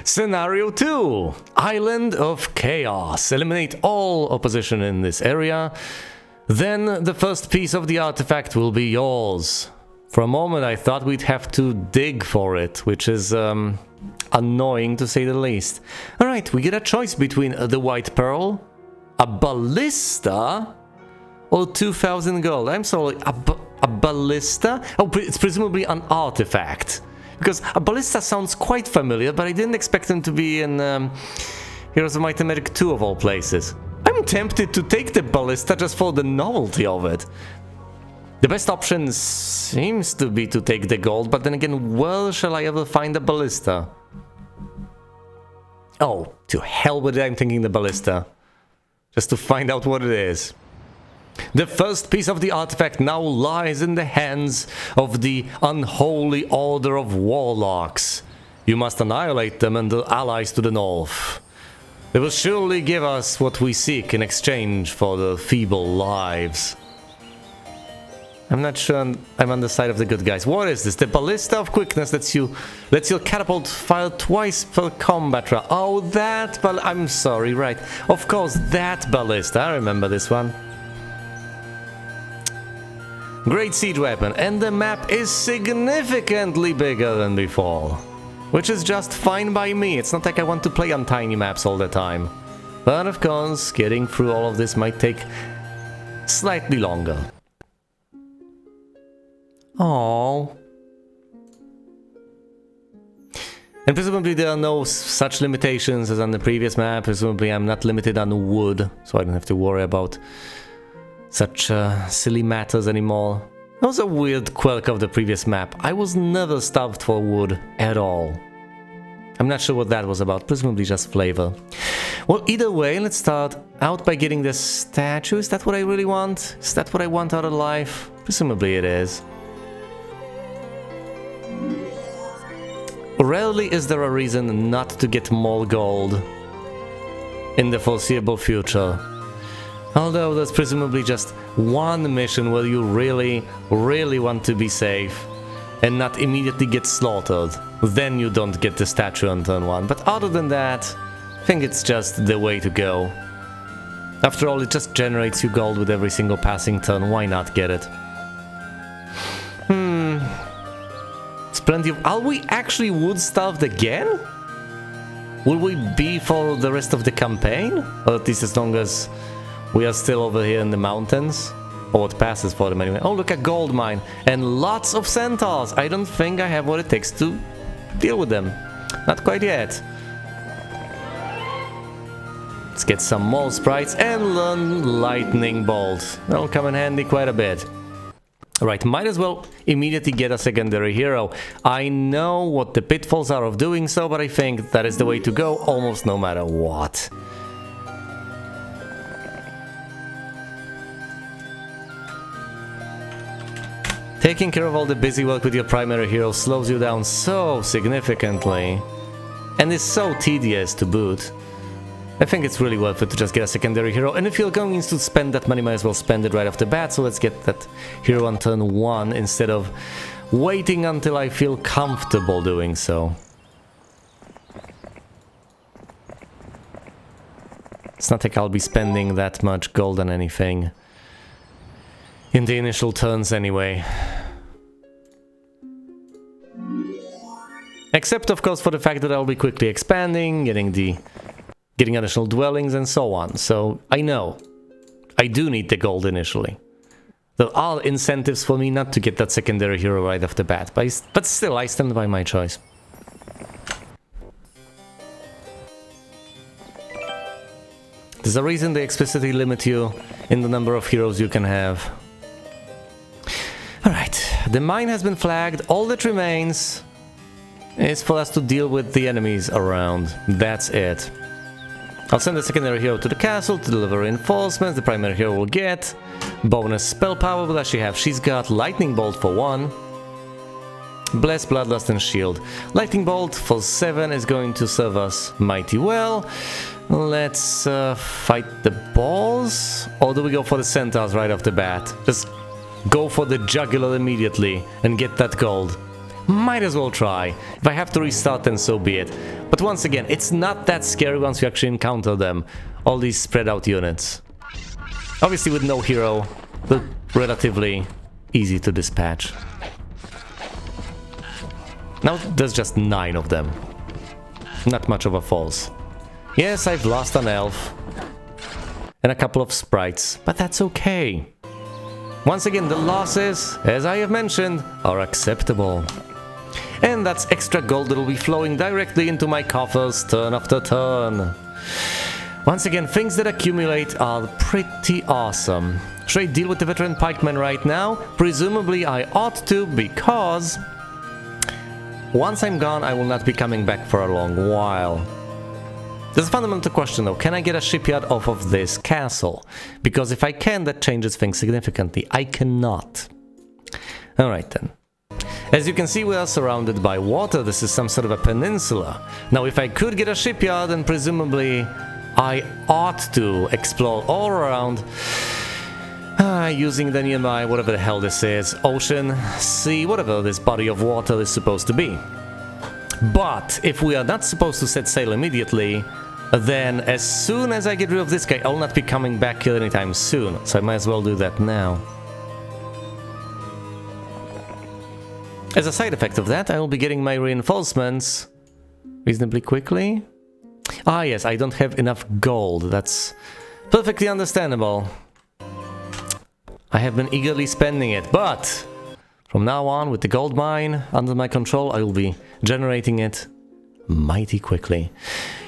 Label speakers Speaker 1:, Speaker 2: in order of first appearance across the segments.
Speaker 1: Scenario 2. Island of Chaos. Eliminate all opposition in this area. Then the first piece of the artifact will be yours. For a moment I thought we'd have to dig for it, which is annoying to say the least. Alright, we get a choice between the white pearl, a ballista, or 2,000 gold. I'm sorry, a ballista? Oh, it's presumably an artifact. Because a ballista sounds quite familiar, but I didn't expect them to be in Heroes of Might and Magic 2 of all places. I'm tempted to take the ballista just for the novelty of it. The best option seems to be to take the gold, but then again, where shall I ever find a ballista? Oh, to hell with it, I'm thinking the ballista. Just to find out what it is. The first piece of the artifact now lies in the hands of the unholy order of warlocks. You must annihilate them and their allies to the north. They will surely give us what we seek in exchange for their feeble lives. I'm not sure I'm on the side of the good guys. What is this? The ballista of quickness lets your catapult fire twice per combat round. Oh, that I'm sorry, right. Of course, that ballista. I remember this one. Great siege weapon, and the map is significantly bigger than before. Which is just fine by me. It's not like I want to play on tiny maps all the time. But of course, getting through all of this might take slightly longer. Oh. And presumably there are no such limitations as on the previous map. Presumably I'm not limited on wood, so I don't have to worry about such silly matters anymore. That was a weird quirk of the previous map. I was never starved for wood at all. I'm not sure what that was about, presumably just flavor. Well, either way, let's start out by getting this statue. Is that what I really want? Is that what I want out of life? Presumably it is. Rarely is there a reason not to get more gold in the foreseeable future. Although there's presumably just one mission where you really, really want to be safe and not immediately get slaughtered. Then you don't get the statue on turn 1. But other than that, I think it's just the way to go. After all, it just generates you gold with every single passing turn. Why not get it? It's plenty of... Are we actually wood-starved again? Will we be for the rest of the campaign? Or at least as long as we are still over here in the mountains? Or what passes for them anyway. Oh, look, a gold mine. And lots of centaurs. I don't think I have what it takes to deal with them. Not quite yet. Let's get some more sprites and learn Lightning Bolt. That'll come in handy quite a bit. Alright, might as well immediately get a secondary hero. I know what the pitfalls are of doing so, but I think that is the way to go almost no matter what. Taking care of all the busy work with your primary hero slows you down so significantly, and is so tedious to boot. I think it's really worth it to just get a secondary hero, and if you're going to spend that money, might as well spend it right off the bat, so let's get that hero on turn 1 instead of waiting until I feel comfortable doing so. It's not like I'll be spending that much gold on anything in the initial turns anyway. Except of course for the fact that I'll be quickly expanding, getting additional dwellings and so on. So I know I do need the gold initially. There are incentives for me not to get that secondary hero right off the bat, but still I stand by my choice. There's a reason they explicitly limit you in the number of heroes you can have. Alright, the mine has been flagged. All that remains is for us to deal with the enemies around. That's it. I'll send the secondary hero to the castle to deliver reinforcements. The primary hero will get bonus spell power. What does she have? She's got Lightning Bolt for 1. Bless, Bloodlust and Shield. Lightning Bolt for 7 is going to serve us mighty well. Let's fight the balls. Or do we go for the centaurs right off the bat? Just go for the jugular immediately and get that gold. Might as well try. If I have to restart, then so be it. But once again, it's not that scary once you actually encounter them. All these spread out units. Obviously with no hero, they're relatively easy to dispatch. Now there's just 9 of them. Not much of a false. Yes, I've lost an elf. And a couple of sprites, but that's okay. Once again, the losses, as I have mentioned, are acceptable. And that's extra gold that will be flowing directly into my coffers turn after turn. Once again, things that accumulate are pretty awesome. Should I deal with the veteran pikemen right now? Presumably I ought to, because once I'm gone, I will not be coming back for a long while. There's a fundamental question though, can I get a shipyard off of this castle? Because if I can, that changes things significantly. I cannot. Alright then. As you can see, we are surrounded by water. This is some sort of a peninsula. Now if I could get a shipyard, then presumably I ought to explore all around using the nearby, whatever the hell this is, ocean, sea, whatever this body of water is supposed to be. But if we are not supposed to set sail immediately, then as soon as I get rid of this guy, I will not be coming back here anytime soon, so I might as well do that now. As a side effect of that, I will be getting my reinforcements reasonably quickly. Ah yes, I don't have enough gold, that's perfectly understandable. I have been eagerly spending it, but from now on, with the gold mine under my control, I will be generating it mighty quickly.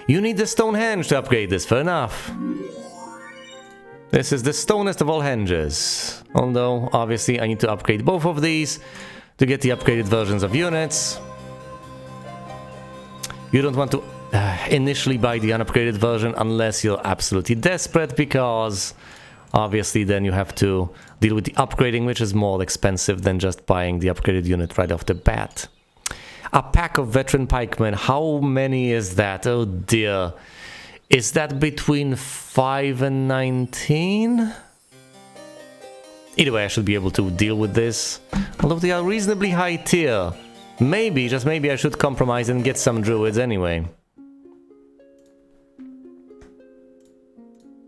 Speaker 1: You need the stone henge to upgrade this, fair enough. This is the stonest of all henges. Although, obviously, I need to upgrade both of these to get the upgraded versions of units. You don't want to initially buy the unupgraded version unless you're absolutely desperate, because obviously then you have to deal with the upgrading, which is more expensive than just buying the upgraded unit right off the bat. A pack of veteran pikemen, how many is that? Oh dear. Is that between 5 and 19? Either way, I should be able to deal with this. Although they are reasonably high tier. Maybe, just maybe I should compromise and get some druids anyway.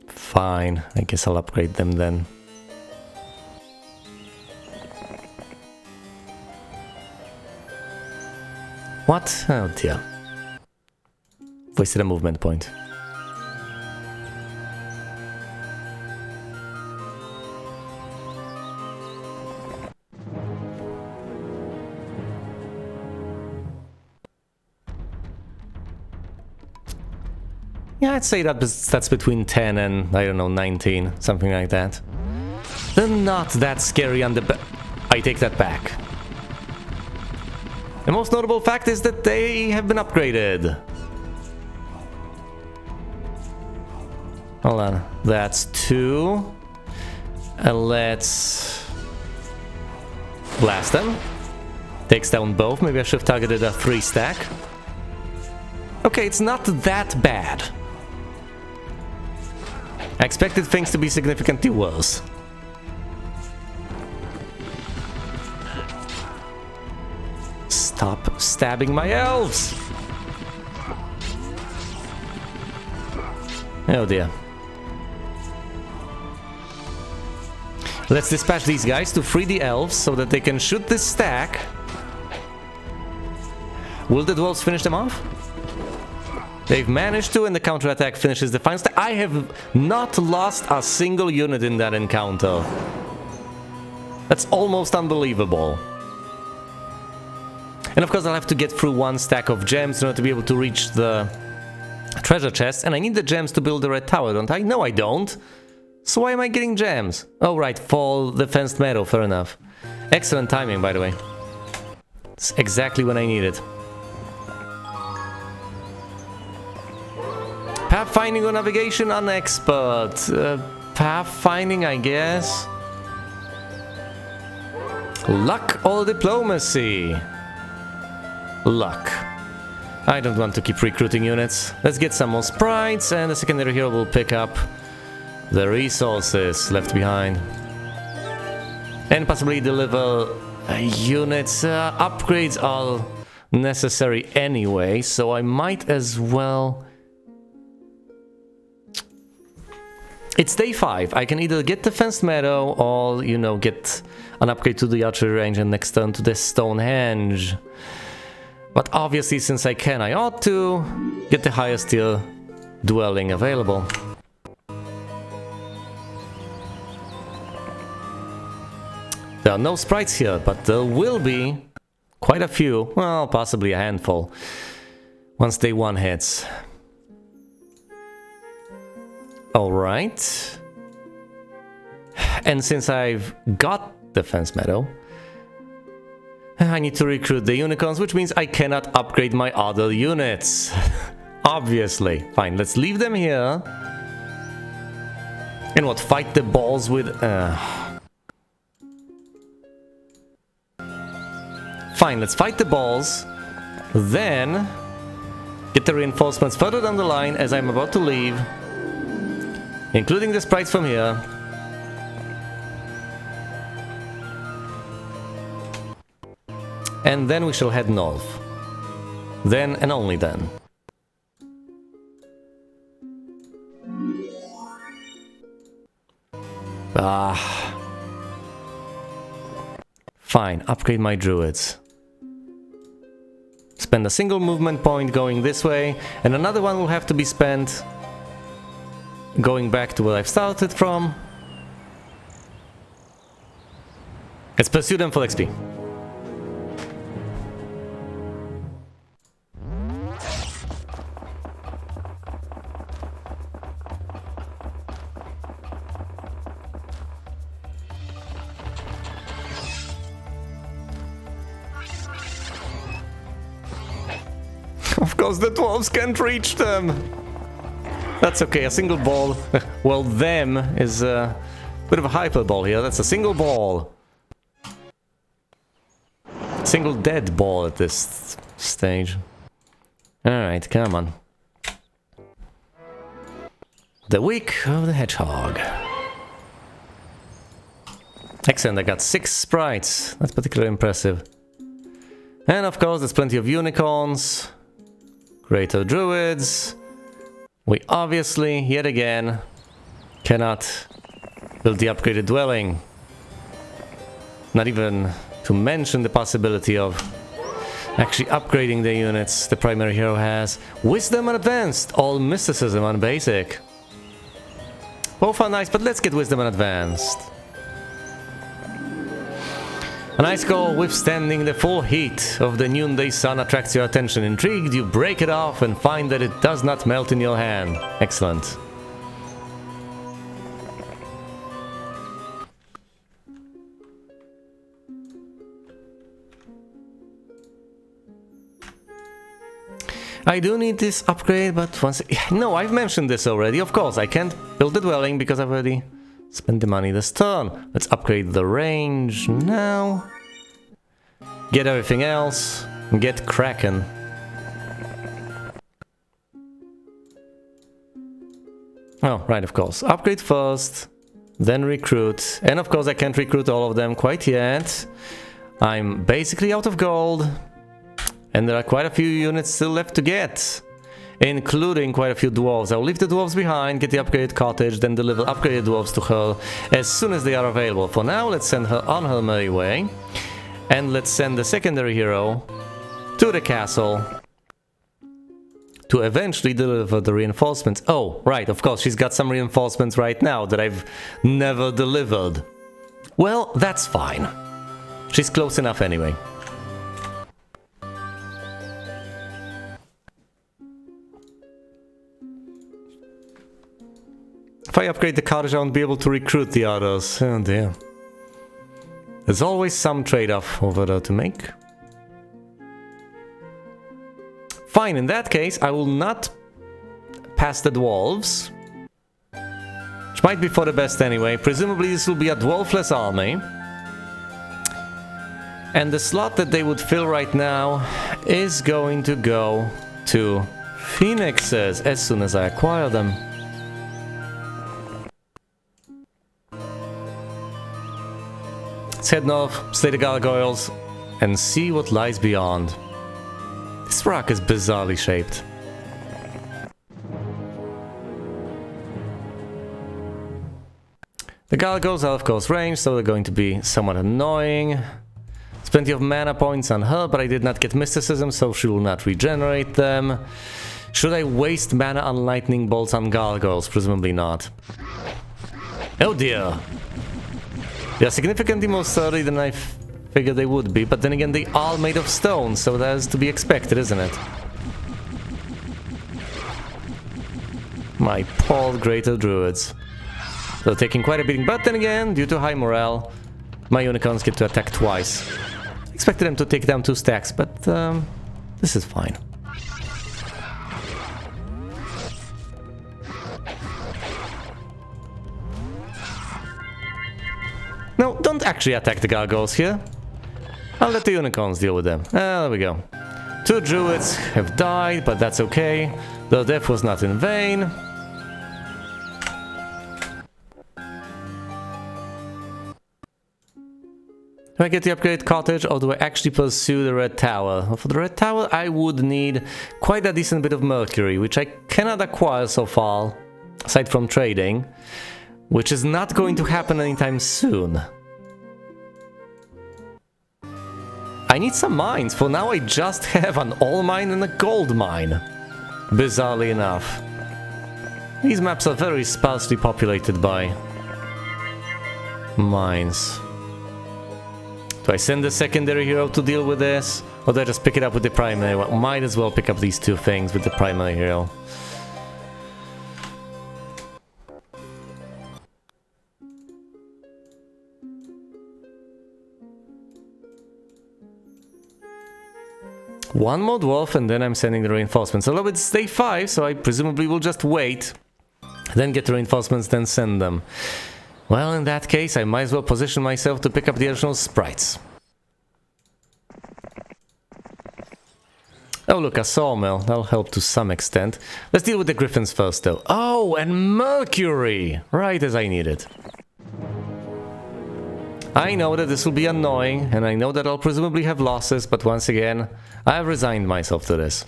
Speaker 1: Fine, I guess I'll upgrade them then. What? Oh dear. Wasted a movement point. Yeah, I'd say that's between 10 and, I don't know, 19, something like that. They're not that scary on the I take that back. The most notable fact is that they have been upgraded. Hold on, that's 2. And let's blast them. Takes down both, maybe I should have targeted a 3 stack. Okay, it's not that bad. I expected things to be significantly worse. Stop stabbing my elves! Oh dear. Let's dispatch these guys to free the elves so that they can shoot this stack. Will the dwarves finish them off? They've managed to, and the counterattack finishes the final stack. I have not lost a single unit in that encounter. That's almost unbelievable. And of course I'll have to get through 1 stack of gems in order to be able to reach the treasure chest. And I need the gems to build the red tower, don't I? No, I don't. So why am I getting gems? Oh right, for the fenced meadow, fair enough. Excellent timing, by the way. It's exactly when I need it. Pathfinding or navigation, unexpert. Pathfinding, I guess. Luck or diplomacy? Luck. I don't want to keep recruiting units. Let's get some more sprites, and the secondary hero will pick up the resources left behind. And possibly deliver units. Upgrades are necessary anyway, so I might as well... It's day 5. I can either get the fenced meadow or, you know, get an upgrade to the archery range and next turn to the Stonehenge. But obviously, since I can, I ought to get the highest tier dwelling available. There are no sprites here, but there will be quite a few, well, possibly a handful, once day 1 hits. Alright. And since I've got the fence meadow, I need to recruit the unicorns, which means I cannot upgrade my other units. Obviously. Fine, let's leave them here. And what, fight the balls with... Fine, let's fight the balls. Then get the reinforcements further down the line as I'm about to leave. Including the sprites from here. And then we shall head north. Then and only then. Fine, upgrade my druids. Spend a single movement point going this way, and another one will have to be spent going back to where I've started from. Let's pursue them for XP. Of course the dwarves can't reach them! That's okay, a single ball, well, them is a bit of a hyperbole here. That's a single ball. Single dead ball at this stage. Alright, come on. The week of the hedgehog. Excellent, I got 6 sprites. That's particularly impressive. And of course, there's plenty of unicorns. Greater druids. We obviously, yet again, cannot build the upgraded dwelling. Not even to mention the possibility of actually upgrading the units the primary hero has. Wisdom on advanced, all mysticism on basic. Both are nice, but let's get wisdom on advanced. A nice goal, withstanding the full heat of the noonday sun attracts your attention. Intrigued, you break it off and find that it does not melt in your hand. Excellent. I do need this upgrade, but once... No, I've mentioned this already. Of course, I can't build the dwelling because I've already spent the money this turn. Let's upgrade the range now. Get everything else. Get Kraken. Oh, right, of course. Upgrade first, then recruit. And of course, I can't recruit all of them quite yet. I'm basically out of gold. And there are quite a few units still left to get, including quite a few dwarves. I'll leave the dwarves behind, get the upgraded cottage, then deliver upgraded dwarves to her as soon as they are available. For now, let's send her on her merry way. And let's send the secondary hero to the castle to eventually deliver the reinforcements. Oh, right, of course, she's got some reinforcements right now that I've never delivered. Well, that's fine. She's close enough anyway. If I upgrade the cottage, I won't be able to recruit the others. Oh dear. There's always some trade-off over there to make. Fine, in that case, I will not pass the dwarves. Which might be for the best anyway. Presumably this will be a dwarfless army. And the slot that they would fill right now is going to go to phoenixes as soon as I acquire them. Let's head north, slay the gargoyles, and see what lies beyond. This rock is bizarrely shaped. The gargoyles are of course ranged, so they're going to be somewhat annoying. There's plenty of mana points on her, but I did not get mysticism, so she will not regenerate them. Should I waste mana on lightning bolts on gargoyles? Presumably not. Oh dear. They are significantly more sturdy than I figured they would be, but then again they are made of stone, so that is to be expected, isn't it? My poor greater druids. They're taking quite a beating, but then again, due to high morale, my unicorns get to attack twice. Expected them to take down 2 stacks, but this is fine. No, don't actually attack the gargoyles here. I'll let the unicorns deal with them. There we go. 2 druids have died, but that's okay. Their death was not in vain. Do I get the upgraded cottage, or do I actually pursue the red tower? Well, for the red tower I would need quite a decent bit of mercury, which I cannot acquire so far, aside from trading, which is not going to happen anytime soon. I need some mines. For now I just have an ore mine and a gold mine, bizarrely enough. These maps are very sparsely populated by mines. Do I send the secondary hero to deal with this? Or do I just pick it up with the primary? Well, might as well pick up these 2 things with the primary hero. One more dwarf and then I'm sending the reinforcements. Although it's day 5, so I presumably will just wait. Then get the reinforcements, then send them. Well, in that case, I might as well position myself to pick up the additional sprites. Oh look, a sawmill. That'll help to some extent. Let's deal with the griffins first though. Oh, and mercury! Right as I need it. I know that this will be annoying, and I know that I'll presumably have losses, but once again, I have resigned myself to this.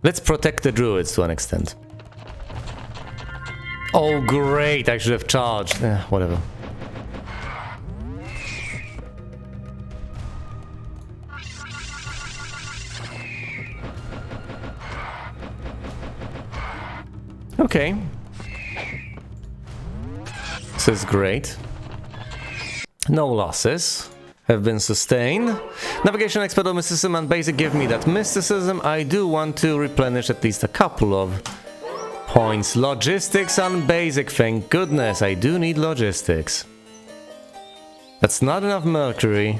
Speaker 1: Let's protect the druids to an extent. Oh great, I should have charged. Whatever. Okay. This is great. No losses have been sustained. Navigation expert or mysticism and basic give me that mysticism. I do want to replenish at least a couple of points. Logistics on basic, thank goodness. I do need logistics. That's not enough mercury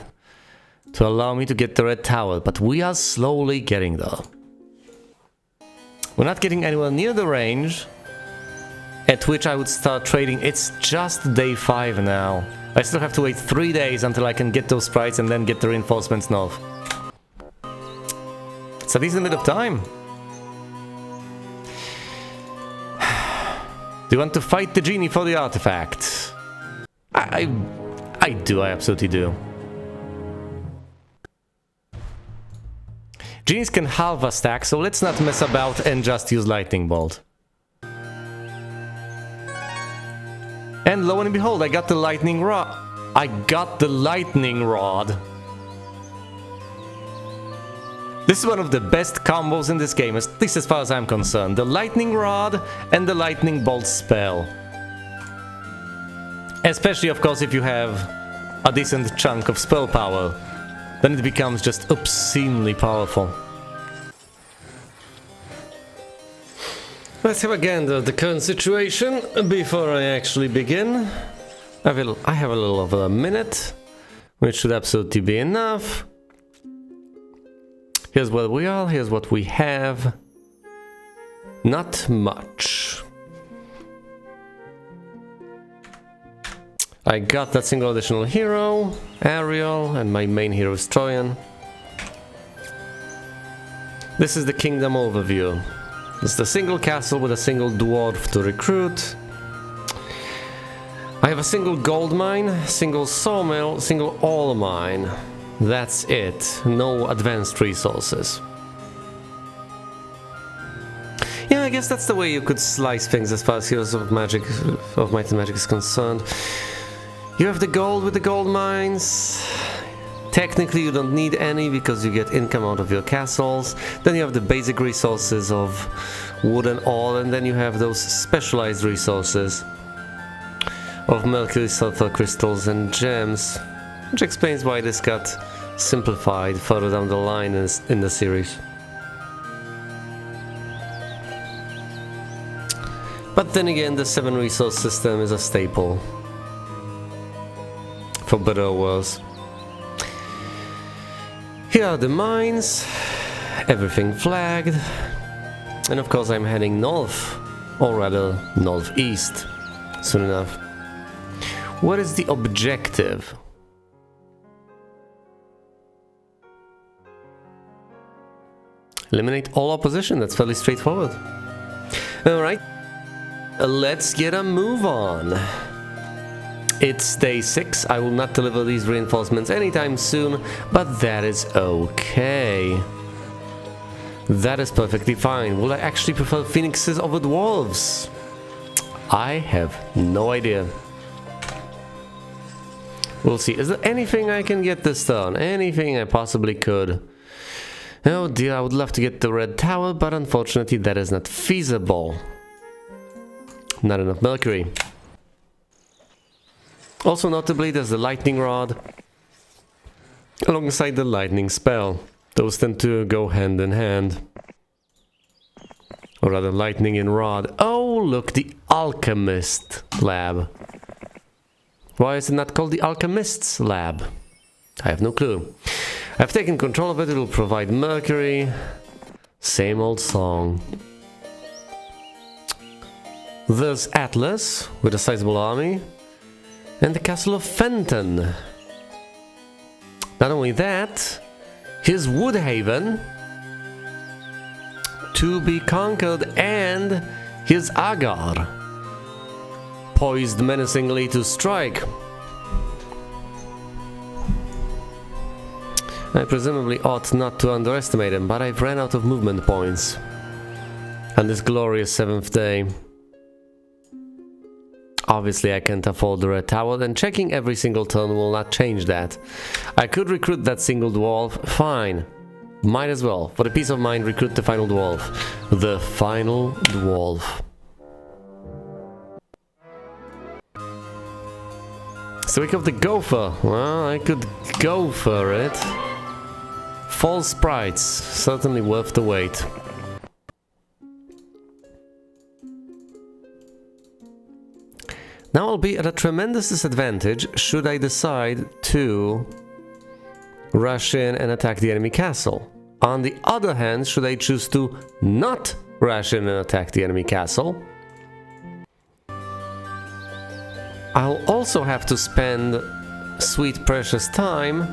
Speaker 1: to allow me to get the red tower, but we are slowly getting there. We're not getting anywhere near the range at which I would start trading. It's just day 5 now. I still have to wait 3 days until I can get those sprites and then get the reinforcements north. It's a decent bit of time. Do you want to fight the genie for the artifact? I do, I absolutely do. Genies can halve a stack, so let's not mess about and just use lightning bolt. And lo and behold, I got the lightning rod. I got the lightning rod. This is one of the best combos in this game, at least as far as I'm concerned. The lightning rod and the lightning bolt spell. Especially, of course, if you have a decent chunk of spell power. Then it becomes just obscenely powerful. Let's have a gander at the current situation before I actually begin. I have a little over a minute, which should absolutely be enough. Here's where we are, here's what we have. Not much. I got that single additional hero, Ariel, and my main hero is Troyan. This is the kingdom overview. It's the single castle with a single dwarf to recruit. I have a single gold mine, single sawmill, single ore mine. That's it. No advanced resources. Yeah, I guess that's the way you could slice things as far as Heroes of Magic, of Might and Magic is concerned. You have the gold with the gold mines. Technically you don't need any because you get income out of your castles. Then you have the basic resources of wood and ore, and then you have those specialized resources of mercury, sulfur crystals and gems, which explains why this got simplified further down the line in the series. But then again, the 7 resource system is a staple, for better or worse. Here are the mines, everything flagged, and of course I'm heading north, or rather northeast, soon enough. What is the objective? Eliminate all opposition, that's fairly straightforward. Alright, let's get a move on. It's day 6, I will not deliver these reinforcements anytime soon, but that is okay. That is perfectly fine. Will I actually prefer phoenixes over dwarves? I have no idea. We'll see. Is there anything I can get this turn? Anything I possibly could? Oh dear, I would love to get the red tower, but unfortunately that is not feasible. Not enough mercury. Also notably, there's the lightning rod alongside the lightning spell. Those tend to go hand in hand. Or rather, lightning and rod. Oh, look, the alchemist lab. Why is it not called the alchemist's lab? I have no clue. I've taken control of it, it'll provide mercury. Same old song. There's Atlas with a sizable army. And the castle of Fenton. Not only that, here's Woodhaven to be conquered, and here's Agar, poised menacingly to strike. I presumably ought not to underestimate him, but I've ran out of movement points on this glorious 7th day. Obviously I can't afford the red tower, and checking every single turn will not change that. I could recruit that single dwarf, fine. Might as well. For the peace of mind, recruit the final dwarf. The final dwarf. So we have the gopher. Well, I could go for it. False sprites, certainly worth the wait. Now I'll be at a tremendous disadvantage should I decide to rush in and attack the enemy castle. On the other hand, should I choose to not rush in and attack the enemy castle, I'll also have to spend sweet precious time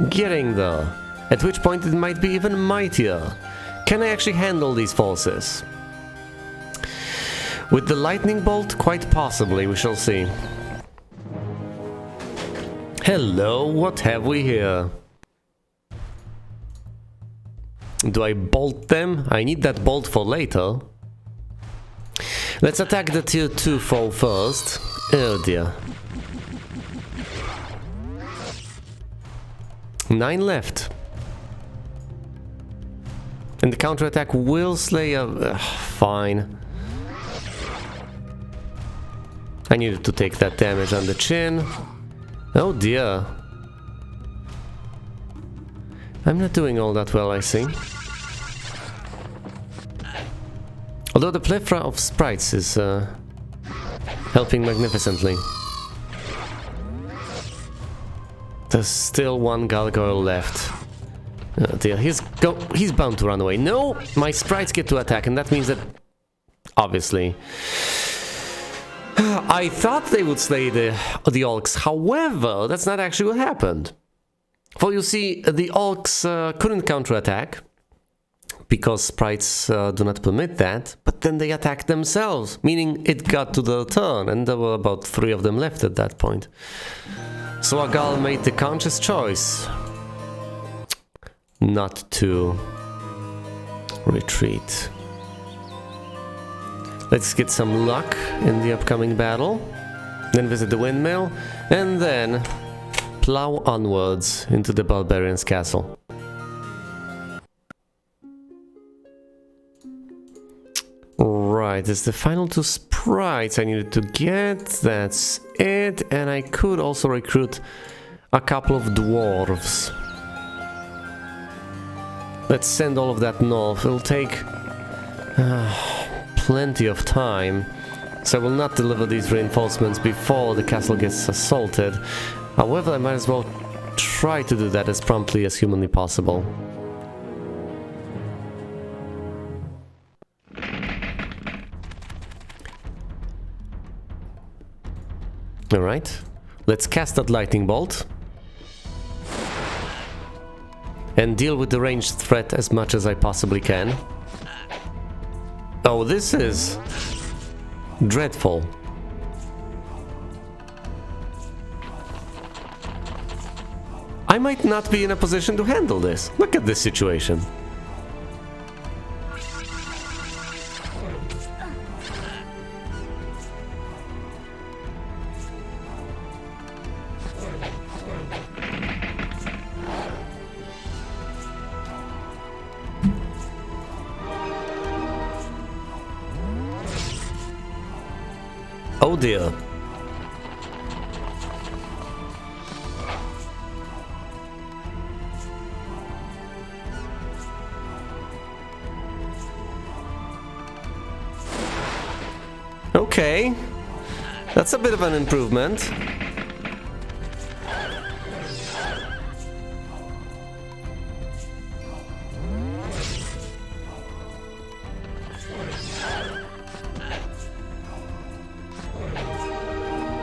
Speaker 1: getting there, at which point it might be even mightier. Can I actually handle these forces? With the lightning bolt, quite possibly, we shall see. Hello, what have we here? Do I bolt them? I need that bolt for later. Let's attack the tier 2 foe first. Oh dear. 9 left. And the counterattack will slay a... fine. I needed to take that damage on the chin. Oh dear. I'm not doing all that well, I see. Although the plethora of sprites is helping magnificently. There's still one gargoyle left. Oh dear, he's bound to run away. No! My sprites get to attack, and that means that... obviously... I thought they would slay the orcs, however, that's not actually what happened. For you see, the orcs couldn't counterattack, because sprites do not permit that, but then they attacked themselves, meaning it got to their turn, and there were about 3 of them left at that point. So Agal made the conscious choice not to retreat. Let's get some luck in the upcoming battle, then visit the windmill, and then plow onwards into the barbarian's castle. Right, it's the final 2 sprites I needed to get, that's it, and I could also recruit a couple of dwarves. Let's send all of that north. It'll take plenty of time, so I will not deliver these reinforcements before the castle gets assaulted. However, I might as well try to do that as promptly as humanly possible. Alright, let's cast that lightning bolt and deal with the ranged threat as much as I possibly can. Oh, this is dreadful. I might not be in a position to handle this. Look at this situation. Oh dear. Okay, that's a bit of an improvement.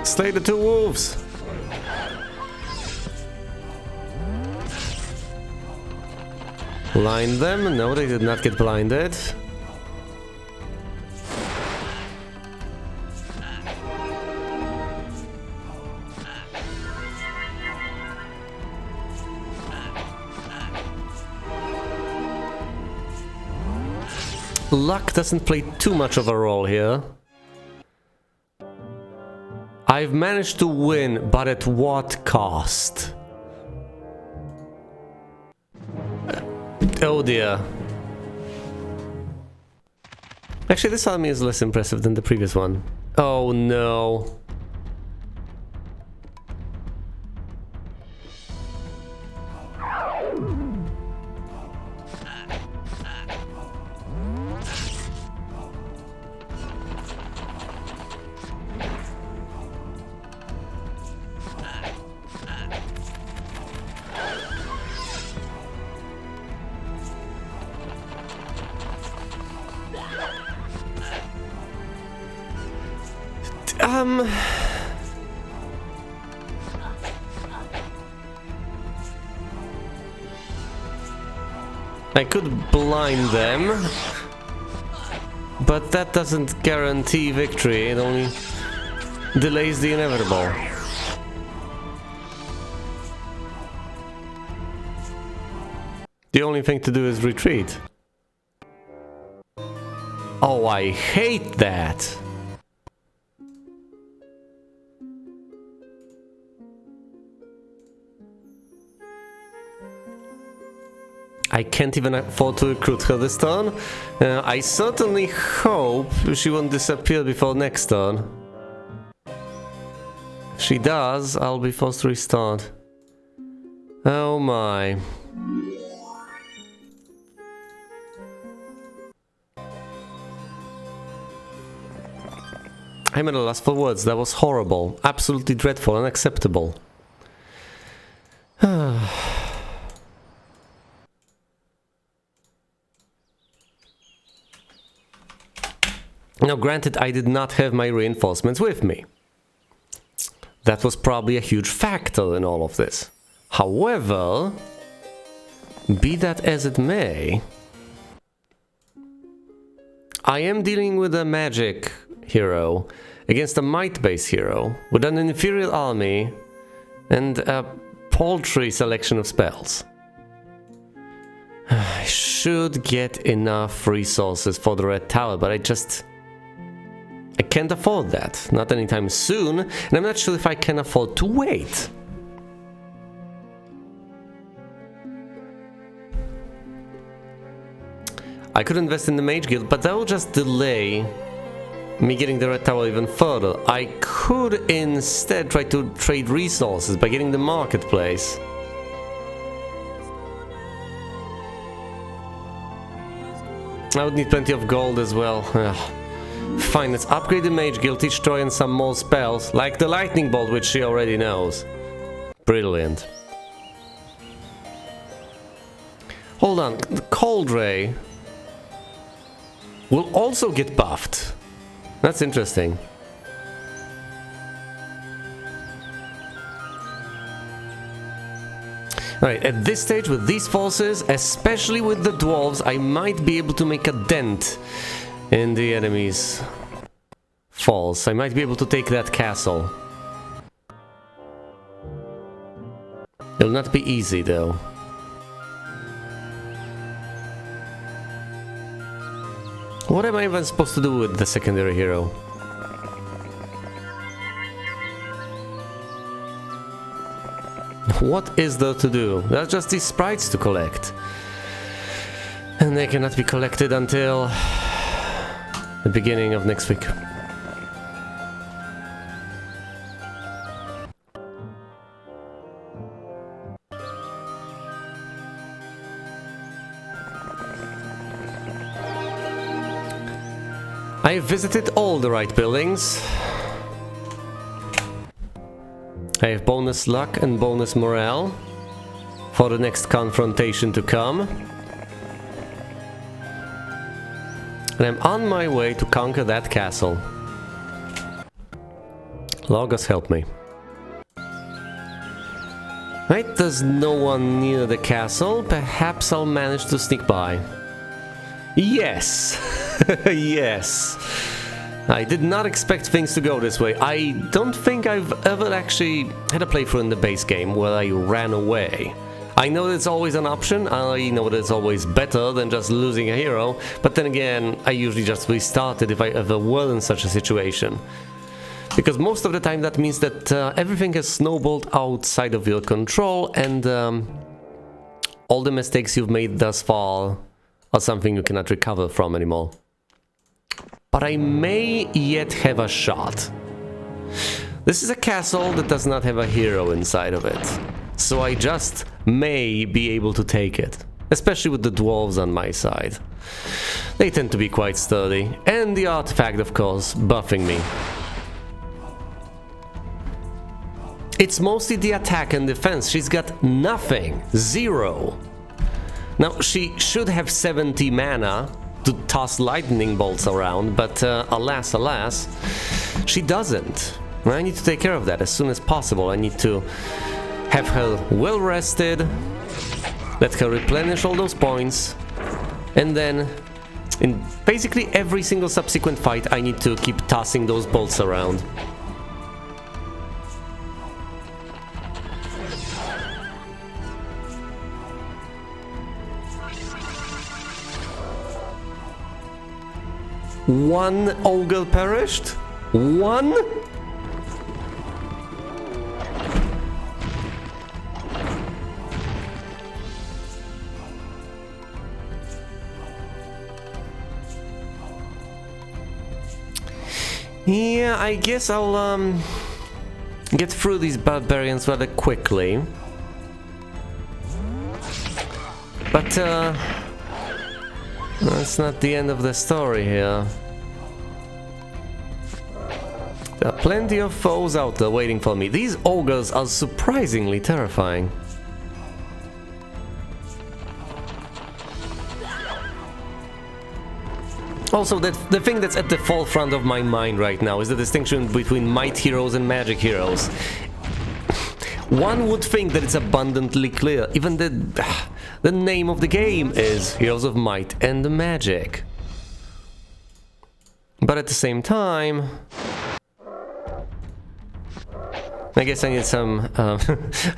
Speaker 1: Slay the 2 wolves. Blind them? No, they did not get blinded. Luck doesn't play too much of a role here. I've managed to win, but at what cost? Oh dear. Actually, this army is less impressive than the previous one. Oh no. I could blind them, but that doesn't guarantee victory, it only delays the inevitable. The only thing to do is retreat. Oh, I hate that! I can't even afford to recruit her this turn. I certainly hope she won't disappear before next turn. If she does, I'll be forced to restart. Oh my. I'm at a loss for words. That was horrible. Absolutely dreadful, unacceptable. Now, granted, I did not have my reinforcements with me. That was probably a huge factor in all of this. However, be that as it may, I am dealing with a magic hero against a might-based hero with an inferior army and a paltry selection of spells. I should get enough resources for the Red Tower, but I can't afford that. Not anytime soon, and I'm not sure if I can afford to wait. I could invest in the Mage Guild, but that will just delay me getting the Red Tower even further. I could instead try to trade resources by getting the marketplace. I would need plenty of gold as well. Ugh. Fine, let's upgrade the Mage Guild, teach Troyan some more spells, like the Lightning Bolt, which she already knows. Brilliant. Hold on, the Cold Ray will also get buffed. That's interesting. Alright, at this stage with these forces, especially with the dwarves, I might be able to make a dent in the enemy's falls. I might be able to take that castle. It'll not be easy though. What am I even supposed to do with the secondary hero? What is there to do? There are just these sprites to collect. And they cannot be collected until the beginning of next week. I visited all the right buildings. I have bonus luck and bonus morale for the next confrontation to come. And I'm on my way to conquer that castle. Logos, help me. Right, there's no one near the castle. Perhaps I'll manage to sneak by. Yes! Yes! I did not expect things to go this way. I don't think I've ever actually had a playthrough in the base game where I ran away. I know that it's always an option, I know that it's always better than just losing a hero, but then again, I usually just restarted if I ever were in such a situation. Because most of the time that means that everything has snowballed outside of your control, and all the mistakes you've made thus far are something you cannot recover from anymore. But I may yet have a shot. This is a castle that does not have a hero inside of it, so I just may be able to take it, especially with the dwarves on my side. They tend to be quite sturdy, and the artifact, of course, buffing me. It's mostly the attack and defense. She's got nothing, 0. Now, she should have 70 mana to toss lightning bolts around, but alas, alas, she doesn't. I need to take care of that as soon as possible. I need to have her well rested, let her replenish all those points, and then in basically every single subsequent fight I need to keep tossing those bolts around. One ogre perished? One? Yeah, I guess I'll get through these barbarians rather quickly. But that's not the end of the story here. There are plenty of foes out there waiting for me. These ogres are surprisingly terrifying. Also, the thing that's at the forefront of my mind right now is the distinction between might heroes and magic heroes. One would think that it's abundantly clear. Even the name of the game is Heroes of Might and Magic. But at the same time, I guess I need some.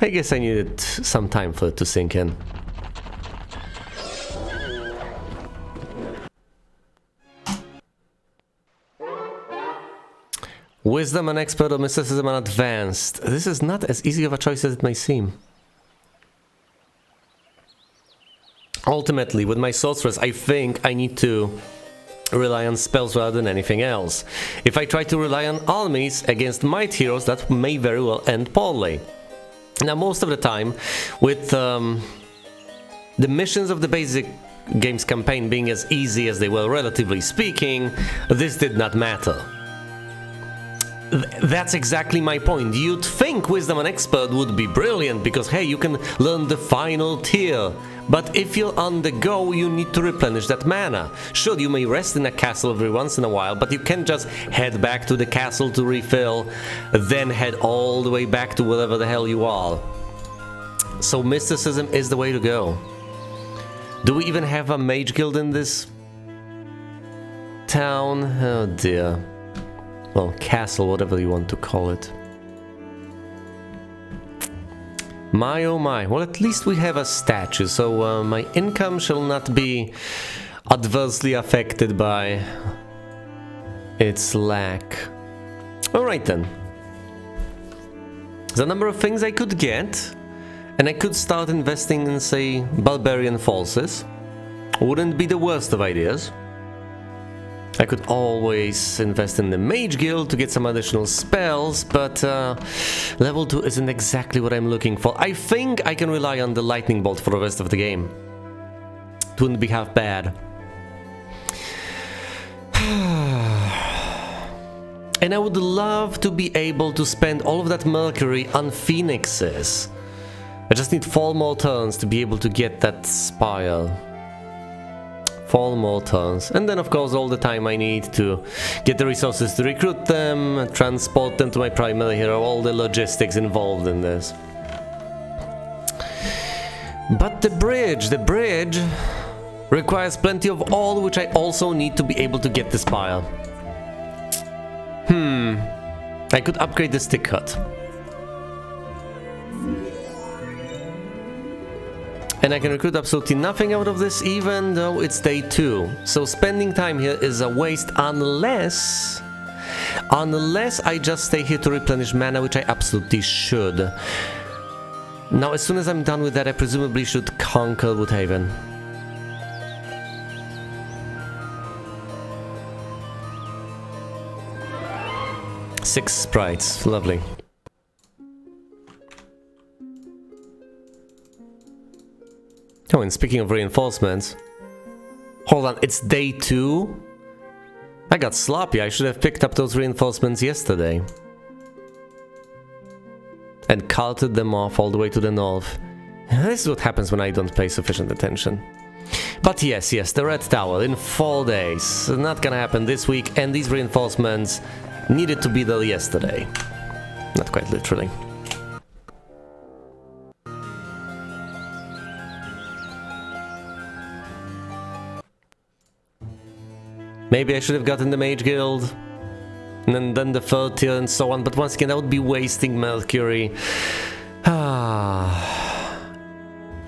Speaker 1: I guess I needed some time for it to sink in. Wisdom and expert or mysticism and advanced. This is not as easy of a choice as it may seem. Ultimately, with my sorceress, I think I need to rely on spells rather than anything else. If I try to rely on armies against might heroes, that may very well end poorly. Now, most of the time, with the missions of the basic game's campaign being as easy as they were, relatively speaking, this did not matter. That's exactly my point. You'd think Wisdom and Expert would be brilliant because, hey, you can learn the final tier. But if you're on the go, you need to replenish that mana. Sure, you may rest in a castle every once in a while, but you can't just head back to the castle to refill, then head all the way back to wherever the hell you are. So mysticism is the way to go. Do we even have a mage guild in this town? Oh dear. Well, castle, whatever you want to call it. My oh my. Well, at least we have a statue, so my income shall not be adversely affected by its lack. Alright then. There's a number of things I could get, and I could start investing in, say, barbarian forces. Wouldn't be the worst of ideas. I could always invest in the Mage Guild to get some additional spells, but level 2 isn't exactly what I'm looking for. I think I can rely on the Lightning Bolt for the rest of the game. It wouldn't be half bad. And I would love to be able to spend all of that Mercury on Phoenixes. I just need 4 more turns to be able to get that Spire. 4 more turns, and then of course all the time I need to get the resources to recruit them, transport them to my primary hero, all the logistics involved in this. But the bridge requires plenty of ore, which I also need to be able to get the spire. I could upgrade the stick hut. And I can recruit absolutely nothing out of this, even though it's day 2. So spending time here is a waste unless I just stay here to replenish mana, which I absolutely should. Now, as soon as I'm done with that, I presumably should conquer Woodhaven. Six sprites, lovely. Oh, and speaking of reinforcements, hold on, it's day 2? I got sloppy, I should have picked up those reinforcements yesterday. And carted them off all the way to the north. This is what happens when I don't pay sufficient attention. But yes, the Red Tower in 4 days. Not gonna happen this week, and these reinforcements needed to be there yesterday. Not quite literally. Maybe I should have gotten the Mage Guild, and then the 3rd tier and so on, but once again, that would be wasting Mercury.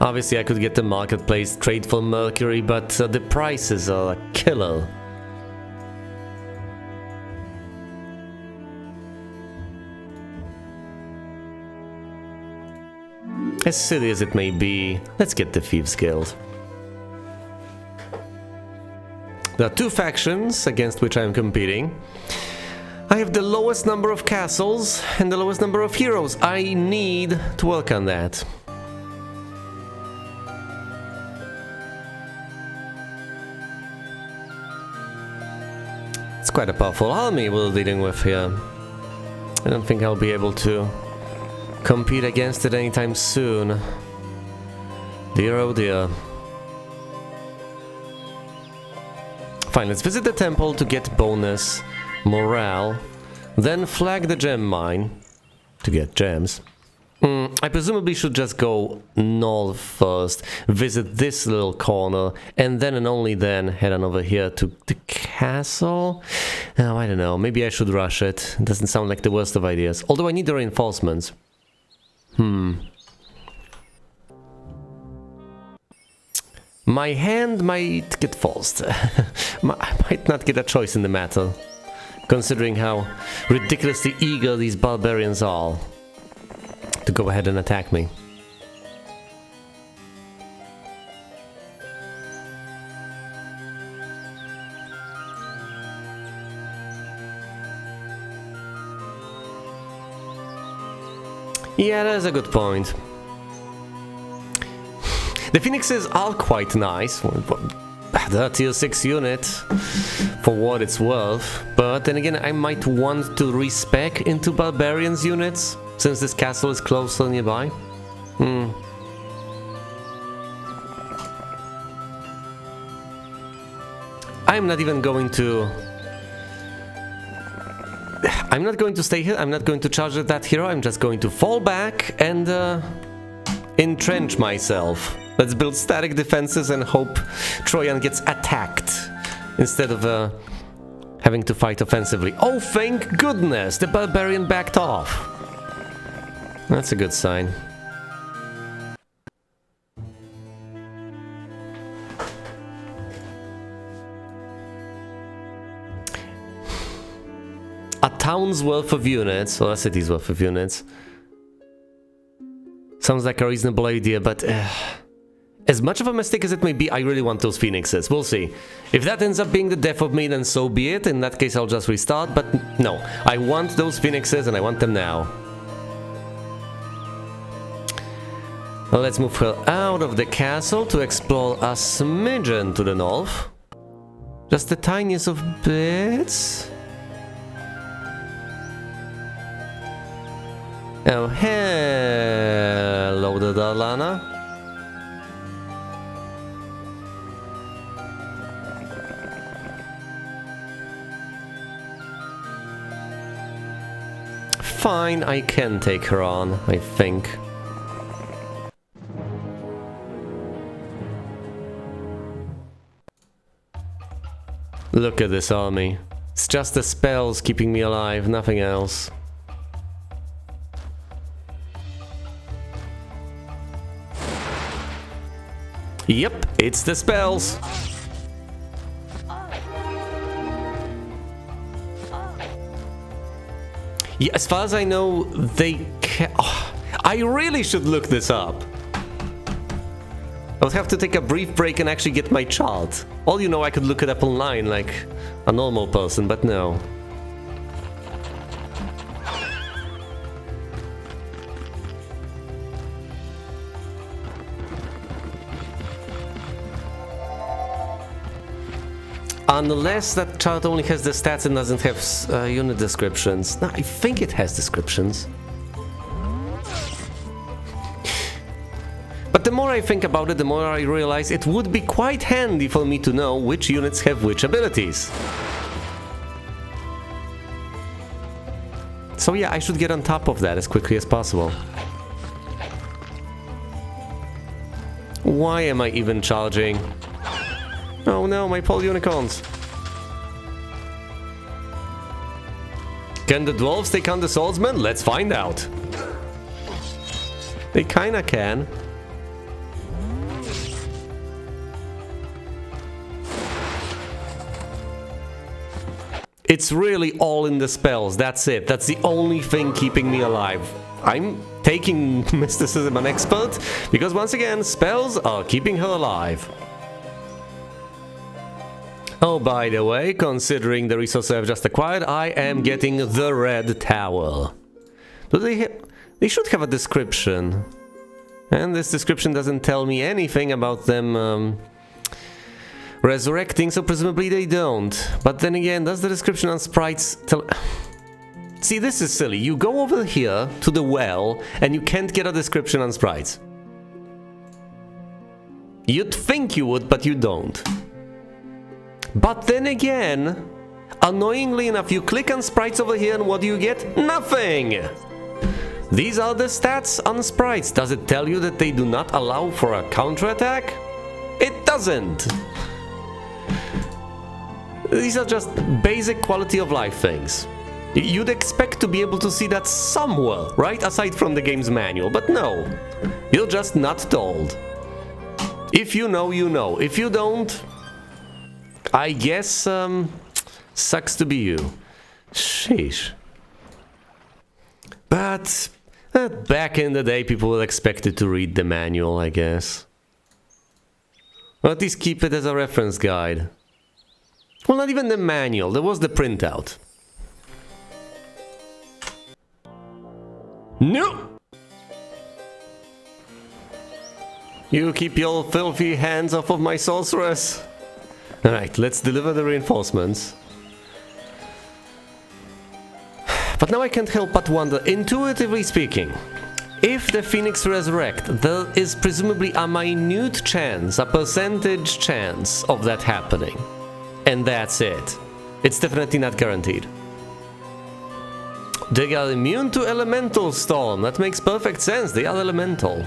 Speaker 1: Obviously, I could get the marketplace, trade for Mercury, but the prices are a killer. As silly as it may be, let's get the Thieves Guild. There are 2 factions against which I am competing. I have the lowest number of castles and the lowest number of heroes. I need to work on that. It's quite a powerful army we're dealing with here. I don't think I'll be able to compete against it anytime soon. Dear oh dear. Fine, let's visit the temple to get bonus morale, then flag the gem mine to get gems. I presumably should just go north first, visit this little corner, and then and only then head on over here to the castle. Oh, I don't know, maybe I should rush it. It doesn't sound like the worst of ideas. Although I need the reinforcements. My hand might get forced. I might not get a choice in the matter, considering how ridiculously eager these barbarians are to go ahead and attack me. Yeah, that's a good point. The Phoenixes are quite nice. They're tier 6 unit for what it's worth, but then again I might want to respec into Barbarians units since this castle is closer nearby. I'm not even going to... I'm not going to stay here, I'm not going to charge at that hero, I'm just going to fall back and entrench myself. Let's build static defenses and hope Troyan gets attacked instead of having to fight offensively. Oh, thank goodness! The barbarian backed off. That's a good sign. A town's worth of units, or a city's worth of units. Sounds like a reasonable idea, but as much of a mistake as it may be, I really want those Phoenixes. We'll see. If that ends up being the death of me, then so be it. In that case, I'll just restart. But no, I want those Phoenixes and I want them now. Well, let's move her out of the castle to explore a smidgen to the north. Just the tiniest of bits. Oh, hello, Darlana. Fine, I can take her on, I think. Look at this army. It's just the spells keeping me alive, nothing else. Yep, it's the spells. Yeah, as far as I know, they can... Oh, I really should look this up. I would have to take a brief break and actually get my chart. All you know, I could look it up online like a normal person, but no. Unless that chart only has the stats and doesn't have unit descriptions. No, I think it has descriptions. But the more I think about it, the more I realize it would be quite handy for me to know which units have which abilities. So yeah, I should get on top of that as quickly as possible. Why am I even charging? Oh no, my pole unicorns. Can the dwarves take on the swordsmen? Let's find out. They kinda can. It's really all in the spells, that's it. That's the only thing keeping me alive. I'm taking mysticism an expert, because once again, spells are keeping her alive. Oh, by the way, considering the resources I've just acquired, I am getting the red tower. Do they should have a description. And this description doesn't tell me anything about them resurrecting, so presumably they don't. But then again, does the description on sprites tell... See, this is silly. You go over here to the well, and you can't get a description on sprites. You'd think you would, but you don't. But then again, annoyingly enough, you click on sprites over here and what do you get? Nothing! These are the stats on sprites. Does it tell you that they do not allow for a counterattack? It doesn't. These are just basic quality of life things. You'd expect to be able to see that somewhere, right? Aside from the game's manual, but no. You're just not told. If you know, you know. If you don't, I guess, sucks to be you. Sheesh. But back in the day, people were expected to read the manual, I guess. Or at least keep it as a reference guide. Well, not even the manual, there was the printout. No! You keep your filthy hands off of my sorceress. Alright, let's deliver the reinforcements. But now I can't help but wonder, intuitively speaking, if the Phoenix resurrect, there is presumably a minute chance, a percentage chance of that happening. And that's it. It's definitely not guaranteed. They are immune to elemental storm. That makes perfect sense. They are elemental.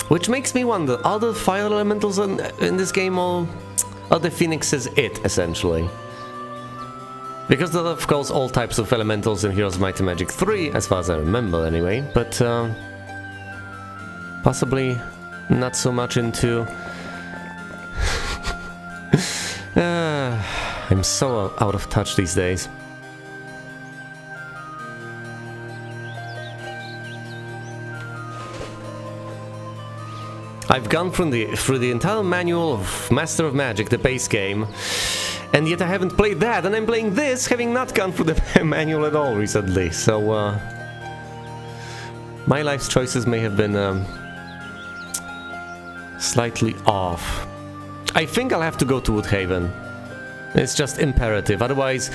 Speaker 1: Which makes me wonder, are the fire elementals in this game, or are the phoenixes it, essentially? Because there are, of course, all types of elementals in Heroes of Might and Magic 3, as far as I remember anyway, but possibly not so much into... I'm so out of touch these days. I've gone through the entire manual of Master of Magic, the base game, and yet I haven't played that, and I'm playing this, having not gone through the manual at all recently, so my life's choices may have been slightly off. I think I'll have to go to Woodhaven. It's just imperative, otherwise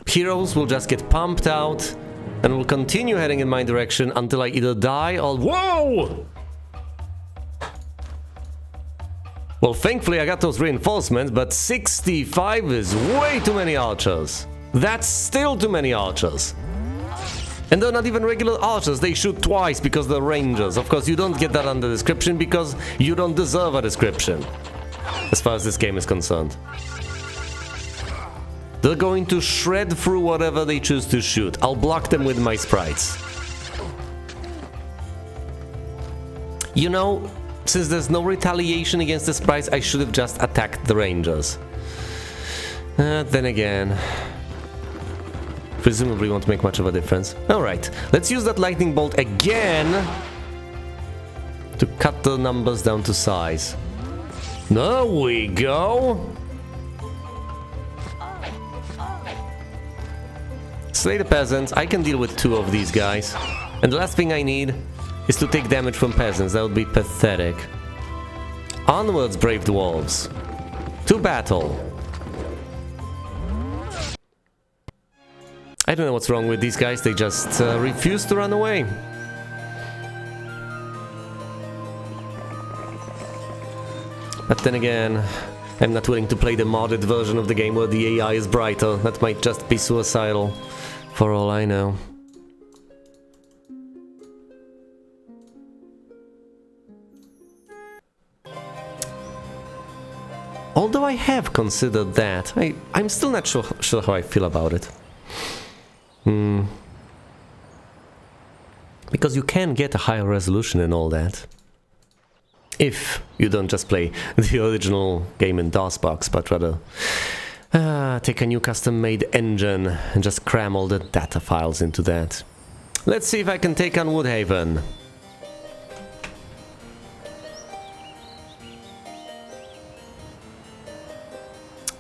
Speaker 1: heroes will just get pumped out and will continue heading in my direction until I either die or... Whoa! Well, thankfully I got those reinforcements, but 65 is way too many archers. That's still too many archers. And they're not even regular archers, they shoot twice because they're rangers. Of course, you don't get that on the description because you don't deserve a description, as far as this game is concerned. They're going to shred through whatever they choose to shoot. I'll block them with my sprites. You know, since there's no retaliation against the sprites, I should have just attacked the rangers. Then again... presumably won't make much of a difference. Alright, let's use that lightning bolt again to cut the numbers down to size. There we go! Slay the peasants. I can deal with 2 of these guys. And the last thing I need is to take damage from peasants. That would be pathetic. Onwards, brave dwarves. To battle. I don't know what's wrong with these guys. They just refuse to run away. But then again, I'm not willing to play the modded version of the game where the AI is brighter. That might just be suicidal, for all I know. Although I have considered that, I'm still not sure how I feel about it. Because you can get a higher resolution and all that. If you don't just play the original game in DOSBox, but rather take a new custom-made engine and just cram all the data files into that. Let's see if I can take on Woodhaven.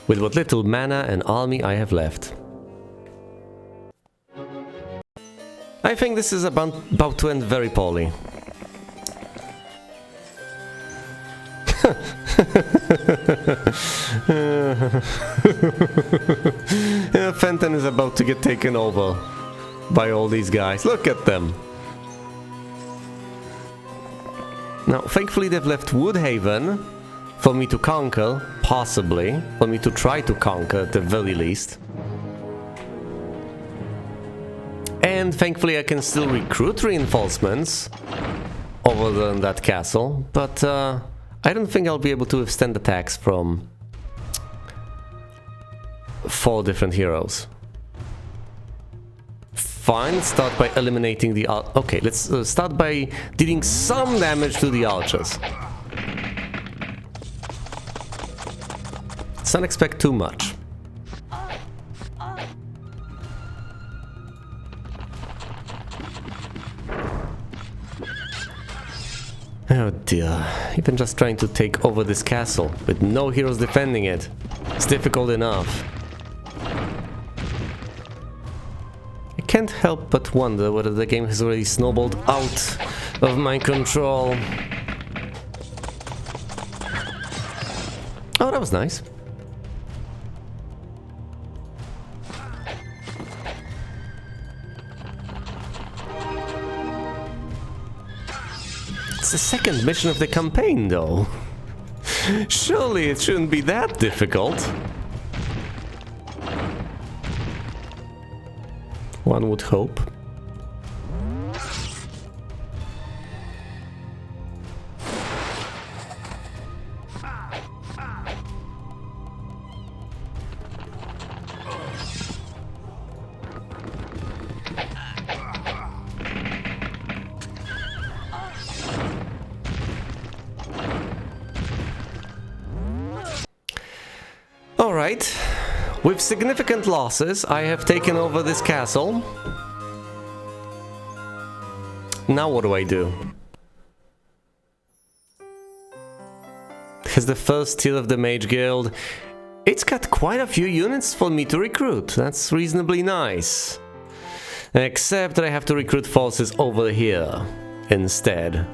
Speaker 1: With what little mana and army I have left. I think this is about to end very poorly. Fenton is about to get taken over by all these guys. Look at them. Now, thankfully they've left Woodhaven for me to conquer, possibly. For me to try to conquer at the very least. And thankfully I can still recruit reinforcements over that castle, but I don't think I'll be able to withstand attacks from 4 different heroes. Fine, start by eliminating the... Okay, let's start by dealing some damage to the archers. Let's not expect too much. Oh dear, even just trying to take over this castle with no heroes defending it, it's difficult enough. I can't help but wonder whether the game has already snowballed out of my control. Oh, that was nice. It's the second mission of the campaign, though. Surely it shouldn't be that difficult. One would hope. Alright, with significant losses, I have taken over this castle. Now what do I do? As the first tier of the Mage Guild, it's got quite a few units for me to recruit. That's reasonably nice. Except that I have to recruit forces over here instead.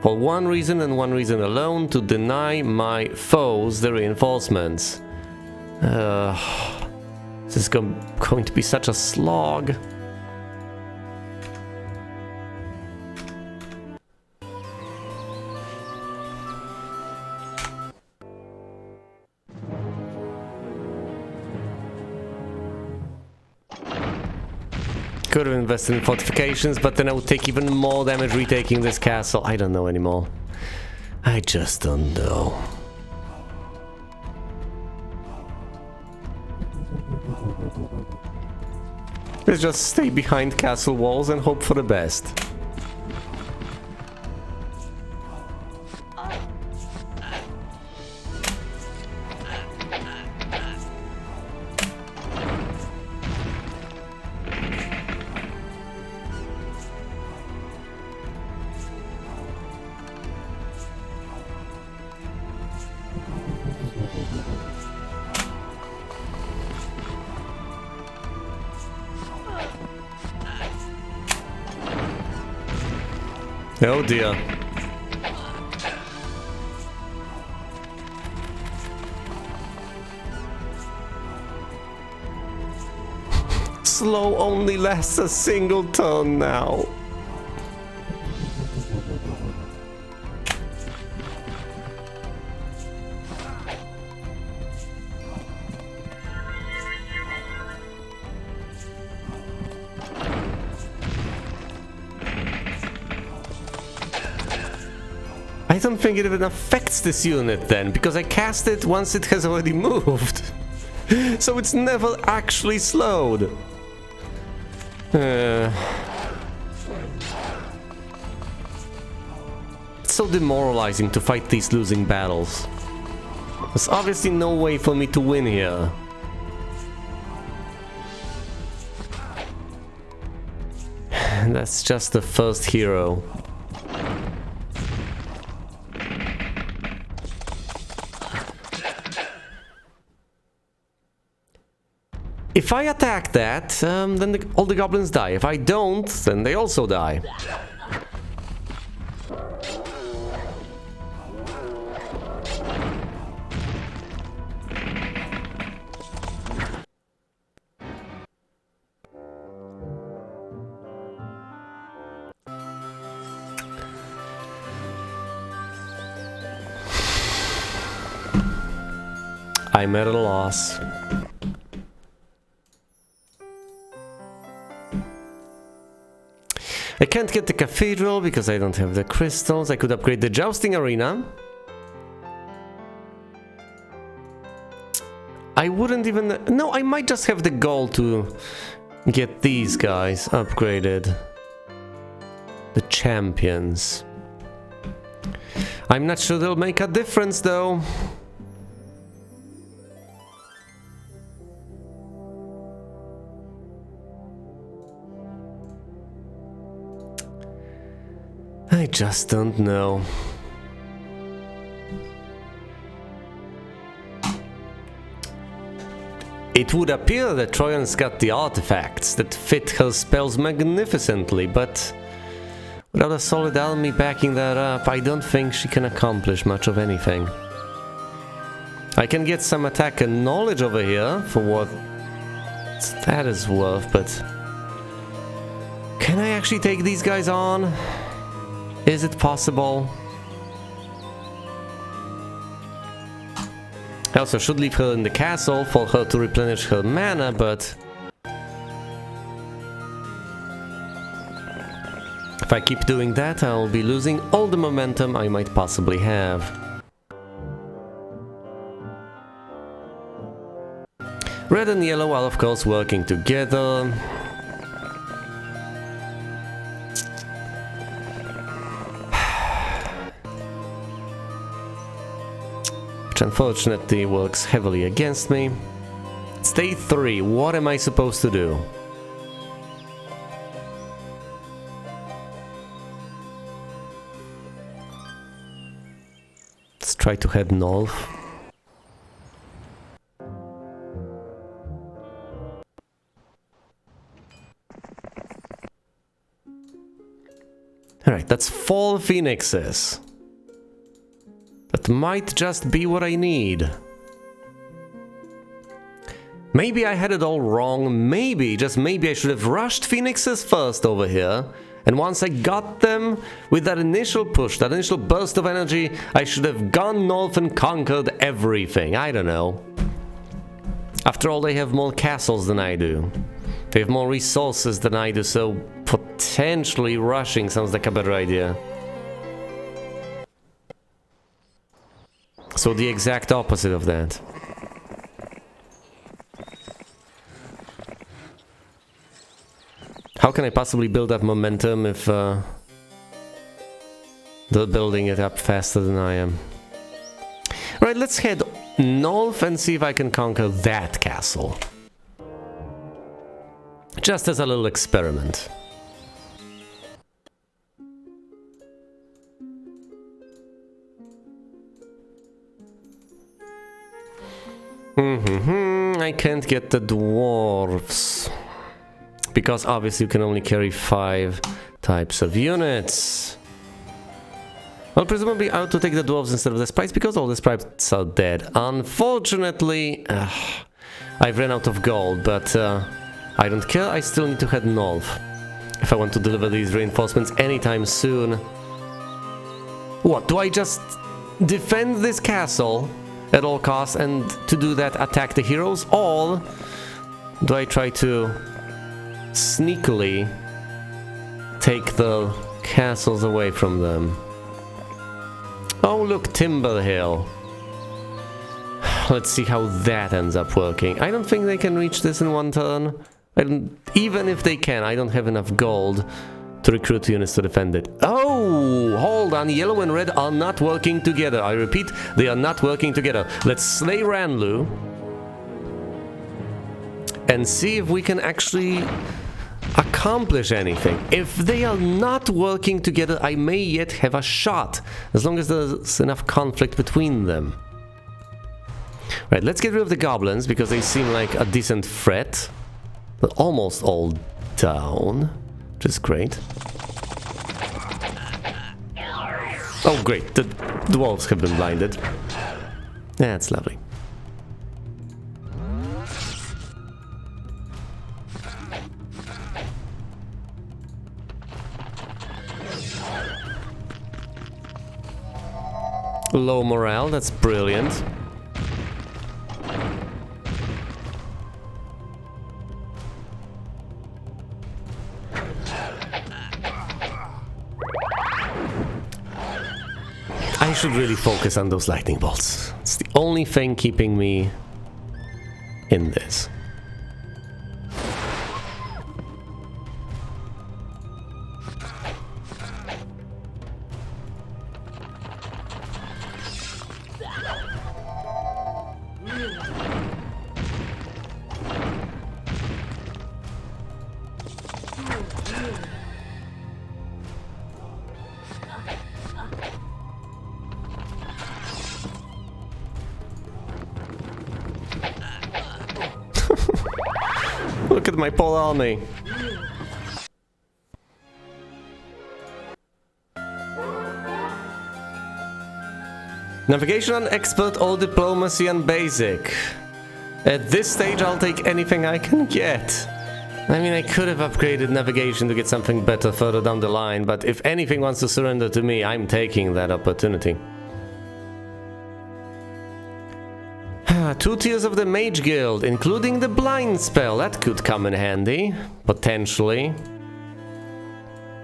Speaker 1: For one reason and one reason alone, to deny my foes the reinforcements. This is going to be such a slog. Could have invested in fortifications, but then I would take even more damage retaking this castle. I don't know anymore. I just don't know. Let's just stay behind castle walls and hope for the best. Oh dear. Slow only lasts a single turn now. I don't think it even affects this unit then, because I cast it once it has already moved. So it's never actually slowed. It's so demoralizing to fight these losing battles. There's obviously no way for me to win here. And that's just the first hero. If I attack that, then all the goblins die. If I don't, then they also die. I'm at a loss. I can't get the cathedral because I don't have the crystals. I could upgrade the jousting arena. I wouldn't even... No, I might just have the goal to get these guys upgraded. The champions. I'm not sure they'll make a difference though. I just don't know. It would appear that Troyan's got the artifacts that fit her spells magnificently, but without a solid army backing that up, I don't think she can accomplish much of anything. I can get some attack and knowledge over here for what that is worth, but can I actually take these guys on? Is it possible? I also should leave her in the castle for her to replenish her mana, but if I keep doing that, I'll be losing all the momentum I might possibly have. Red and yellow are of course working together. Which unfortunately works heavily against me. It's day 3, what am I supposed to do? Let's try to head north. Alright, that's 4 phoenixes. That might just be what I need. Maybe I had it all wrong. Maybe, just maybe I should have rushed phoenixes first over here. And once I got them, with that initial push, that initial burst of energy, I should have gone north and conquered everything. I don't know. After all, they have more castles than I do. They have more resources than I do, so potentially rushing sounds like a better idea. So the exact opposite of that. How can I possibly build up momentum if they're building it up faster than I am? Alright, let's head north and see if I can conquer that castle. Just as a little experiment. I can't get the dwarves. Because obviously you can only carry 5 types of units. Well, presumably I ought to take the dwarves instead of the sprites because all the sprites are dead. Unfortunately, I've ran out of gold, but I don't care, I still need to head north. If I want to deliver these reinforcements anytime soon. What, do I just defend this castle at all costs and to do that attack the heroes? Or do I try to sneakily take the castles away from them? Oh look, Timber Hill. Let's see how that ends up working. I don't think they can reach this in one turn. Even if they can, I don't have enough gold to recruit units to defend it. Oh, hold on, yellow and red are not working together. I repeat, they are not working together. Let's slay Ranlu and see if we can actually accomplish anything. If they are not working together, I may yet have a shot, as long as there's enough conflict between them. Right, let's get rid of the goblins, because they seem like a decent threat. They're almost all down, which is great. Oh great, the dwarves have been blinded. That's lovely. Low morale, that's brilliant. I should really focus on those lightning bolts. It's the only thing keeping me in this. Look at my poor army. Navigation on expert or diplomacy on basic. At this stage I'll take anything I can get. I mean, I could have upgraded navigation to get something better further down the line, but if anything wants to surrender to me, I'm taking that opportunity. 2 tiers of the Mage Guild, including the blind spell. That could come in handy, potentially.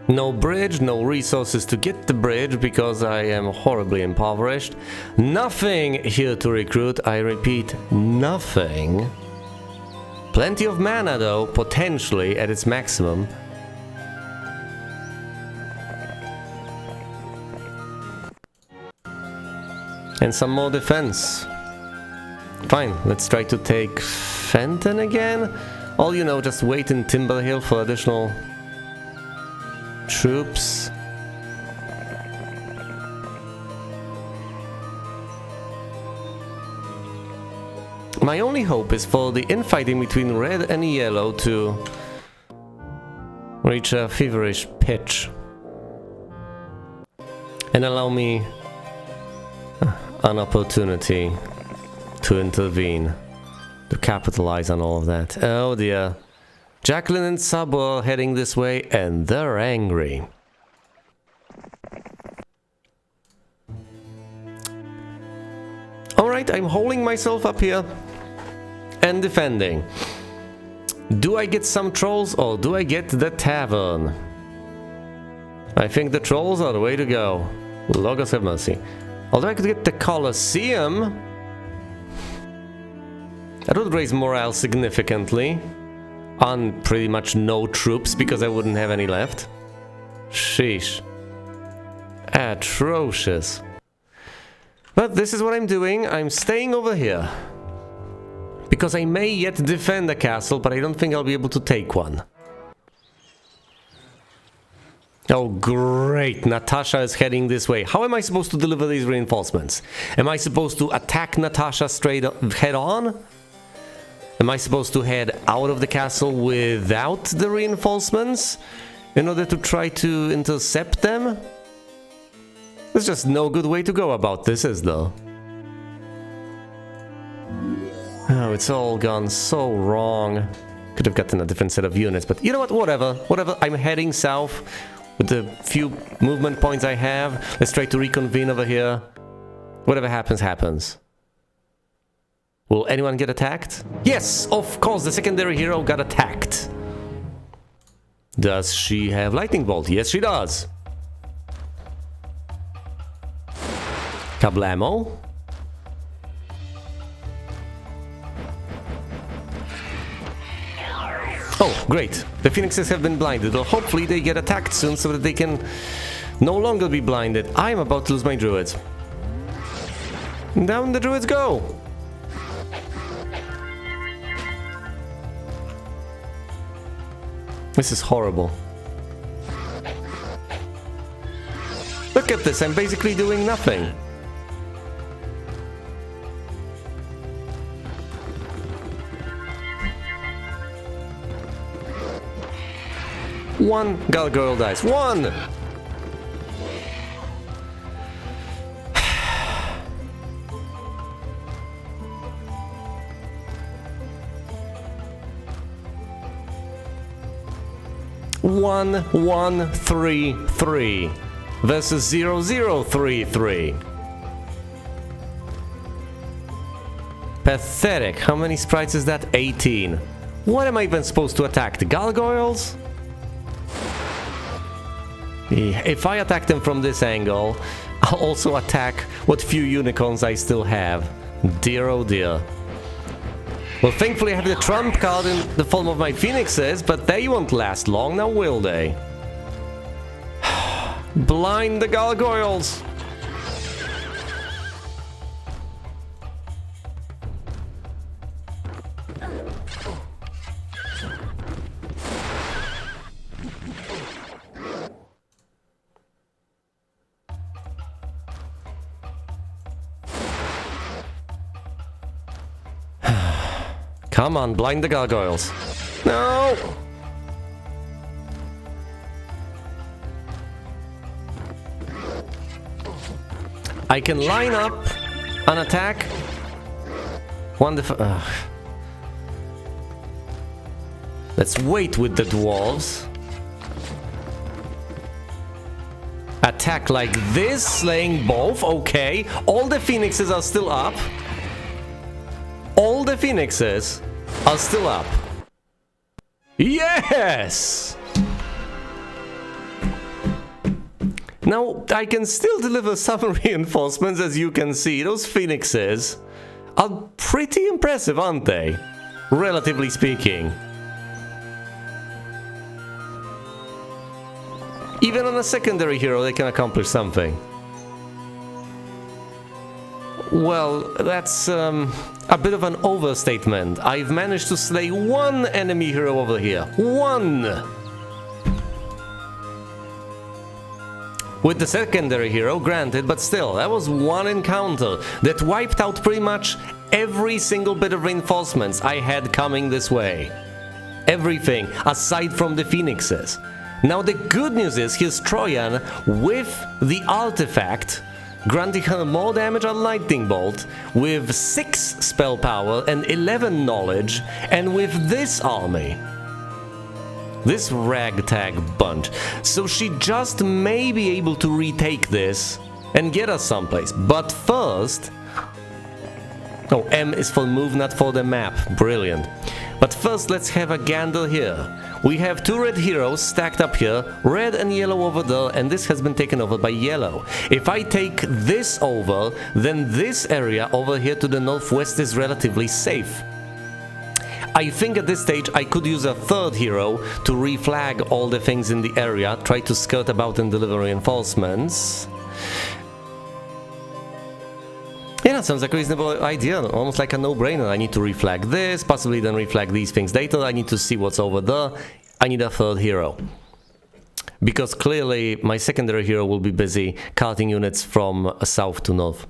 Speaker 1: No bridge, no resources to get the bridge because I am horribly impoverished. Nothing here to recruit, I repeat, nothing. Plenty of mana though, potentially at its maximum. And some more defense. Fine, let's try to take Fenton again. Or, you know, just wait in Timberhill for additional troops. My only hope is for the infighting between red and yellow to reach a feverish pitch and allow me an opportunity to intervene, to capitalize on all of that. Oh dear. Jacqueline and Sub are heading this way and they're angry. Alright, I'm holding myself up here and defending. Do I get some trolls or do I get the tavern? I think the trolls are the way to go. Logos have mercy. Although I could get the Colosseum, that would raise morale significantly on pretty much no troops because I wouldn't have any left. Sheesh. Atrocious. But this is what I'm doing. I'm staying over here. Because I may yet defend a castle, but I don't think I'll be able to take one. Oh great, Natasha is heading this way. How am I supposed to deliver these reinforcements? Am I supposed to attack Natasha straight head on? Am I supposed to head out of the castle without the reinforcements in order to try to intercept them? There's just no good way to go about this, is there? Oh, it's all gone so wrong. Could have gotten a different set of units, but you know what, whatever. I'm heading south with the few movement points I have. Let's try to reconvene over here. Whatever happens, happens. Will anyone get attacked? Yes, of course, the secondary hero got attacked. Does she have lightning bolt? Yes, she does. Kablamo. Oh, great. The phoenixes have been blinded. Well, hopefully they get attacked soon so that they can no longer be blinded. I'm about to lose my druids. Down the druids go. This is horrible. Look at this, I'm basically doing nothing. One gargoyle dies. One! One, 1, 3, 3 versus 0, 0, 3, 3. Pathetic. How many sprites is that? 18. What am I even supposed to attack? The gargoyles? If I attack them from this angle, I'll also attack what few unicorns I still have. Dear oh dear. Well, thankfully I have the trump card in the form of my phoenixes, but they won't last long now, will they? Blind the gargoyles! Come on, blind the gargoyles. No! I can line up an attack. Wonderful. Let's wait with the dwarves. Attack like this, slaying both. Okay. All the phoenixes are still up. All the phoenixes are still up. Yes! Now, I can still deliver some reinforcements, as you can see. Those phoenixes are pretty impressive, aren't they? Relatively speaking. Even on a secondary hero, they can accomplish something. Well, that's a bit of an overstatement. I've managed to slay one enemy hero over here. One! With the secondary hero, granted, but still, that was one encounter that wiped out pretty much every single bit of reinforcements I had coming this way. Everything, aside from the phoenixes. Now the good news is, here's Troyan with the artifact, granting her more damage on Lightning Bolt, with 6 spell power and 11 knowledge, and with this army. This ragtag bunch. So she just may be able to retake this and get us someplace. But first... Oh, M is for move, not for the map. Brilliant. But first, let's have a gander here. We have 2 red heroes stacked up here, red and yellow over there, and this has been taken over by yellow. If I take this over, then this area over here to the northwest is relatively safe. I think at this stage I could use a 3rd hero to reflag all the things in the area, try to skirt about and deliver reinforcements. Yeah, that sounds like a reasonable idea, almost like a no-brainer. I need to reflag this, possibly then reflag these things later. I need to see what's over there. I need a 3rd hero. Because clearly my secondary hero will be busy carting units from south to north.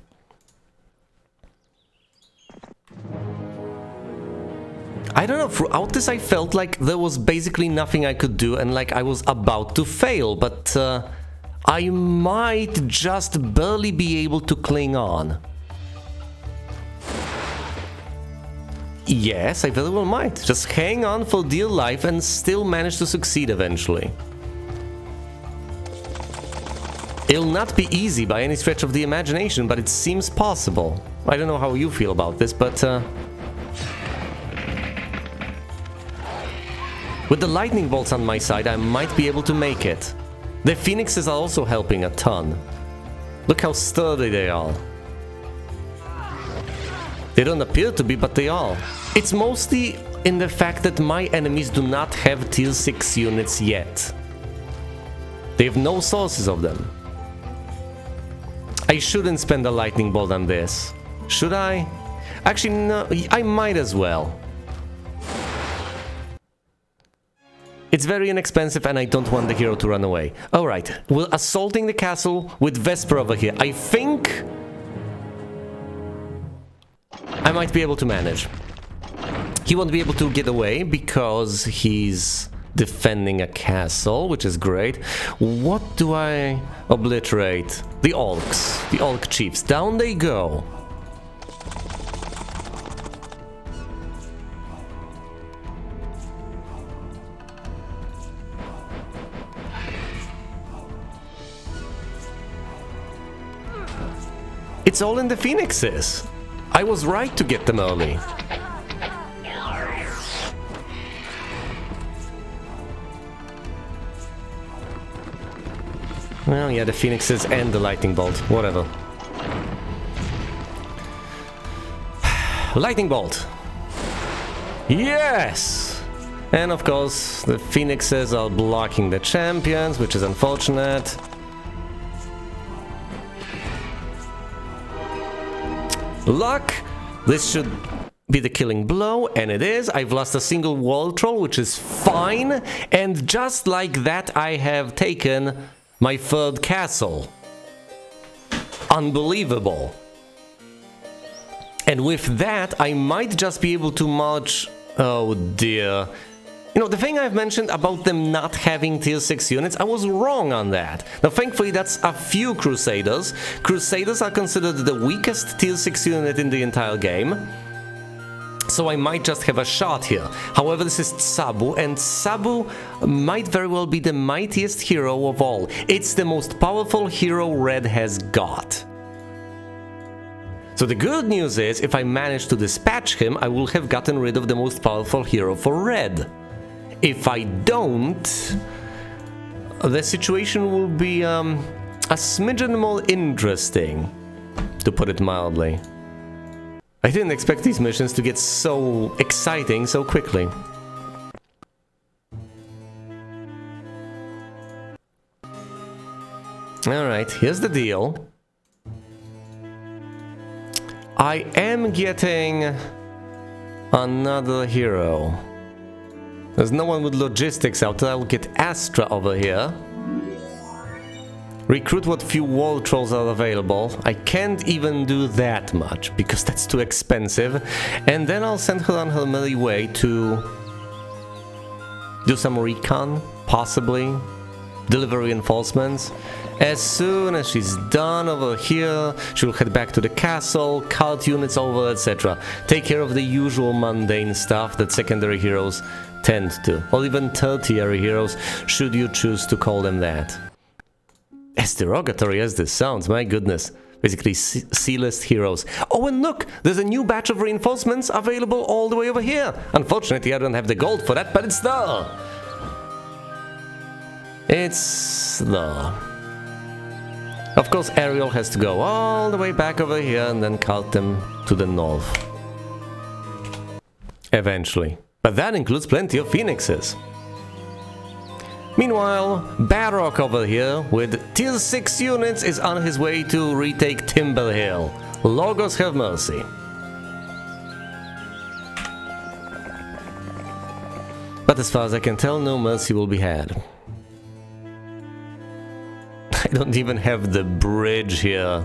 Speaker 1: I don't know, throughout this I felt like there was basically nothing I could do and like I was about to fail, but I might just barely be able to cling on. Yes, I very well might. Just hang on for dear life and still manage to succeed eventually. It'll not be easy by any stretch of the imagination, but it seems possible. I don't know how you feel about this, but... with the lightning bolts on my side, I might be able to make it. The phoenixes are also helping a ton. Look how sturdy they are. They don't appear to be, but they are. It's mostly in the fact that my enemies do not have tier 6 units yet. They have no sources of them. I shouldn't spend a lightning bolt on this. Should I? Actually, no, I might as well. It's very inexpensive and I don't want the hero to run away. Alright, we're assaulting the castle with Vesper over here. I think... I might be able to manage. He won't be able to get away because he's defending a castle, which is great. What do I obliterate? The Orcs. The Orc chiefs. Down they go. It's all in the phoenixes. I was right to get them early. Well, yeah, the phoenixes and the lightning bolt. Whatever. Lightning bolt. Yes! And of course, the phoenixes are blocking the champions, which is unfortunate. Luck! This should be the killing blow, and it is. I've lost a single wall troll, which is fine. And just like that, I have taken my third castle. Unbelievable. And with that, I might just be able to march... Oh dear. You know, the thing I've mentioned about them not having tier 6 units, I was wrong on that. Now, thankfully, that's a few Crusaders. Crusaders are considered the weakest tier 6 unit in the entire game. So I might just have a shot here. However, this is Sabu, and Sabu might very well be the mightiest hero of all. It's the most powerful hero Red has got. So the good news is, if I manage to dispatch him, I will have gotten rid of the most powerful hero for Red. If I don't, the situation will be a smidgen more interesting, to put it mildly. I didn't expect these missions to get so exciting so quickly. Alright, here's the deal. I am getting another hero. There's no one with logistics out there. I'll get Astra over here. Recruit what few wall trolls are available. I can't even do that much, because that's too expensive. And then I'll send her on her merry way to do some recon, possibly. Deliver reinforcements. As soon as she's done over here, she'll head back to the castle, cult units over, etc. Take care of the usual mundane stuff that secondary heroes tend to. Or even tertiary heroes, should you choose to call them that. As derogatory as this sounds, my goodness. Basically C-list heroes. Oh, and look! There's a new batch of reinforcements available all the way over here. Unfortunately, I don't have the gold for that, but it's there. It's there. Of course, Ariel has to go all the way back over here and then cult them to the north. Eventually. But that includes plenty of phoenixes. Meanwhile, Barrock over here, with tier 6 units, is on his way to retake Timber Hill. Logos have mercy. But as far as I can tell, no mercy will be had. I don't even have the bridge here.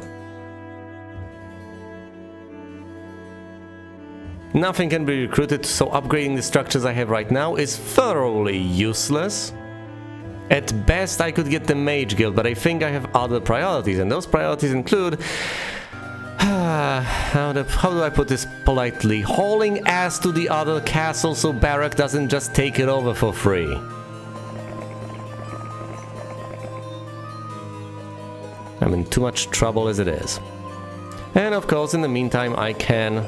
Speaker 1: Nothing can be recruited, so upgrading the structures I have right now is thoroughly useless. At best, I could get the Mage Guild, but I think I have other priorities, and those priorities include... how do I put this politely? Hauling ass to the other castle so Barak doesn't just take it over for free. I'm in too much trouble as it is. And of course, in the meantime, I can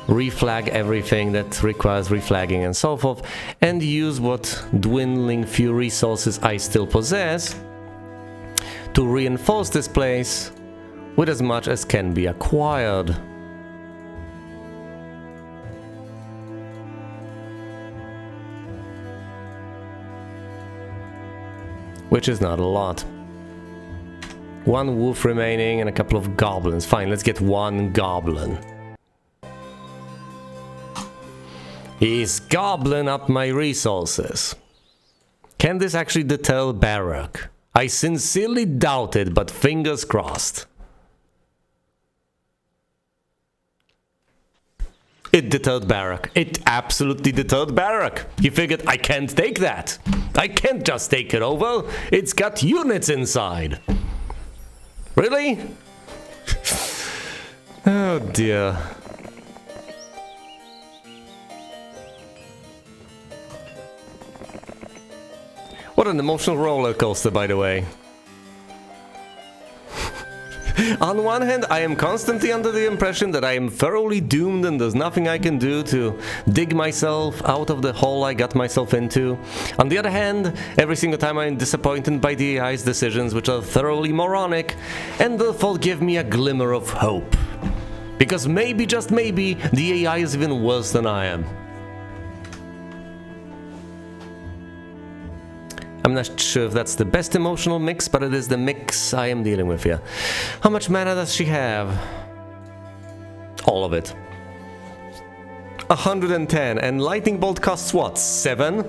Speaker 1: reflag everything that requires reflagging and so forth, and use what dwindling few resources I still possess to reinforce this place with as much as can be acquired. Which is not a lot. One wolf remaining and a couple of goblins. Fine, let's get one goblin. He's gobbling up my resources. Can this actually deter Barak? I sincerely doubt it, but fingers crossed. It deterred Barak. It absolutely deterred Barak. He figured, I can't take that. I can't just take it over. It's got units inside. Really? Oh dear. What an emotional roller coaster, by the way. On one hand, I am constantly under the impression that I am thoroughly doomed and there's nothing I can do to dig myself out of the hole I got myself into. On the other hand, every single time I am disappointed by the AI's decisions, which are thoroughly moronic, and therefore give me a glimmer of hope. Because maybe, just maybe, the AI is even worse than I am. I'm not sure if that's the best emotional mix, but it is the mix I am dealing with here. How much mana does she have? All of it. 110, and Lightning Bolt costs what? 7?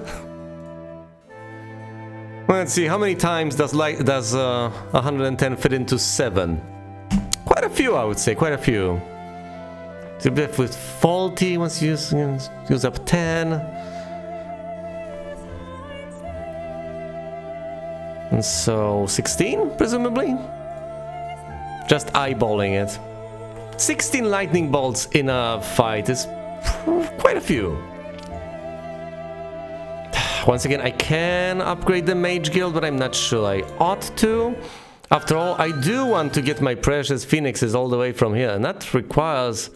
Speaker 1: Let's see, how many times does 110 fit into 7? Quite a few, I would say, quite a few. So with faulty, once you use up 10. And so 16, presumably? Just eyeballing it. 16 lightning bolts in a fight is quite a few. Once again, I can upgrade the Mage Guild, but I'm not sure I ought to. After all, I do want to get my precious phoenixes all the way from here, and that requires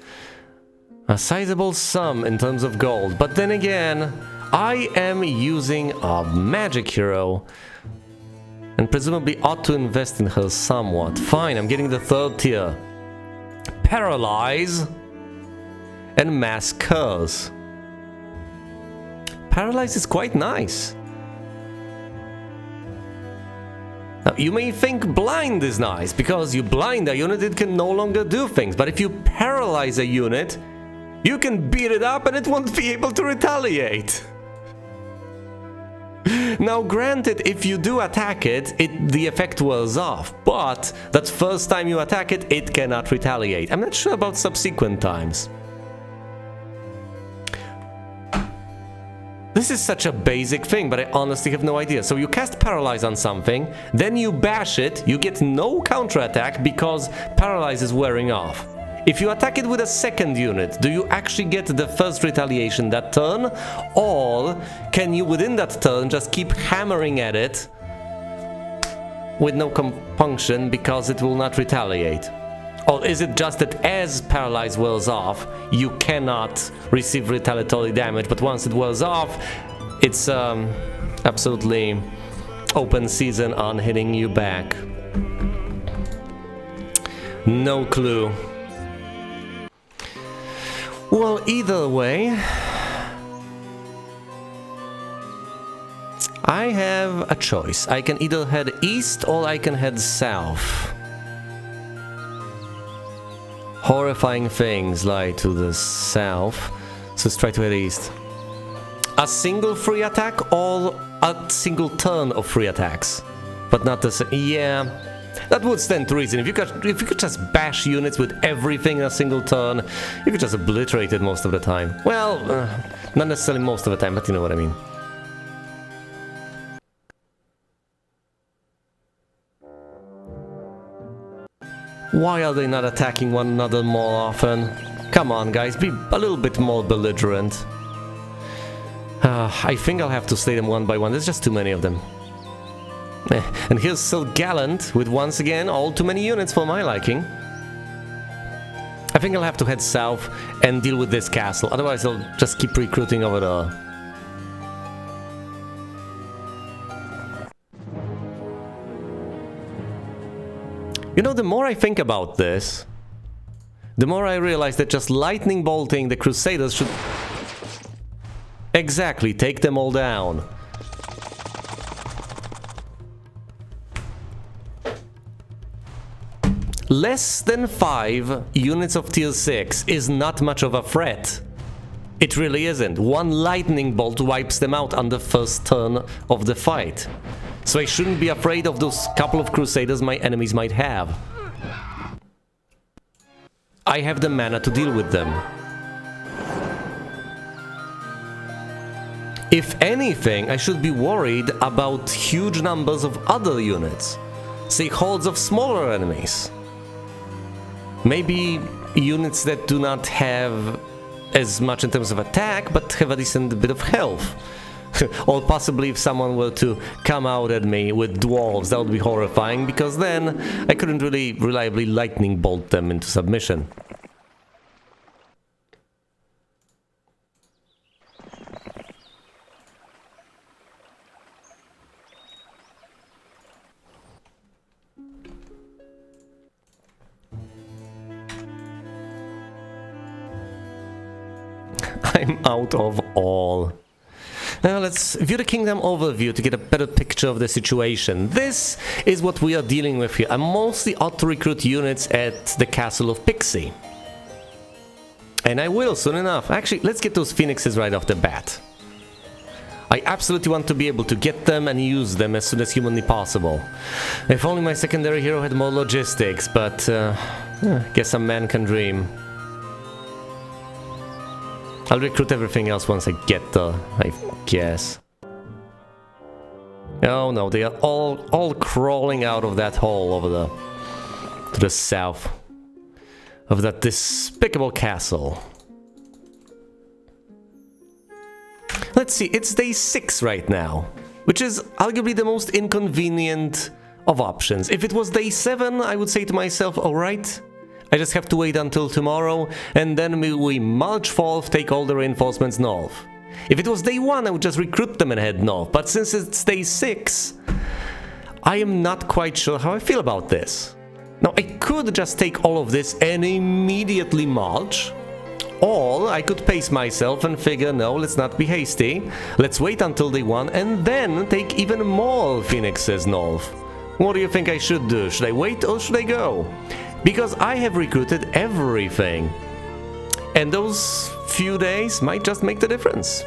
Speaker 1: a sizable sum in terms of gold. But then again, I am using a magic hero, and presumably ought to invest in her somewhat. Fine, I'm getting the 3rd tier. Paralyze and Mass Curse. Paralyze is quite nice. Now, you may think blind is nice, because you blind a unit, it can no longer do things. But if you paralyze a unit, you can beat it up and it won't be able to retaliate. Now granted, if you do attack it, the effect wears off, but that first time you attack it, it cannot retaliate. I'm not sure about subsequent times. This is such a basic thing, but I honestly have no idea. So you cast Paralyze on something, then you bash it, you get no counterattack because Paralyze is wearing off. If you attack it with a 2nd unit, do you actually get the first retaliation that turn? Or can you, within that turn, just keep hammering at it with no compunction because it will not retaliate? Or is it just that as Paralyze wears off, you cannot receive retaliatory damage, but once it wears off, it's absolutely open season on hitting you back? No clue. Well, either way, I have a choice. I can either head east or I can head south. Horrifying things lie to the south, so let's try to head east. A single free attack or a single turn of free attacks? But not the same. Yeah. That would stand to reason. If you could just bash units with everything in a single turn, you could just obliterate it most of the time. Well, not necessarily most of the time, but you know what I mean. Why are they not attacking one another more often? Come on, guys, be a little bit more belligerent. I think I'll have to slay them one by one. There's just too many of them. And here's still Gallant with, once again, all too many units for my liking. I think I'll have to head south and deal with this castle, otherwise I'll just keep recruiting over there. You know, the more I think about this, the more I realize that just lightning bolting the Crusaders should... Exactly, take them all down. Less than 5 units of tier 6 is not much of a threat. It really isn't. One lightning bolt wipes them out on the first turn of the fight. So I shouldn't be afraid of those couple of Crusaders my enemies might have. I have the mana to deal with them. If anything, I should be worried about huge numbers of other units. Say hordes of smaller enemies. Maybe units that do not have as much in terms of attack, but have a decent bit of health. Or possibly if someone were to come out at me with dwarves, that would be horrifying, because then I couldn't really reliably lightning bolt them into submission. I'm out of all. Now let's view the kingdom overview to get a better picture of the situation. This is what we are dealing with here. I mostly ought to recruit units at the castle of Pixie. And I will soon enough. Actually, let's get those phoenixes right off the bat. I absolutely want to be able to get them and use them as soon as humanly possible. If only my secondary hero had more logistics, but guess a man can dream. I'll recruit everything else once I get there, I guess. Oh no, they are all crawling out of that hole over there. To the south of that despicable castle. Let's see, it's day 6 right now, which is arguably the most inconvenient of options. If it was day 7, I would say to myself, alright, I just have to wait until tomorrow, and then we march forth, take all the reinforcements north. If it was day 1, I would just recruit them and head north, but since it's day 6, I am not quite sure how I feel about this. Now, I could just take all of this and immediately march, or I could pace myself and figure, no, let's not be hasty, let's wait until day 1 and then take even more phoenixes north. What do you think I should do? Should I wait or should I go? Because I have recruited everything. And those few days might just make the difference.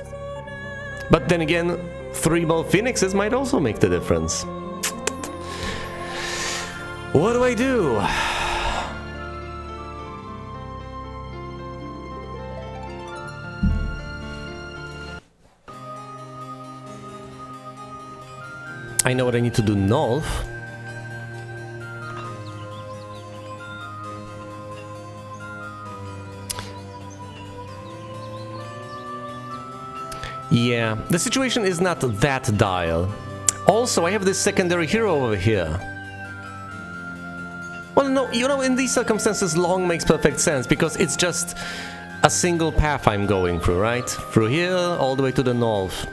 Speaker 1: But then again, 3 more phoenixes might also make the difference. What do I do? I know what I need to do north. Yeah, the situation is not that dire. Also, I have this secondary hero over here. Well, no, you know, in these circumstances, long makes perfect sense, because it's just a single path I'm going through, right? Through here, all the way to the north.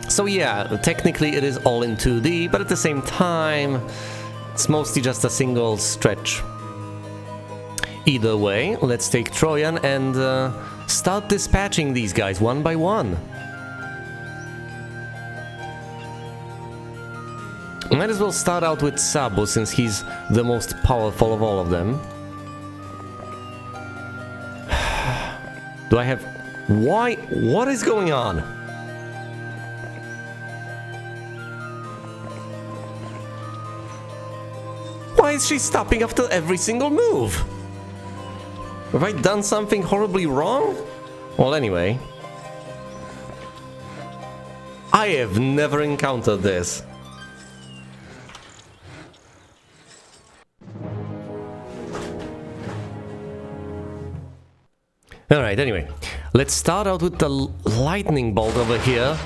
Speaker 1: So yeah, technically it is all in 2D, but at the same time, it's mostly just a single stretch. Either way, let's take Troyan and start dispatching these guys one by one. Might as well start out with Sabo, since he's the most powerful of all of them. Do I have... Why? What is going on? Why is she stopping after every single move? Have I done something horribly wrong? Well, anyway. I have never encountered this. Alright, anyway. Let's start out with the lightning bolt over here.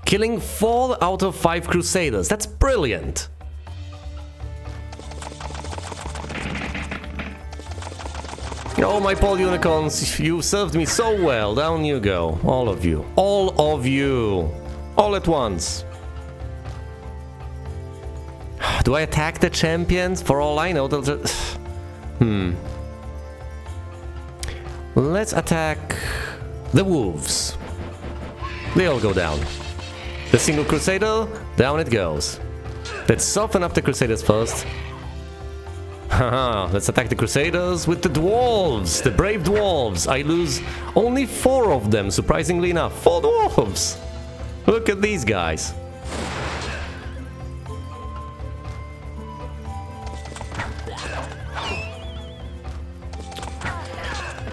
Speaker 1: Killing 4 out of 5 Crusaders. That's brilliant. Oh, my Paul Unicorns, you served me so well. Down you go. All of you. All of you. All at once. Do I attack the champions? For all I know, they'll just... Let's attack the wolves. They all go down. The single Crusader, down it goes. Let's soften up the Crusaders first. Haha, let's attack the Crusaders with the dwarves, the brave dwarves. I lose only 4 of them, surprisingly enough. 4 dwarves! Look at these guys.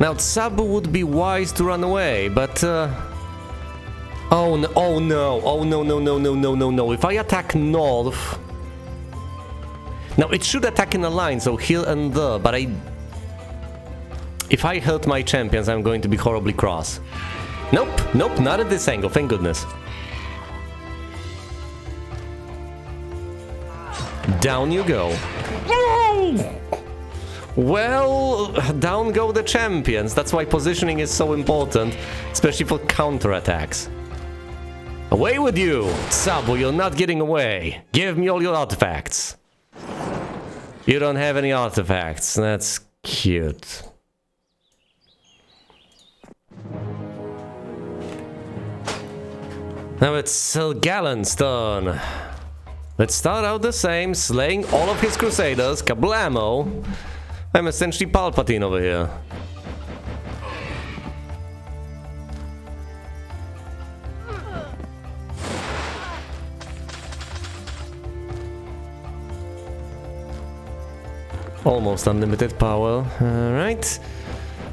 Speaker 1: Now, Sabu would be wise to run away, but... Oh no, oh no, oh no, no, no, no, no, no, no. If I attack north... Now, it should attack in a line, so here and there, but if I hurt my champions, I'm going to be horribly cross. Nope, nope, not at this angle, thank goodness. Down you go. Well, down go the champions. That's why positioning is so important, especially for counterattacks. Away with you! Zalgo, you're not getting away. Give me all your artifacts. You don't have any artifacts. That's cute. Now it's Gallen's turn. Let's start out the same, slaying all of his crusaders. Kablamo! I'm essentially Palpatine over here. Almost unlimited power. Alright.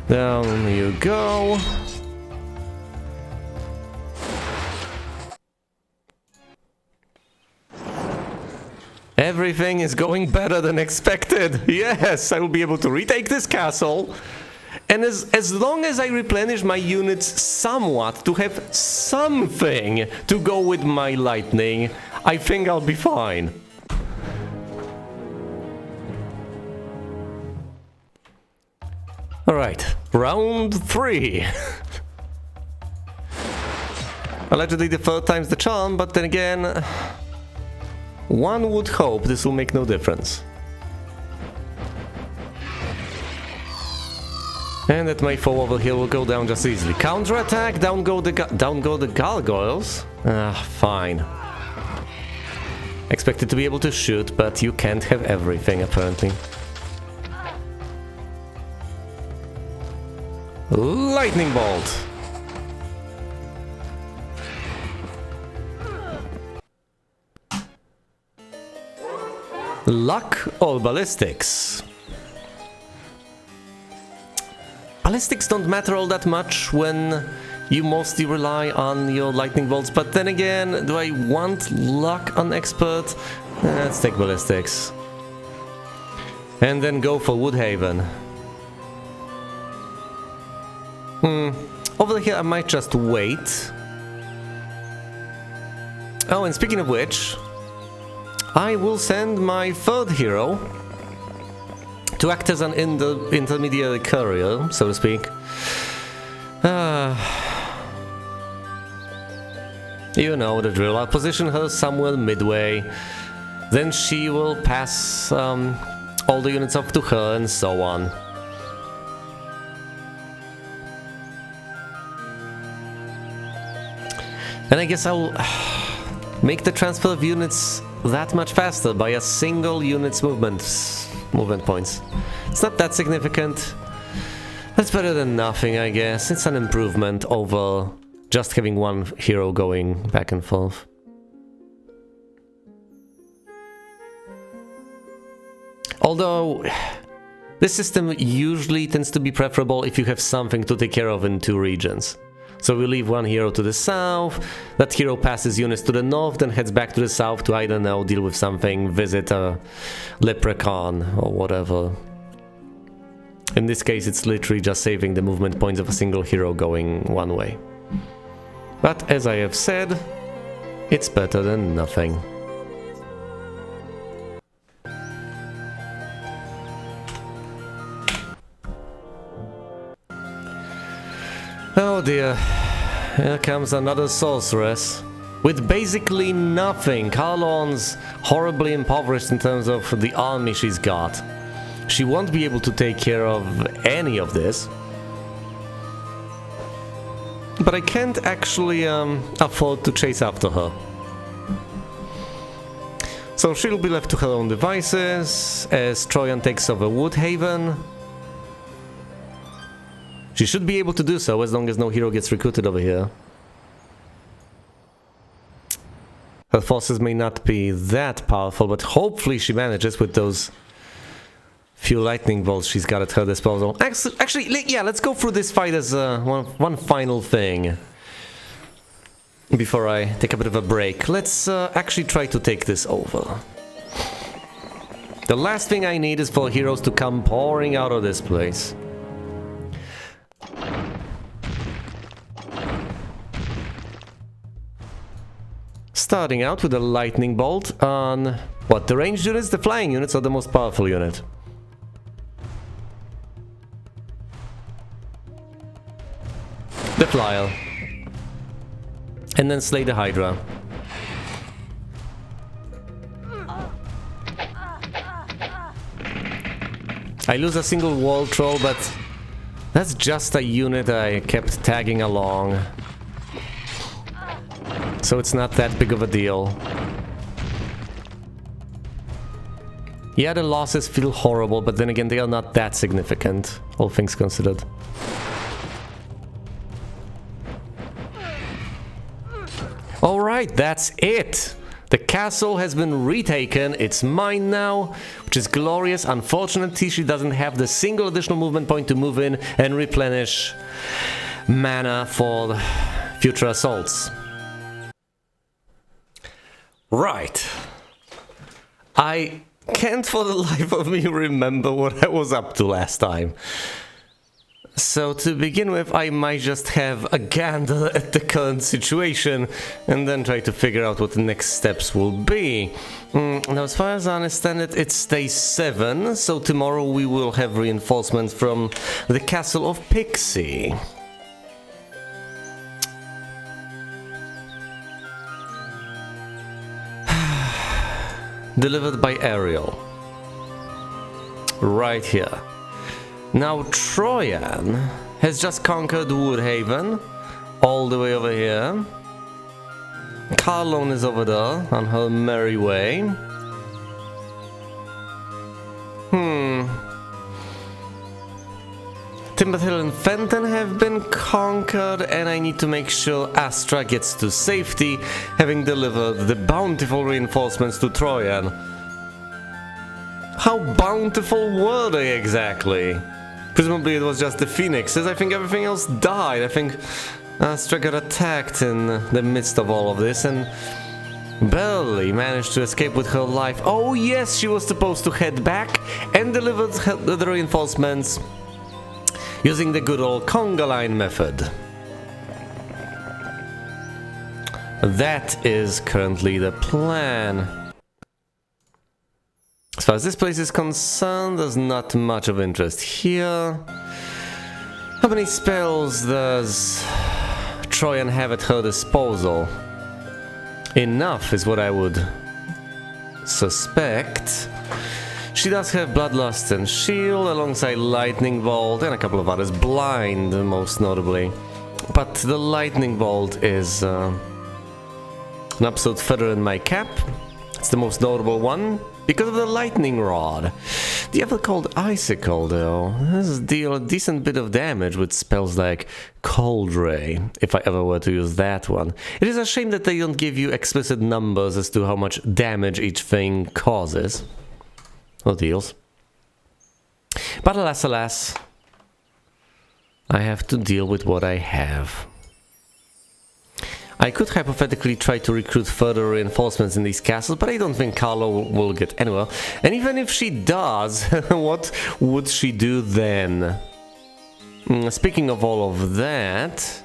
Speaker 1: Down you go. Everything is going better than expected. Yes, I will be able to retake this castle. And as long as I replenish my units somewhat to have something to go with my lightning, I think I'll be fine. Alright, round 3. Allegedly the third time's the charm, but then again, one would hope this will make no difference. And that my foe over here will go down just easily. Counterattack, down go the gargoyles. Fine. Expected to be able to shoot, but you can't have everything apparently. Lightning bolt. Luck or ballistics? Ballistics don't matter all that much when you mostly rely on your lightning bolts, but then again, do I want luck on expert? Let's take ballistics. And then go for Woodhaven. Over here I might just wait. Oh, and speaking of which, I will send my third hero to act as an intermediary courier, so to speak. You know the drill. I'll position her somewhere midway. Then she will pass all the units off to her and so on. And I guess I'll make the transfer of units that much faster by a single unit's movement points. It's not that significant. That's better than nothing, I guess. It's an improvement over just having one hero going back and forth. Although this system usually tends to be preferable if you have something to take care of in 2 regions. So we leave one hero to the south, that hero passes units to the north, then heads back to the south to, I don't know, deal with something, visit a leprechaun or whatever. In this case, it's literally just saving the movement points of a single hero going one way. But as I have said, it's better than nothing. Oh dear, here comes another sorceress. With basically nothing, Karlorn's horribly impoverished in terms of the army she's got. She won't be able to take care of any of this. But I can't actually afford to chase after her. So she'll be left to her own devices as Troyan takes over Woodhaven. She should be able to do so as long as no hero gets recruited over here. Her forces may not be that powerful, but hopefully she manages with those few lightning bolts she's got at her disposal. Actually, yeah, let's go through this fight as one final thing. Before I take a bit of a break, let's actually try to take this over. The last thing I need is for heroes to come pouring out of this place. Starting out with a lightning bolt on... what, the ranged units, the flying units, or the most powerful unit? The flyer. And then slay the Hydra. I lose a single wall troll, but that's just a unit I kept tagging along. So it's not that big of a deal. Yeah, the losses feel horrible, but then again, they are not that significant, all things considered. Alright, that's it! The castle has been retaken, it's mine now, which is glorious. Unfortunately, she doesn't have the single additional movement point to move in and replenish mana for future assaults. Right. I can't for the life of me remember what I was up to last time. So to begin with, I might just have a gander at the current situation and then try to figure out what the next steps will be. Now, as far as I understand it, it's day 7, so tomorrow we will have reinforcements from the castle of Pixie. Delivered by Ariel. Right here. Now Troyan has just conquered Woodhaven, all the way over here. Carlone is over there, on her merry way. Timber Hill and Fenton have been conquered, and I need to make sure Astra gets to safety, having delivered the bountiful reinforcements to Troyan. How bountiful were they exactly? Presumably it was just the phoenixes. I think everything else died. I think Astra got attacked in the midst of all of this and barely managed to escape with her life. Oh yes, she was supposed to head back and deliver the reinforcements using the good old conga line method. That is currently the plan. As far as this place is concerned, there's not much of interest here. How many spells does Troyan have at her disposal? Enough is what I would suspect. She does have Bloodlust and Shield, alongside Lightning Bolt and a couple of others, Blind most notably. But the Lightning Bolt is an absolute feather in my cap. It's the most notable one because of the Lightning Rod. The other called Icicle, though, does deal a decent bit of damage with spells like Cold Ray, if I ever were to use that one. It is a shame that they don't give you explicit numbers as to how much damage each thing causes. Or deals. But alas, alas, I have to deal with what I have. I could hypothetically try to recruit further reinforcements in these castles, but I don't think Carlo will get anywhere. And even if she does, what would she do then? Speaking of all of that,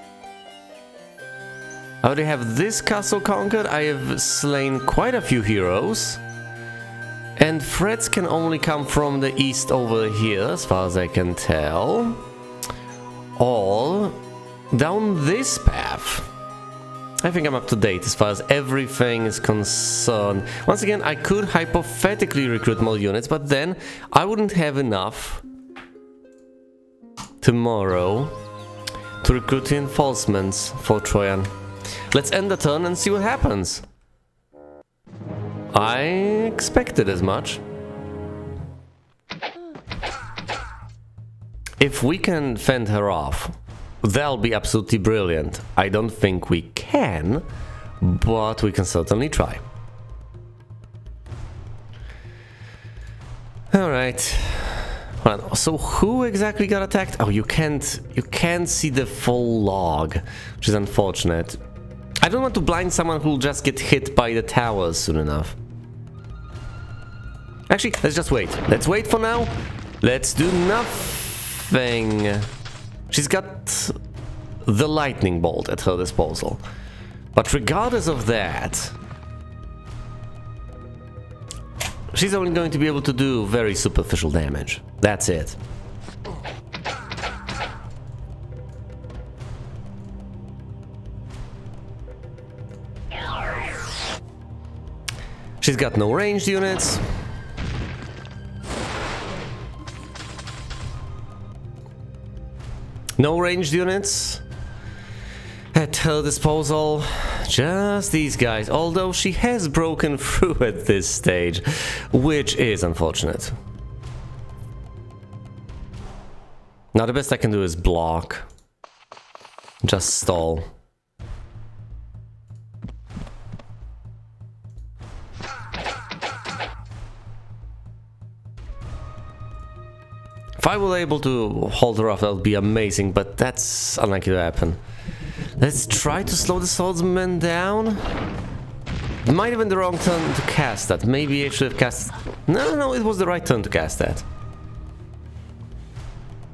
Speaker 1: I already have this castle conquered. I have slain quite a few heroes. And threats can only come from the east over here, as far as I can tell. Or down this path. I think I'm up to date as far as everything is concerned. Once again, I could hypothetically recruit more units, but then I wouldn't have enough tomorrow to recruit reinforcements for Troyan. Let's end the turn and see what happens. I expected as much. If we can fend her off, that'll be absolutely brilliant. I don't think we can, but we can certainly try. Alright. So who exactly got attacked? Oh, you can't see the full log, which is unfortunate. I don't want to blind someone who'll just get hit by the towers soon enough. Actually, let's just wait. Let's wait for now. Let's do nothing. She's got the lightning bolt at her disposal. But regardless of that, she's only going to be able to do very superficial damage. That's it. She's got no ranged units. No ranged units at her disposal. Just these guys. Although she has broken through at this stage, which is unfortunate. Now the best I can do is block. Just stall. If I were able to hold her off, that would be amazing, but that's unlikely to happen. Let's try to slow the swordsman down. It might have been the wrong turn to cast that. Maybe I should have cast... No, it was the right turn to cast that.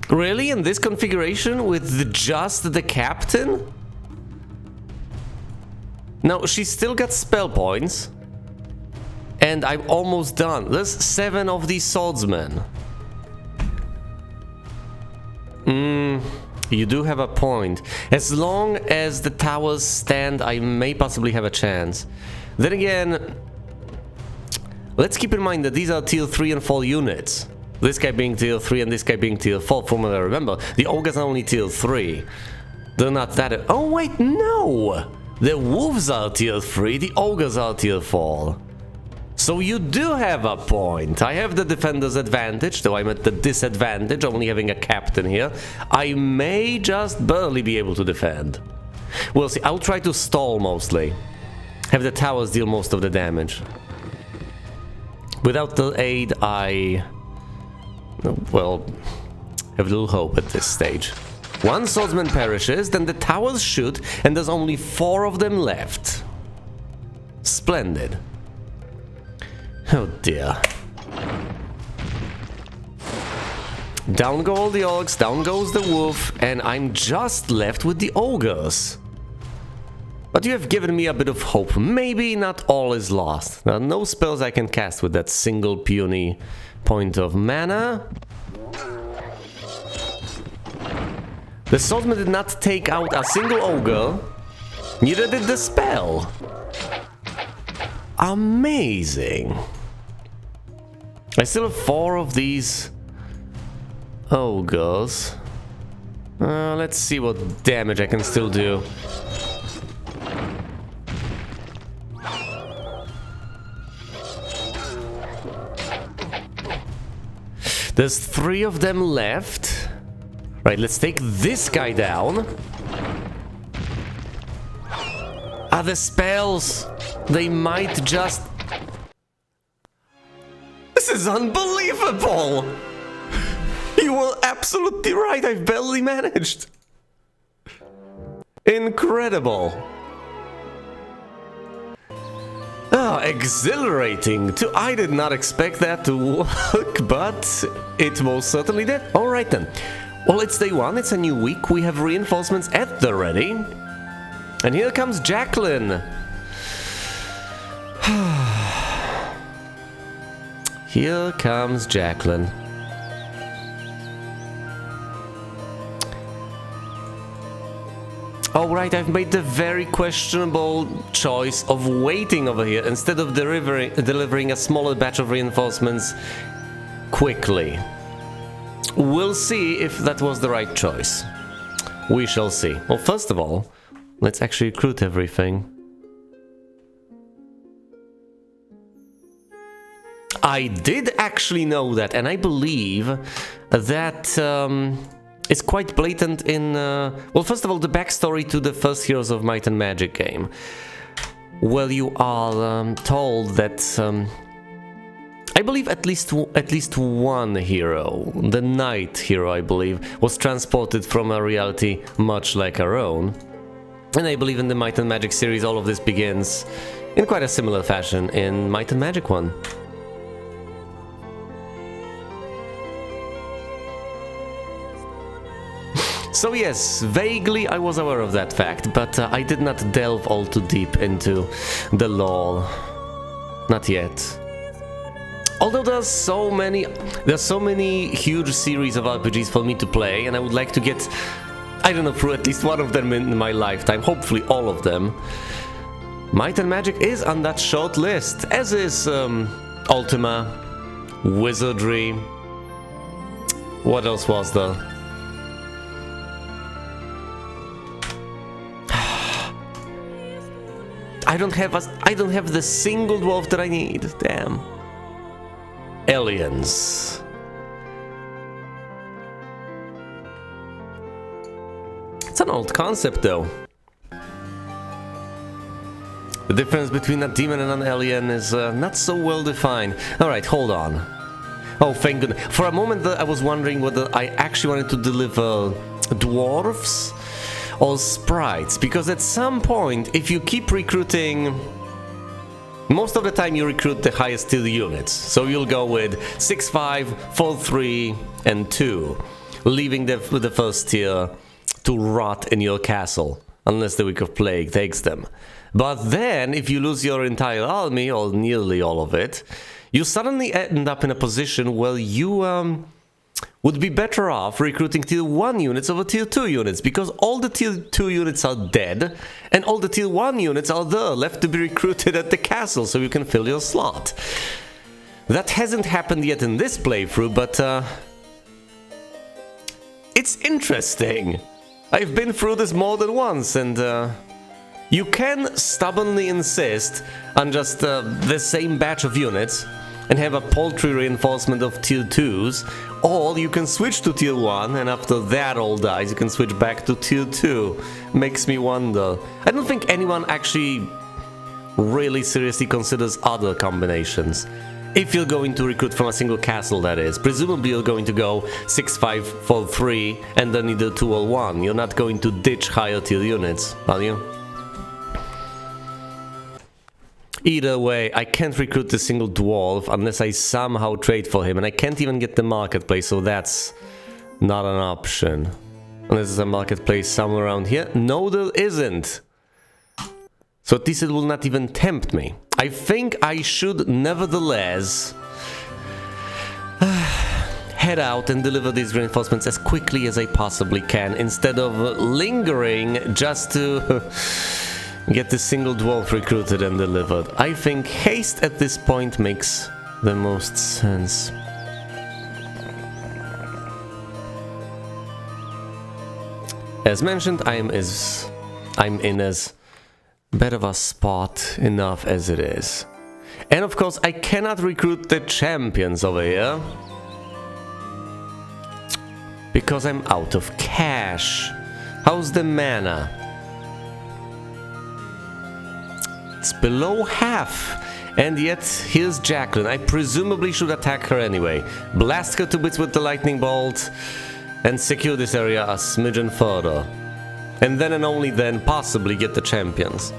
Speaker 1: Really? In this configuration? With just the captain? No, she's still got spell points. And I'm almost done. There's 7 of these swordsmen. You do have a point. As long as the towers stand, I may possibly have a chance. Then again, let's keep in mind that these are tier 3 and 4 units. This guy being tier 3 and this guy being tier 4, from what I remember. The ogres are only tier 3. They're not that... Oh wait, no! The wolves are tier 3, the ogres are tier 4. So you do have a point. I have the defender's advantage, though I'm at the disadvantage, only having a captain here. I may just barely be able to defend. We'll see. I'll try to stall mostly. Have the towers deal most of the damage. Without the aid, I... well, have little hope at this stage. One swordsman perishes, then the towers shoot, and there's only 4 of them left. Splendid. Oh dear. Down go all the orcs, down goes the wolf, and I'm just left with the ogres. But you have given me a bit of hope. Maybe not all is lost. There are no spells I can cast with that single puny point of mana. The swordsman did not take out a single ogre. Neither did the spell. Amazing. I still have 4 of these ogres. Let's see what damage I can still do. There's 3 of them left. Right, let's take this guy down. The spells, they might just... This is unbelievable! You were absolutely right, I've barely managed. Incredible. Exhilarating. I did not expect that to work, but it most certainly did. Alright then. Well, it's day 1, it's a new week, we have reinforcements at the ready. And here comes Jacqueline. Here comes Jacqueline. Alright, I've made the very questionable choice of waiting over here instead of delivering a smaller batch of reinforcements quickly. We'll see if that was the right choice. We shall see. Well, first of all, let's actually recruit everything. I did actually know that, and I believe that it's quite blatant in... well, first of all, the backstory to the first Heroes of Might and Magic game. Well, you are told that... I believe at least one hero, the Knight hero, I believe, was transported from a reality much like our own. And I believe in the Might and Magic series all of this begins in quite a similar fashion in Might and Magic 1. So yes, vaguely I was aware of that fact, but I did not delve all too deep into the lore. Not yet. Although there's so many huge series of RPGs for me to play, and I would like to get, I don't know, through at least one of them in my lifetime, hopefully all of them. Might and Magic is on that short list, as is Ultima, Wizardry. What else was there? I don't have the single dwarf that I need. Damn. Aliens. It's an old concept, though. The difference between a demon and an alien is not so well defined. Alright, hold on. Oh, thank goodness. For a moment I was wondering whether I actually wanted to deliver dwarves or sprites, because at some point, if you keep recruiting... Most of the time you recruit the highest tier units, so you'll go with 6-5, 4-3, and 2, leaving the first tier to rot in your castle, unless the Week of Plague takes them. But then, if you lose your entire army, or nearly all of it, you suddenly end up in a position where you would be better off recruiting tier 1 units over tier 2 units, because all the tier 2 units are dead, and all the tier 1 units are there, left to be recruited at the castle, so you can fill your slot. That hasn't happened yet in this playthrough, but it's interesting. I've been through this more than once, and you can stubbornly insist on just the same batch of units and have a paltry reinforcement of tier 2s, or you can switch to tier 1 and after that all dies you can switch back to tier 2. Makes me wonder. I don't think anyone actually really seriously considers other combinations. If you're going to recruit from a single castle, that is. Presumably you're going to go 6-5, 4-3 and then either 2 or 1. You're not going to ditch higher tier units, are you? Either way, I can't recruit a single dwarf unless I somehow trade for him, and I can't even get the marketplace, so that's not an option. Unless there's a marketplace somewhere around here. No, there isn't. So at least it will not even tempt me. I think I should nevertheless head out and deliver these reinforcements as quickly as I possibly can, instead of lingering just to get the single dwarf recruited and delivered. I think haste at this point makes the most sense. As mentioned, I'm in as bad of a spot enough as it is. And of course, I cannot recruit the champions over here, because I'm out of cash. How's the mana? It's below half, and yet here's Jacqueline. I presumably should attack her anyway. Blast her to bits with the lightning bolt and secure this area a smidgen further. And then and only then possibly get the champions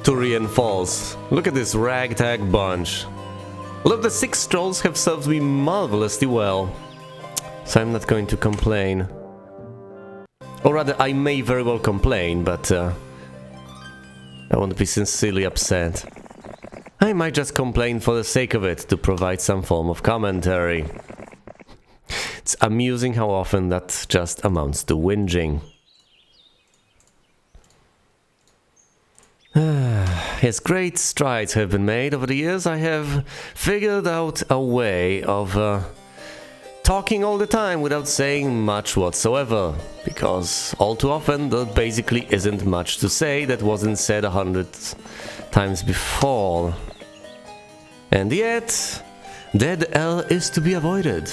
Speaker 1: to reinforce. Look at this ragtag bunch. Look, the 6 strolls have served me marvelously well, so I'm not going to complain. Or rather, I may very well complain, but I won't be sincerely upset. I might just complain for the sake of it, to provide some form of commentary. It's amusing how often that just amounts to whinging. Yes, great strides have been made over the years. I have figured out a way of talking all the time without saying much whatsoever, because all too often there basically isn't much to say that wasn't said 100 times before. And yet, dead air is to be avoided.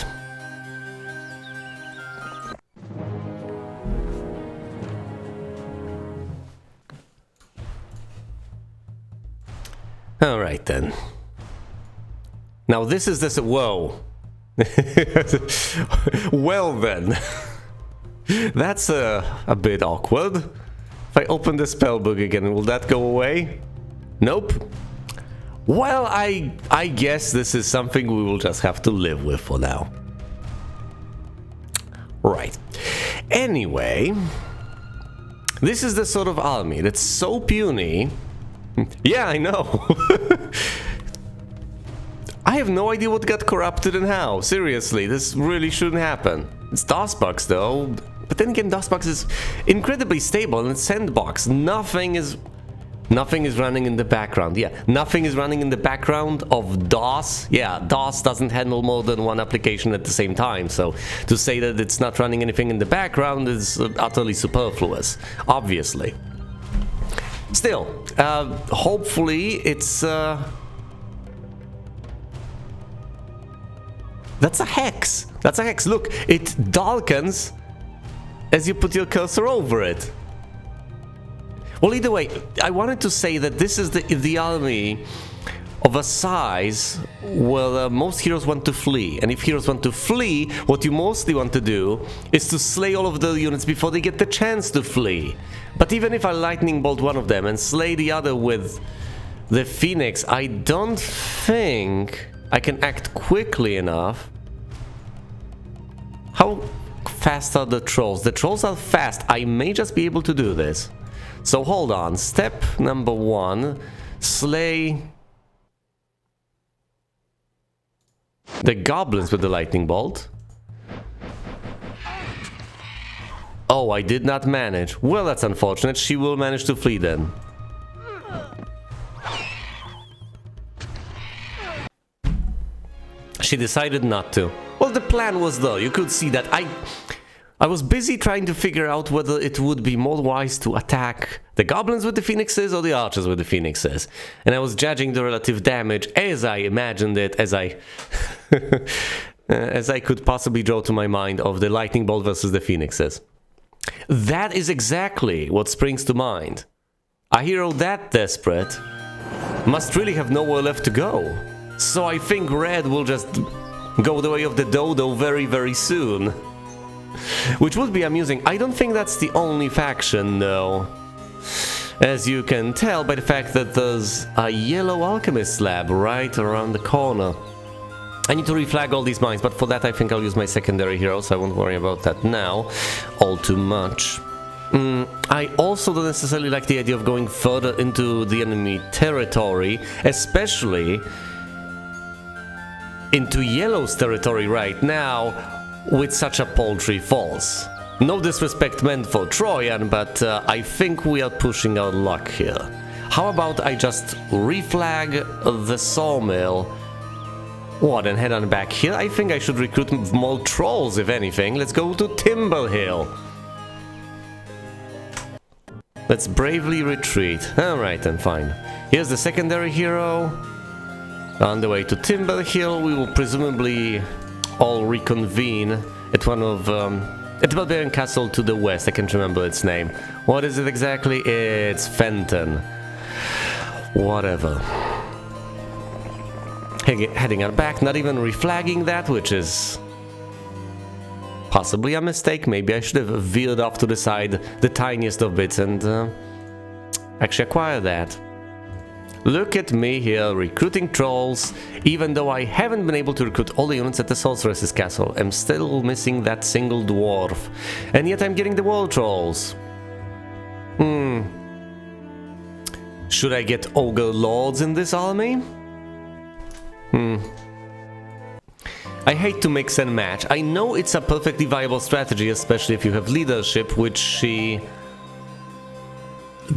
Speaker 1: Alright then. Now this is this. Whoa. Well then. That's a bit awkward. If I open the spellbook again, will that go away? Nope. Well, I guess this is something we will just have to live with for now. Right. Anyway, this is the sort of army that's so puny. Yeah, I know. I have no idea what got corrupted and how. Seriously, this really shouldn't happen. It's DOSBox though. But then again, DOSBox is incredibly stable and it's Sandbox. Nothing is running in the background. Yeah, nothing is running in the background of DOS. Yeah, DOS doesn't handle more than one application at the same time. So to say that it's not running anything in the background is utterly superfluous, obviously. Still, hopefully it's... That's a hex. That's a hex. Look, it darkens as you put your cursor over it. Well, either way, I wanted to say that this is the army of a size where most heroes want to flee. And if heroes want to flee, what you mostly want to do is to slay all of the units before they get the chance to flee. But even if I lightning bolt one of them and slay the other with the Phoenix, I don't think I can act quickly enough. How fast are the trolls? The trolls are fast. I may just be able to do this. So hold on. Step number 1. Slay the goblins with the lightning bolt. Oh, I did not manage. Well, that's unfortunate. She will manage to flee then. She decided not to. Well, the plan was though, you could see that I was busy trying to figure out whether it would be more wise to attack the goblins with the phoenixes or the archers with the phoenixes. And I was judging the relative damage as I imagined it, as I as I could possibly draw to my mind of the lightning bolt versus the phoenixes. That is exactly what springs to mind. A hero that desperate must really have nowhere left to go. So I think red will just go the way of the dodo very, very soon. Which would be amusing. I don't think that's the only faction, though. As you can tell by the fact that there's a yellow alchemist lab right around the corner. I need to reflag all these mines, but for that I think I'll use my secondary hero, so I won't worry about that now all too much. I also don't necessarily like the idea of going further into the enemy territory, especially into Yellow's territory right now with such a paltry force. No disrespect meant for Troyan, but I think we are pushing our luck here. How about I just reflag the sawmill? What, and head on back here? I think I should recruit more trolls, if anything. Let's go to Timber Hill. Let's bravely retreat. Alright then, fine. Here's the secondary hero. On the way to Timber Hill, we will presumably all reconvene at one of at the Barbarian Castle to the west. I can't remember its name. What is it exactly? It's Fenton. Whatever. Heading out back, not even reflagging that, which is possibly a mistake. Maybe I should have veered off to the side the tiniest of bits and actually acquire that. Look at me here, recruiting trolls, even though I haven't been able to recruit all the units at the Sorceress's Castle. I'm still missing that single dwarf, and yet I'm getting the wall trolls. Should I get Ogre Lords in this army? I hate to mix and match. I know it's a perfectly viable strategy, especially if you have leadership, which she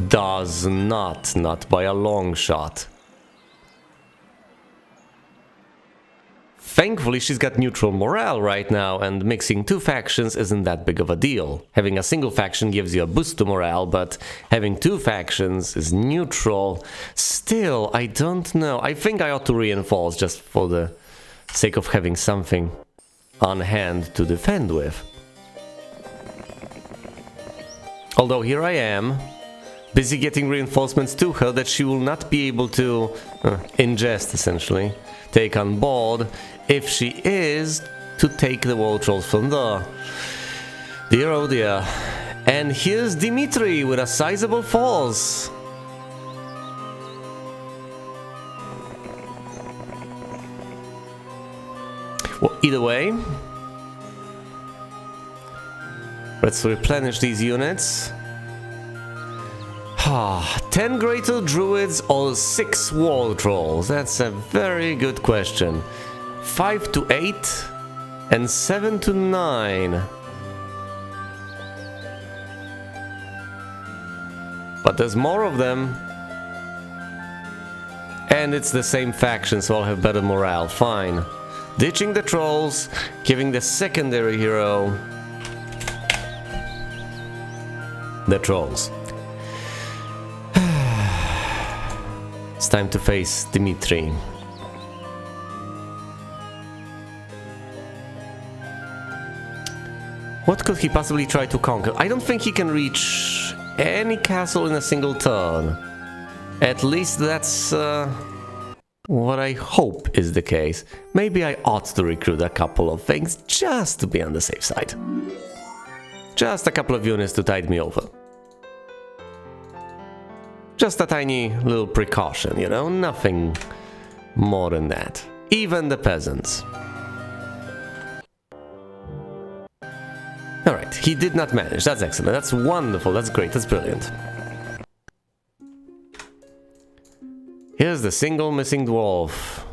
Speaker 1: does not by a long shot. Thankfully, she's got neutral morale right now, and mixing two factions isn't that big of a deal. Having a single faction gives you a boost to morale, but having two factions is neutral. Still, I don't know. I think I ought to reinforce just for the sake of having something on hand to defend with. Although here I am, busy getting reinforcements to her that she will not be able to ingest, essentially, take on board if she is to take the wall trolls from there. Dear oh dear. And here's Dimitri with a sizable force. Well, either way, let's replenish these units. 10 greater druids or 6 wall trolls? That's a very good question. 5 to 8 and 7 to 9. But there's more of them. And it's the same faction, so I'll have better morale. Fine. Ditching the trolls, giving the secondary hero the trolls. It's time to face Dimitri. What could he possibly try to conquer? I don't think he can reach any castle in a single turn. At least that's what I hope is the case. Maybe I ought to recruit a couple of things just to be on the safe side. Just a couple of units to tide me over. Just a tiny little precaution, you know, nothing more than that. Even the peasants. Alright, he did not manage. That's excellent. That's wonderful. That's great. That's brilliant. Here's the single missing dwarf.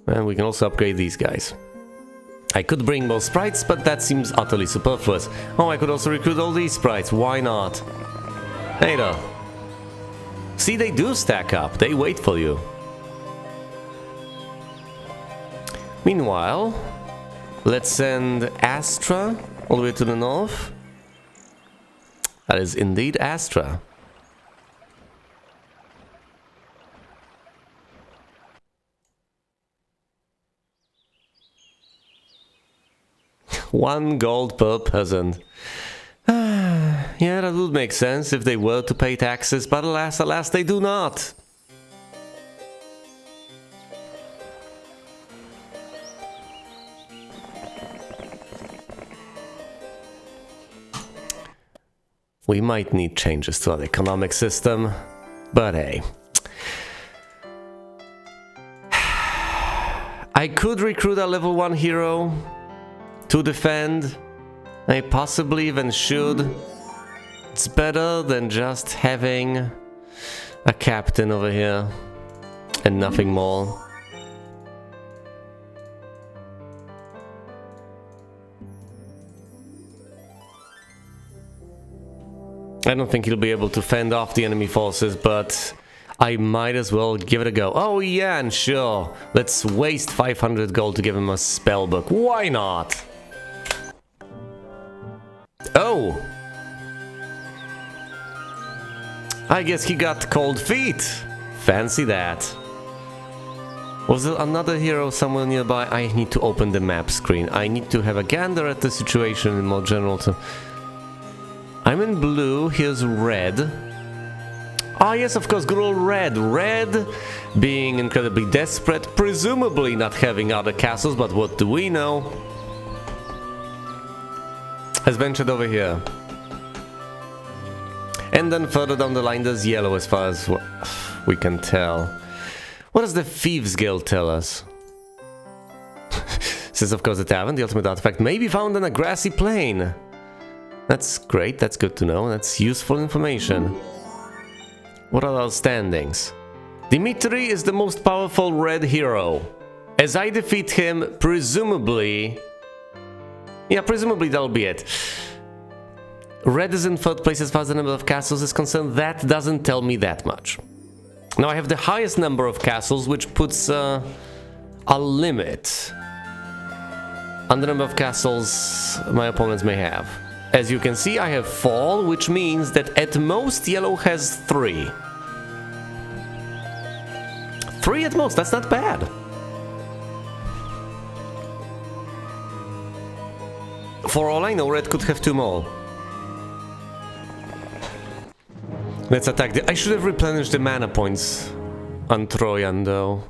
Speaker 1: And we can also upgrade these guys. I could bring more sprites, but that seems utterly superfluous. Oh, I could also recruit all these sprites. Why not? Hey there. See, they do stack up. They wait for you. Meanwhile, let's send Astra all the way to the north. That is indeed Astra. One gold per peasant. Yeah, that would make sense if they were to pay taxes, but alas, alas, they do not. We might need changes to our economic system, but hey. I could recruit a level 1 hero to defend. I possibly even should. It's better than just having a captain over here and nothing more. I don't think he'll be able to fend off the enemy forces, but I might as well give it a go. Oh yeah, and sure. Let's waste 500 gold to give him a spell book. Why not? Oh! I guess he got cold feet. Fancy that. Was there another hero somewhere nearby? I need to open the map screen. I need to have a gander at the situation in more general terms. I'm in blue, here's red. Ah yes, of course, good old red. Red being incredibly desperate, presumably not having other castles, but what do we know? Has ventured over here. And then further down the line there's yellow as far as we can tell. What does the Thieves Guild tell us? Says of course the tavern, the ultimate artifact may be found on a grassy plain. That's great, that's good to know, that's useful information. What are our standings? Dimitri is the most powerful red hero. As I defeat him, presumably... Yeah, presumably that'll be it. Red is in third place as far as the number of castles is concerned. That doesn't tell me that much. Now I have the highest number of castles, which puts a limit on the number of castles my opponents may have. As you can see, I have 4, which means that at most yellow has 3. 3 at most, that's not bad. For all I know, red could have 2 more. Let's attack the... I should have replenished the mana points on Troyan, though.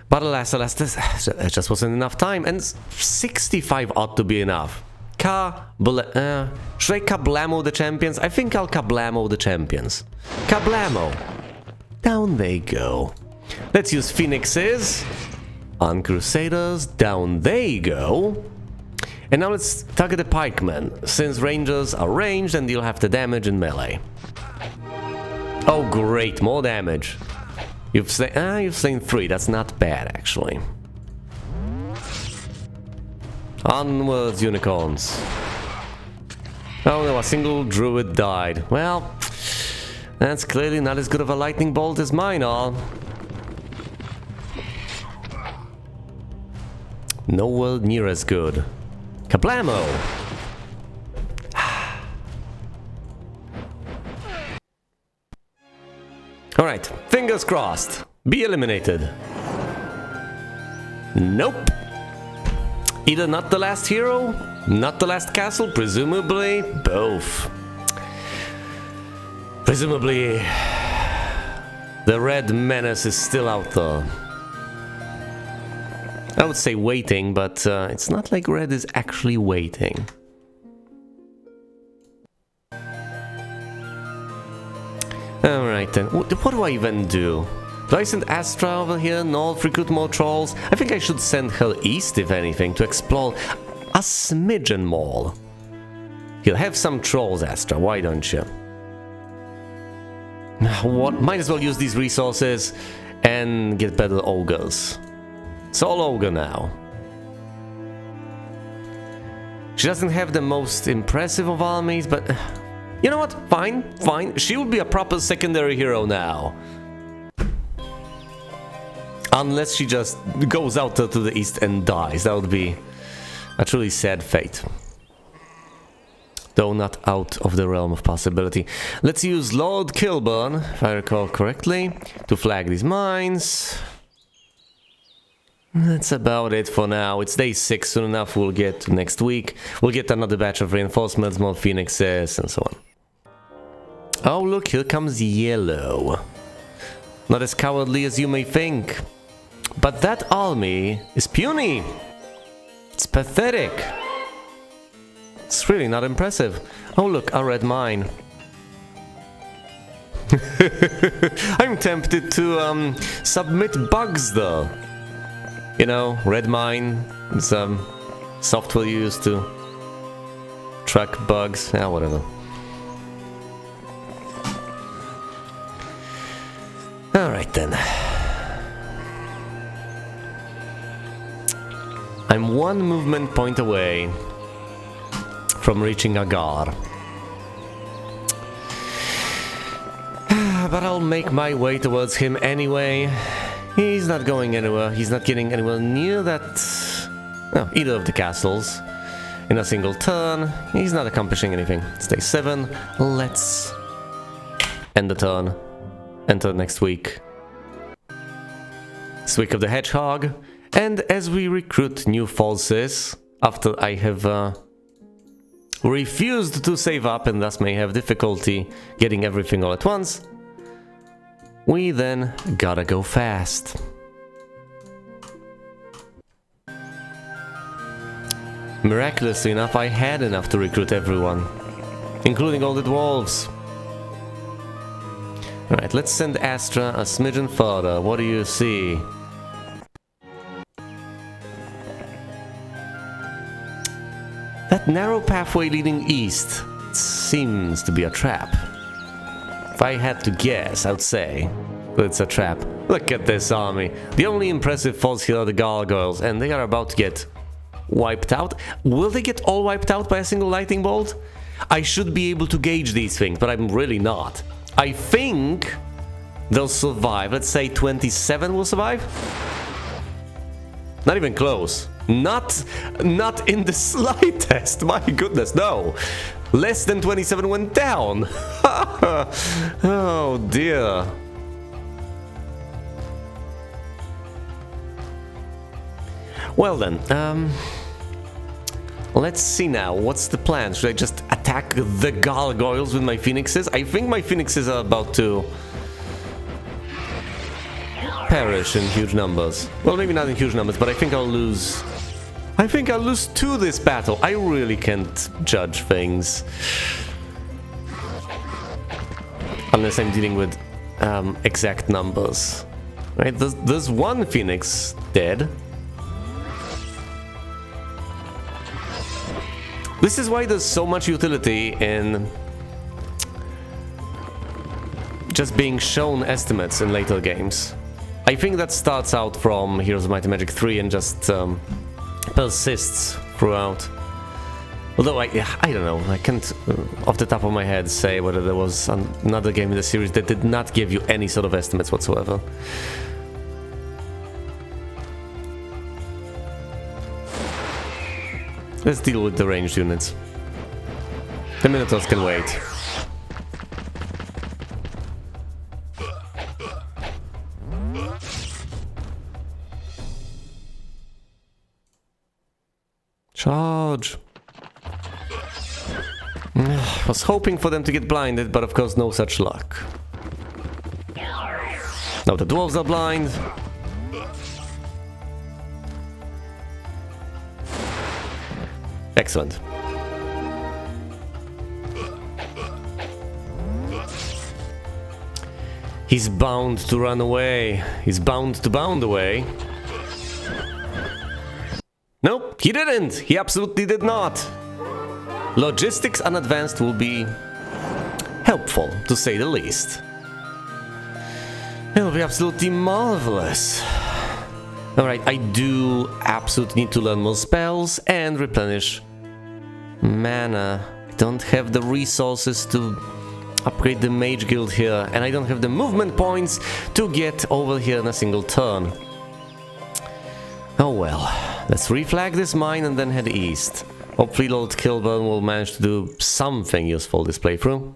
Speaker 1: But alas, alas, that just wasn't enough time, and 65 ought to be enough. Should I kablamo the champions? I think I'll kablamo the champions. Kablamo! Down they go. Let's use phoenixes on crusaders. Down they go. And now let's target the pikemen, since rangers are ranged and deal half the damage in melee. Oh, great, more damage. You've slain 3. That's not bad, actually. Onwards, unicorns. Oh no, a single druid died. Well, that's clearly not as good of a lightning bolt as mine are. Nowhere near as good. Kablamo! Alright, fingers crossed. Be eliminated. Nope. Either not the last hero, not the last castle, presumably both. Presumably the red menace is still out there. I would say waiting, but it's not like red is actually waiting. Alright then, what do I even do? Do I send Astra over here, north, recruit more trolls? I think I should send her east, if anything, to explore a smidgen more. You'll have some trolls, Astra, why don't you? What? Might as well use these resources and get better ogres. It's all ogre now. She doesn't have the most impressive of armies, but... You know what? Fine, fine. She will be a proper secondary hero now. Unless she just goes out to the east and dies. That would be a truly sad fate. Though not out of the realm of possibility. Let's use Lord Kilburn, if I recall correctly, to flag these mines. That's about it for now. It's day 6, soon enough we'll get to next week. We'll get another batch of reinforcements, more phoenixes, and so on. Oh look, here comes Yellow. Not as cowardly as you may think. But that army is puny. It's pathetic. It's really not impressive. Oh look, a red mine. I'm tempted to submit bugs though. You know, red mine, some software used to track bugs, yeah, whatever. Alright then. I'm one movement point away from reaching Agar. But I'll make my way towards him anyway. He's not going anywhere. He's not getting anywhere near that... No, either of the castles. In a single turn. He's not accomplishing anything. It's day 7. Let's end the turn. Enter next week. It's week of the Hedgehog. And as we recruit new forces, after I have refused to save up and thus may have difficulty getting everything all at once, we then gotta go fast. Miraculously enough, I had enough to recruit everyone, including all the dwarves. Alright, let's send Astra a smidgen further. What do you see? That narrow pathway leading east seems to be a trap. If I had to guess, I would say it's a trap. Look at this army. The only impressive force here are the gargoyles, and they are about to get wiped out. Will they get all wiped out by a single lightning bolt? I should be able to gauge these things, but I'm really not. I think they'll survive. Let's say 27 will survive. Not even close. Not in the slightest. My goodness, no. Less than 27 went down. Oh dear. Well then, let's see now. What's the plan? Should I just attack the gargoyles with my phoenixes? I think my phoenixes are about to perish in huge numbers. Well, maybe not in huge numbers, but I think I'll lose... I think I'll lose to this battle. I really can't judge things. Unless I'm dealing with exact numbers. Right, there's one phoenix dead. This is why there's so much utility in just being shown estimates in later games. I think that starts out from Heroes of Might and Magic 3 and just persists throughout. Although I don't know, I can't off the top of my head say whether there was another game in the series that did not give you any sort of estimates whatsoever. Let's deal with the ranged units. The Minotaurs can wait. Charge! Was hoping for them to get blinded, but of course no such luck. Now the dwarves are blind. Excellent. He's bound to run away. He's bound to bound away. Nope, he didn't. He absolutely did not. Logistics unadvanced will be helpful, to say the least. It'll be absolutely marvelous. Alright, I do absolutely need to learn more spells and replenish mana. I don't have the resources to upgrade the Mage Guild here, and I don't have the movement points to get over here in a single turn. Oh well, let's reflag this mine and then head east. Hopefully Lord Kilburn will manage to do something useful this playthrough.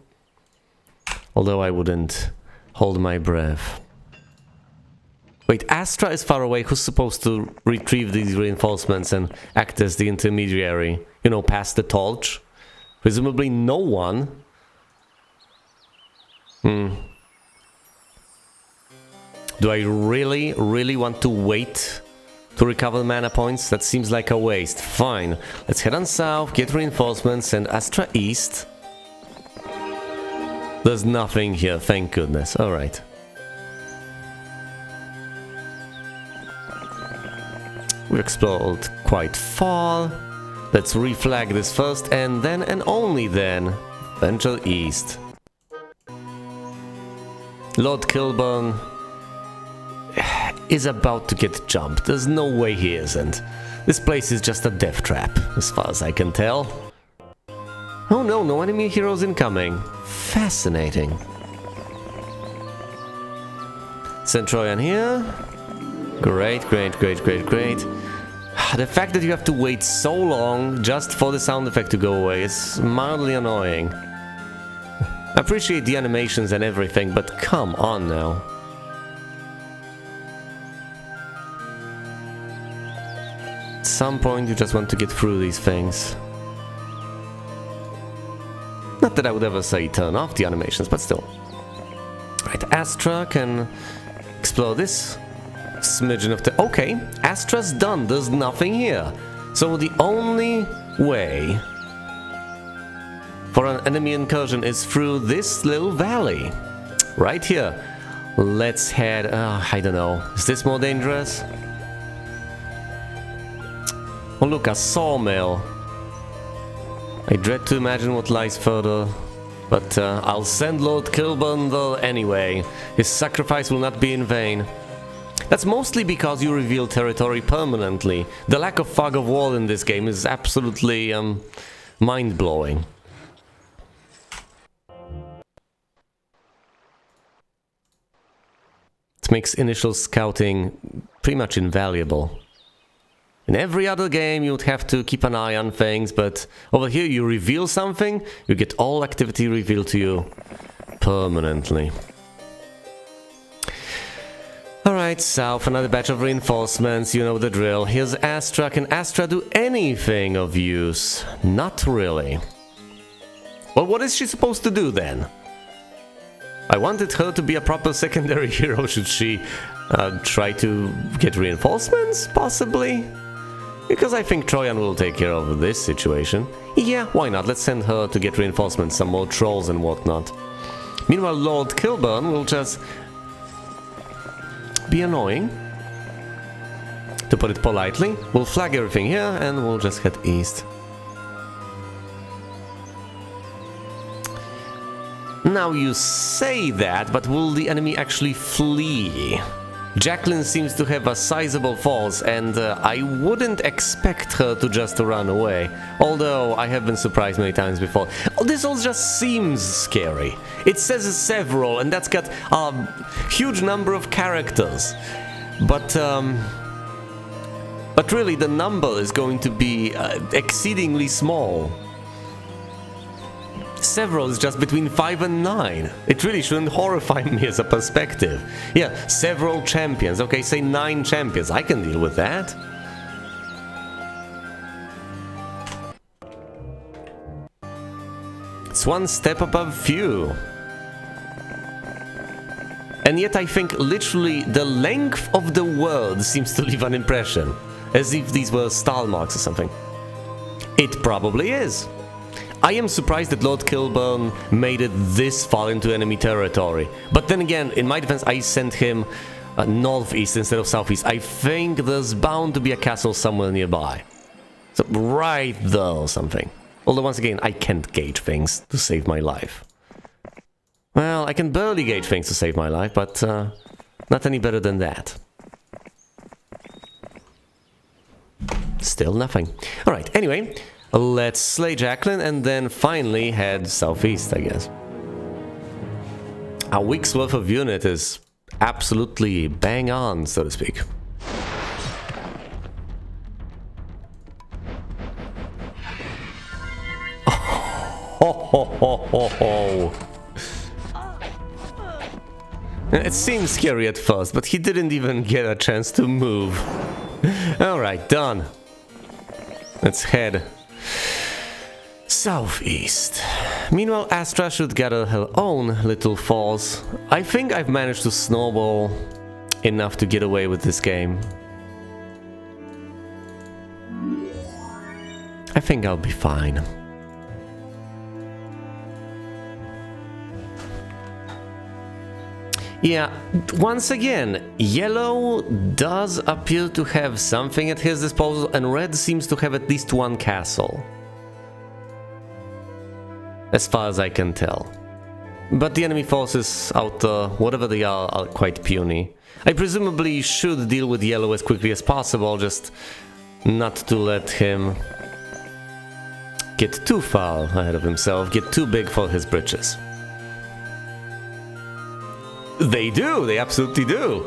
Speaker 1: Although I wouldn't hold my breath. Wait, Astra is far away. Who's supposed to retrieve these reinforcements and act as the intermediary? You know, pass the torch? Presumably no one. Do I really want to wait to recover mana points? That seems like a waste. Fine. Let's head on south, get reinforcements, and Astra east. There's nothing here, thank goodness. Alright. We explored quite far. Let's reflag this first, and then and only then venture east. Lord Kilburn is about to get jumped. There's no way he isn't. This place is just a death trap, as far as I can tell. Oh no, no enemy heroes incoming. Fascinating. Centurion here. Great, great, great, great, great. The fact that you have to wait so long just for the sound effect to go away is mildly annoying. I appreciate the animations and everything, but come on now. At some point you just want to get through these things. Not that I would ever say turn off the animations, but still. Right, Astra can explore this smidgen of the... Okay, Astra's done, there's nothing here. So the only way for an enemy incursion is through this little valley. Right here. Let's head... I don't know. Is this more dangerous? Oh look, a sawmill. I dread to imagine what lies further. But I'll send Lord Kilburn there anyway. His sacrifice will not be in vain. That's mostly because you reveal territory permanently. The lack of fog of war in this game is absolutely mind-blowing. It makes initial scouting pretty much invaluable. In every other game you'd have to keep an eye on things, but over here you reveal something, you get all activity revealed to you permanently. Alright, south, another batch of reinforcements, you know the drill. Here's Astra. Can Astra do anything of use? Not really. Well, what is she supposed to do then? I wanted her to be a proper secondary hero. Should she try to get reinforcements, possibly? Because I think Troyan will take care of this situation. Yeah, why not? Let's send her to get reinforcements, some more trolls and whatnot. Meanwhile, Lord Kilburn will just be annoying, to put it politely. We'll flag everything here and we'll just head east. Now you say that, but will the enemy actually flee? Jacqueline seems to have a sizable force, and I wouldn't expect her to just run away. Although I have been surprised many times before. This all just seems scary. It says several, and that's got a huge number of characters. But really, the number is going to be exceedingly small. Several is just between 5 and 9. It really shouldn't horrify me as a perspective. Yeah, several champions. Okay, say 9 champions. I can deal with that. It's one step above few. And yet I think literally the length of the world seems to leave an impression. As if these were style marks or something. It probably is. I am surprised that Lord Kilburn made it this far into enemy territory. But then again, in my defense, I sent him northeast instead of southeast. I think there's bound to be a castle somewhere nearby. So right there or something. Although once again, I can't gauge things to save my life. Well, I can barely gauge things to save my life, but not any better than that. Still nothing. Alright, anyway. Let's slay Jacqueline and then finally head southeast, I guess. A week's worth of unit is absolutely bang on, so to speak. It seemed scary at first, but he didn't even get a chance to move. Alright, done. Let's head southeast. Meanwhile, Astra should gather her own little force. I think I've managed to snowball enough to get away with this game. I think I'll be fine. Yeah, once again, yellow does appear to have something at his disposal, and red seems to have at least one castle. As far as I can tell. But the enemy forces out there, whatever they are quite puny. I presumably should deal with yellow as quickly as possible, just not to let him get too far ahead of himself, get too big for his britches. They do, they absolutely do.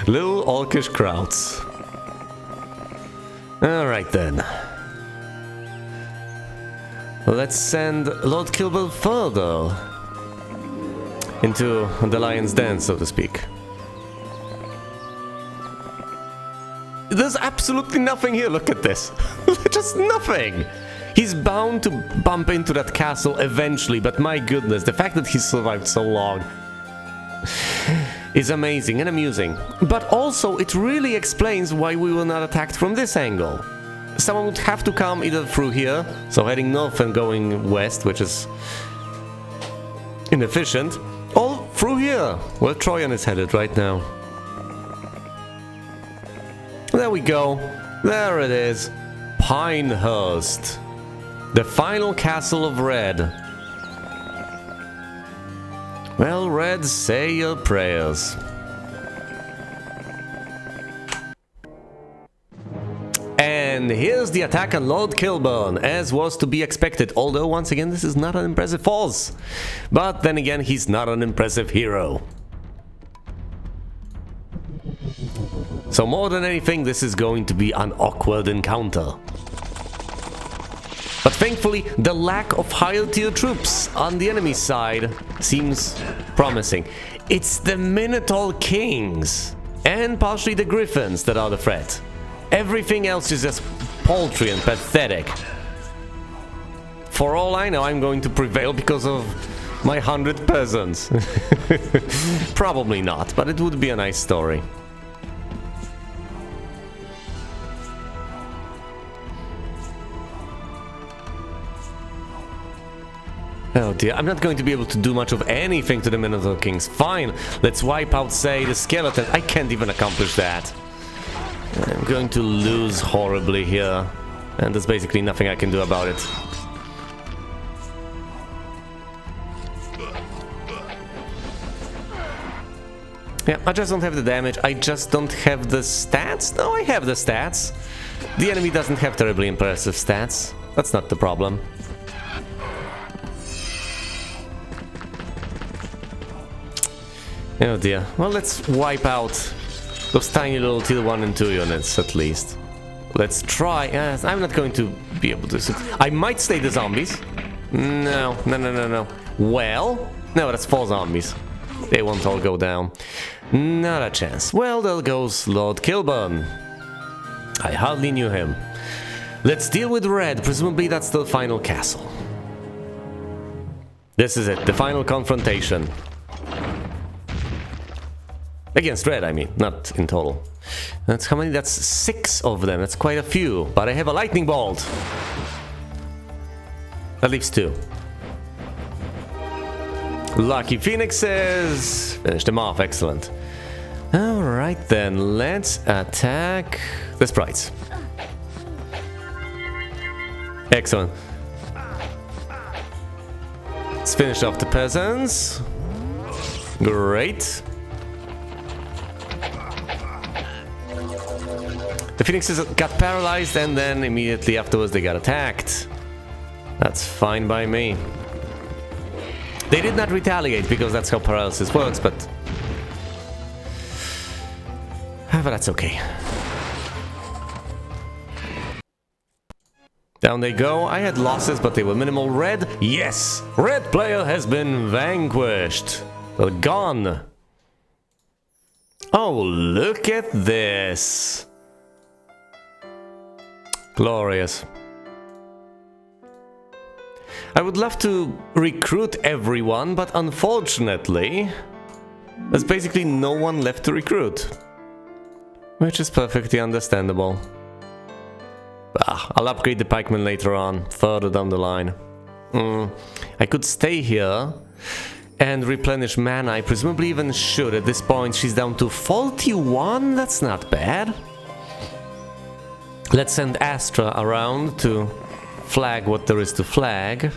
Speaker 1: Little orcish crowds. Alright then. Let's send Lord Kilburn further into the lion's den, so to speak. There's absolutely nothing here, look at this. Just nothing. He's bound to bump into that castle eventually, but my goodness, the fact that he survived so long is amazing and amusing. But also, it really explains why we were not attacked from this angle. Someone would have to come either through here, so heading north and going west, which is inefficient, or through here, where Troyan is headed right now. There we go. There it is. Pinehurst. The final castle of Red. Well, Red, say your prayers. And here's the attack on Lord Kilburn, as was to be expected, although once again this is not an impressive force. But then again, he's not an impressive hero. So more than anything, this is going to be an awkward encounter. But thankfully, the lack of higher tier troops on the enemy side seems promising. It's the Minotaur Kings and partially the Griffins that are the threat. Everything else is just paltry and pathetic. For all I know, I'm going to prevail because of my 100 peasants. Probably not, but it would be a nice story. Oh dear, I'm not going to be able to do much of anything to the Minotaur Kings. Fine, let's wipe out, say, the skeleton. I can't even accomplish that. I'm going to lose horribly here, and there's basically nothing I can do about it. Yeah, I just don't have the damage. I just don't have the stats. No, I have the stats. The enemy doesn't have terribly impressive stats. That's not the problem. Oh dear. Well, let's wipe out those tiny little tier 1 and 2 units at least. Let's try. I'm not going to be able to. I might slay the zombies. No. Well, no, that's 4 zombies. They won't all go down. Not a chance. Well, there goes Lord Kilburn. I hardly knew him. Let's deal with red. Presumably that's the final castle. This is it. The final confrontation. Against red, I mean. Not in total. That's how many? That's 6 of them. That's quite a few. But I have a lightning bolt. That leaves 2. Lucky phoenixes! Finish them off, excellent. Alright then, let's attack the sprites. Excellent. Let's finish off the peasants. Great. The phoenixes got paralyzed and then immediately afterwards they got attacked. That's fine by me. They did not retaliate because that's how paralysis works, but that's okay. Down they go. I had losses, but they were minimal. Red, yes! Red player has been vanquished. They're gone. Oh, look at this. Glorious. I would love to recruit everyone, but unfortunately, there's basically no one left to recruit. Which is perfectly understandable. I'll upgrade the pikemen later on, further down the line. I could stay here and replenish mana. I presumably even should. At this point, she's down to 41. That's not bad. Let's send Astra around to flag what there is to flag.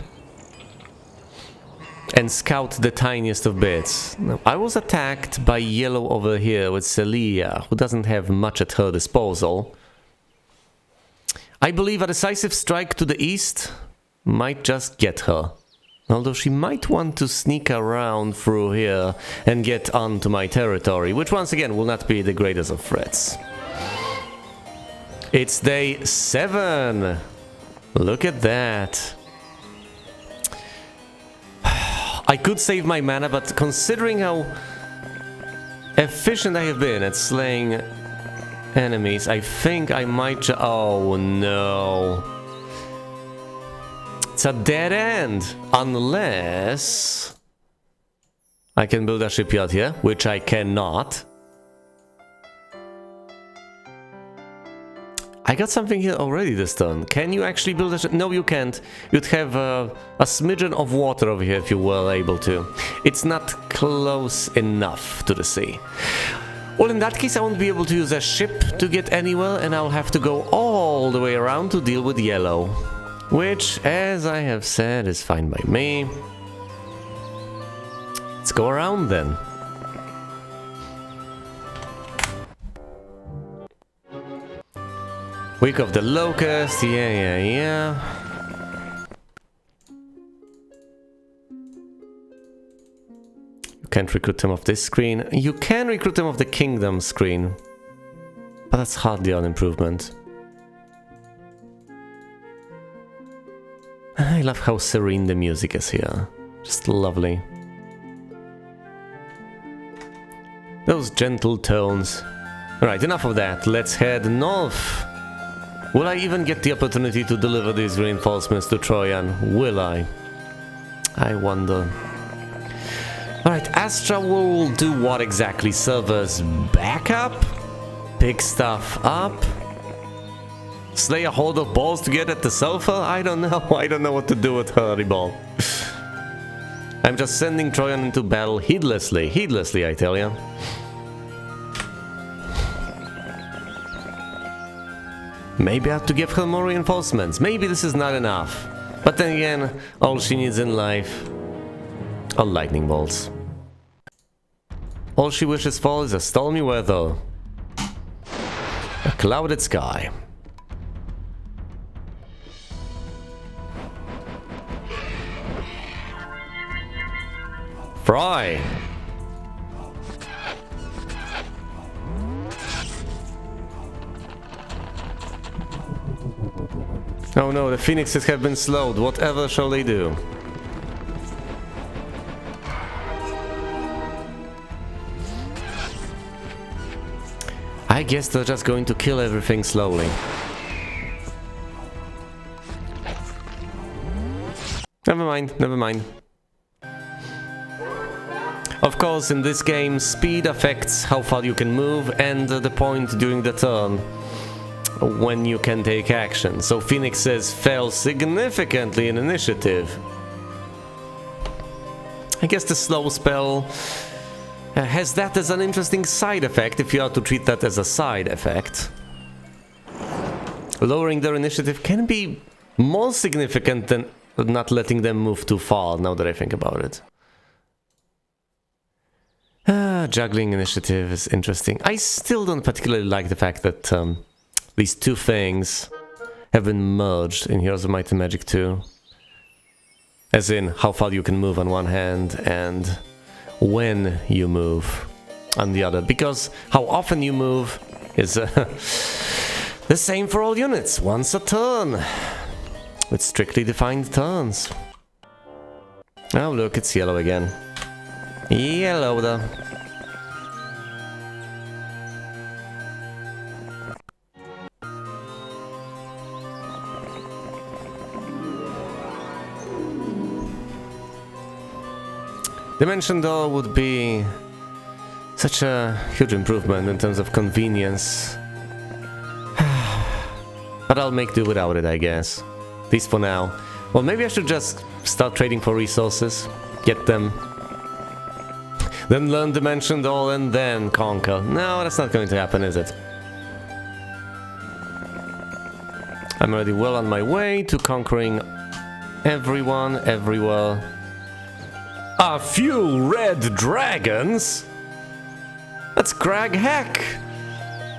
Speaker 1: And scout the tiniest of bits. Now, I was attacked by yellow over here with Celia, who doesn't have much at her disposal. I believe a decisive strike to the east might just get her. Although she might want to sneak around through here and get onto my territory, which once again will not be the greatest of threats. It's day 7. Look at that. I could save my mana, but considering how efficient I have been at slaying enemies, I think I might oh no. It's a dead end, unless I can build a shipyard here, which I cannot. I got something here already this turn. Can you actually build a ship? No, you can't. You'd have a smidgen of water over here if you were able to. It's not close enough to the sea. Well, in that case, I won't be able to use a ship to get anywhere, and I'll have to go all the way around to deal with yellow. Which, as I have said, is fine by me. Let's go around then. Week of the Locust, yeah. You can't recruit them off this screen. You can recruit them off the Kingdom screen. But that's hardly an improvement. I love how serene the music is here. Just lovely. Those gentle tones. Alright, enough of that. Let's head north. Will I even get the opportunity to deliver these reinforcements to Troyan? Will I? I wonder. Alright, Astra will do what exactly? Serve as backup? Pick stuff up? Slay a horde of balls to get at the sulfur? I don't know. I don't know what to do with Hurry Ball. I'm just sending Troyan into battle heedlessly. Heedlessly, I tell ya. Maybe I have to give her more reinforcements. Maybe this is not enough. But then again, all she needs in life are lightning bolts. All she wishes for is a stormy weather. A clouded sky. Fry! Oh no, the phoenixes have been slowed. Whatever shall they do? I guess they're just going to kill everything slowly. Never mind, never mind. Of course, in this game, speed affects how far you can move and the point during the turn when you can take action. So phoenixes fell significantly in initiative. I guess the slow spell has that as an interesting side effect, if you are to treat that as a side effect. Lowering their initiative can be more significant than not letting them move too far, now that I think about it. Juggling initiative is interesting. I still don't particularly like the fact that these two things have been merged in Heroes of Might and Magic 2. As in, how far you can move on one hand and when you move on the other. Because how often you move is the same for all units, once a turn. With strictly defined turns. Oh look, it's yellow again. Yellow though. Dimension Door would be such a huge improvement in terms of convenience. But I'll make do without it, I guess. At least for now. Well, maybe I should just start trading for resources. Get them. Then learn Dimension Door and then conquer. No, that's not going to happen, is it? I'm already well on my way to conquering everyone, everywhere. A few red dragons? That's Crag Heck!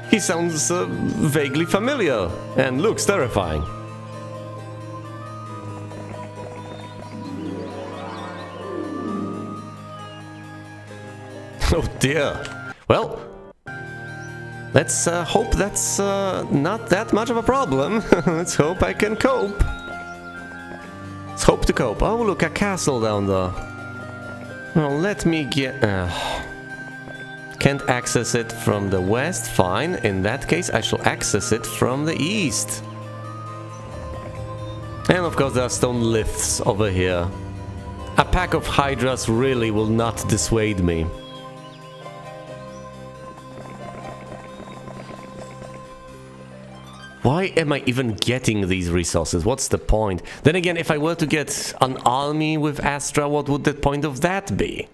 Speaker 1: He sounds vaguely familiar and looks terrifying. Oh dear. Well, let's hope that's not that much of a problem. Let's hope I can cope. Let's hope to cope. Oh look, a castle down there. Well, let me get... Can't access it from the west, fine. In that case, I shall access it from the east. And of course there are stone lifts over here. A pack of hydras really will not dissuade me. Why am I even getting these resources? What's the point? Then again, if I were to get an army with Astra, what would the point of that be?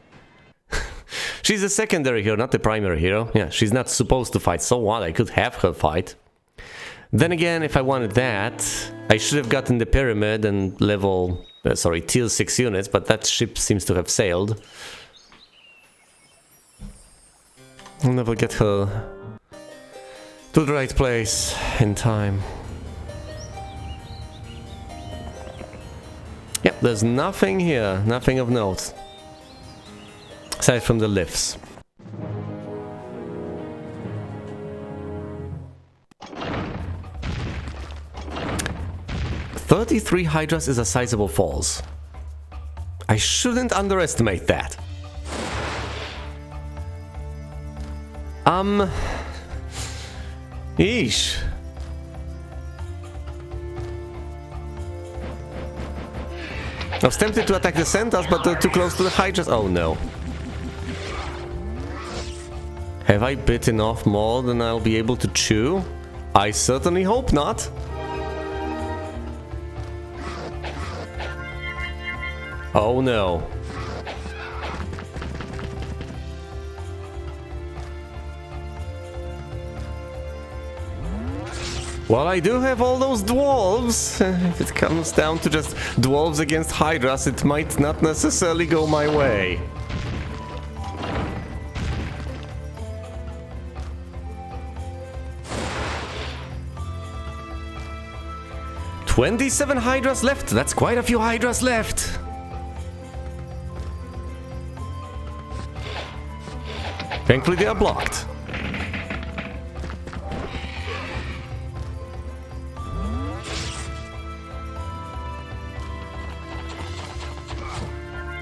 Speaker 1: She's a secondary hero, not the primary hero. Yeah, she's not supposed to fight, so what? I could have her fight. Then again, if I wanted that, I should have gotten the pyramid and level... tier 6 units, but that ship seems to have sailed. I'll never get her to the right place in time. Yep, there's nothing here, nothing of note. Aside from the lifts. "33 hydras is a sizable force. I shouldn't underestimate that. Eesh. I was tempted to attack the centaurs, but they're too close to the hydras. Oh no. Have I bitten off more than I'll be able to chew? I certainly hope not. Oh no. Well, I do have all those dwarves. If it comes down to just dwarves against hydras, it might not necessarily go my way. 27 hydras left. That's quite a few hydras left. Thankfully they are blocked.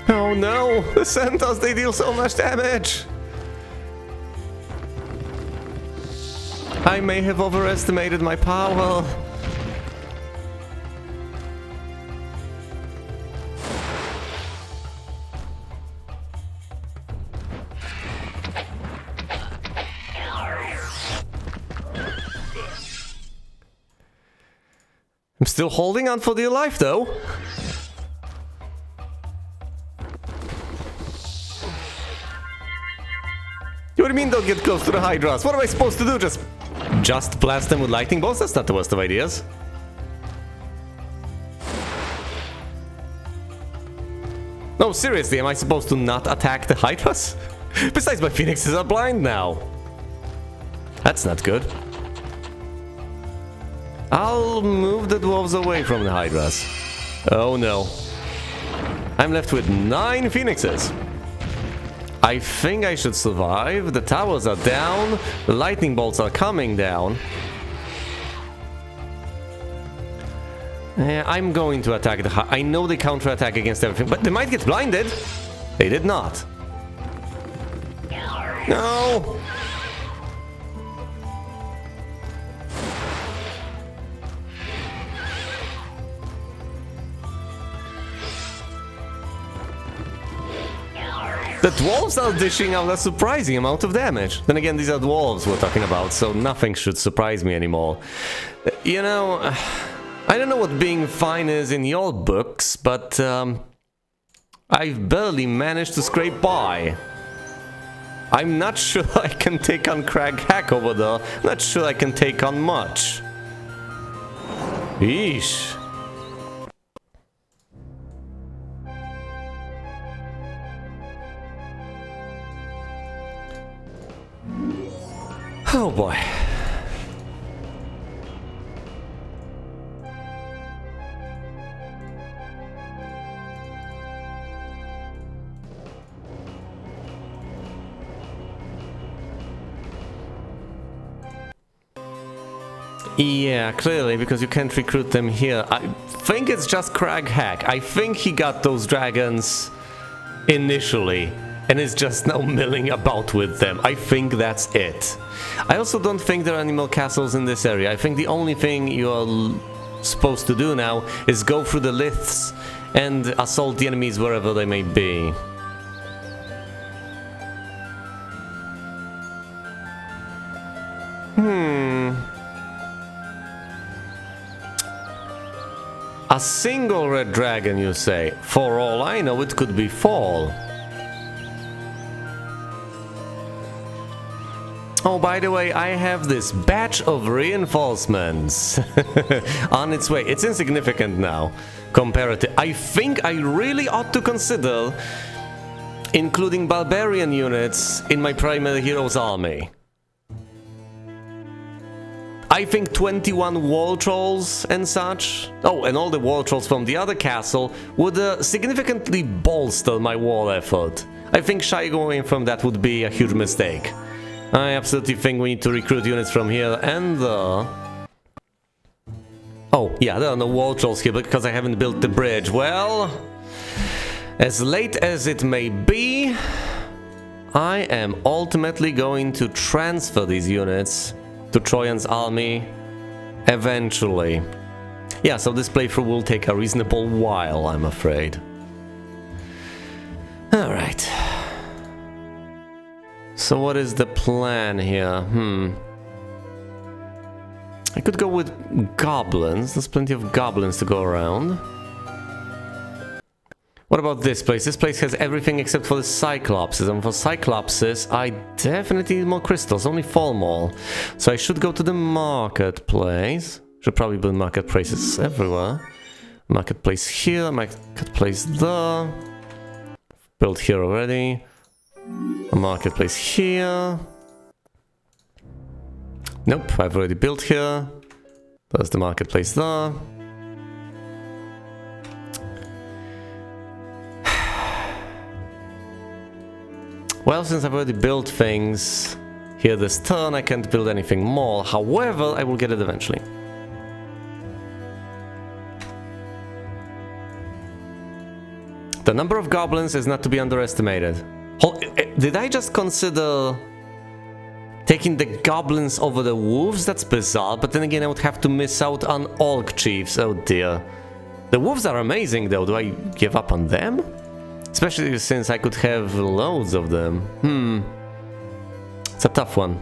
Speaker 1: Oh no! The Centaurs, they deal so much damage! I may have overestimated my power. I'm still holding on for dear life though. What do you mean don't get close to the Hydras? What am I supposed to do? Just blast them with lightning bolts? That's not the worst of ideas. No, seriously, am I supposed to not attack the Hydras? Besides, my phoenixes are blind now. That's not good. I'll move the dwarves away from the Hydras. Oh no. I'm left with 9 phoenixes. I think I should survive. The towers are down. The lightning bolts are coming down. I'm going to attack the... I know they counterattack against everything, but they might get blinded. They did not. No! The dwarves are dishing out a surprising amount of damage. Then again, these are dwarves we're talking about, so nothing should surprise me anymore. You know, I don't know what being fine is in your books, but I've barely managed to scrape by. I'm not sure I can take on Crag Hack over there. Not sure I can take on much. Eesh. Oh boy. Yeah, clearly, because you can't recruit them here. I think it's just Crag Hack. I think he got those dragons initially and is just now milling about with them. I think that's it. I also don't think there are any more castles in this area. I think the only thing you're supposed to do now is go through the liths and assault the enemies wherever they may be. A single red dragon, you say? For all I know, it could be fall. Oh, by the way, I have this batch of reinforcements on its way. It's insignificant now, comparative. I think I really ought to consider including barbarian units in my primary hero's army. I think 21 wall trolls and such, oh, and all the wall trolls from the other castle would significantly bolster my wall effort. I think shy going from that would be a huge mistake. I absolutely think we need to recruit units from here and oh, yeah, there are no wall trolls here because I haven't built the bridge. Well, as late as it may be, I am ultimately going to transfer these units to Troyan's army eventually. Yeah, so this playthrough will take a reasonable while, I'm afraid. Alright. So what is the plan here? I could go with goblins. There's plenty of goblins to go around. What about this place? This place has everything except for the Cyclopses, and for Cyclopses I definitely need more crystals, only 4 more. So I should go to the marketplace. Should probably build marketplaces everywhere. Marketplace here, marketplace there. Built here already. A marketplace here. Nope, I've already built here. There's the marketplace there. Well, since I've already built things here this turn, I can't build anything more. However, I will get it eventually. The number of goblins is not to be underestimated. Did I just consider taking the goblins over the wolves? That's bizarre, but then again I would have to miss out on orc chiefs. Oh dear. The wolves are amazing though. Do I give up on them? Especially since I could have loads of them. It's a tough one.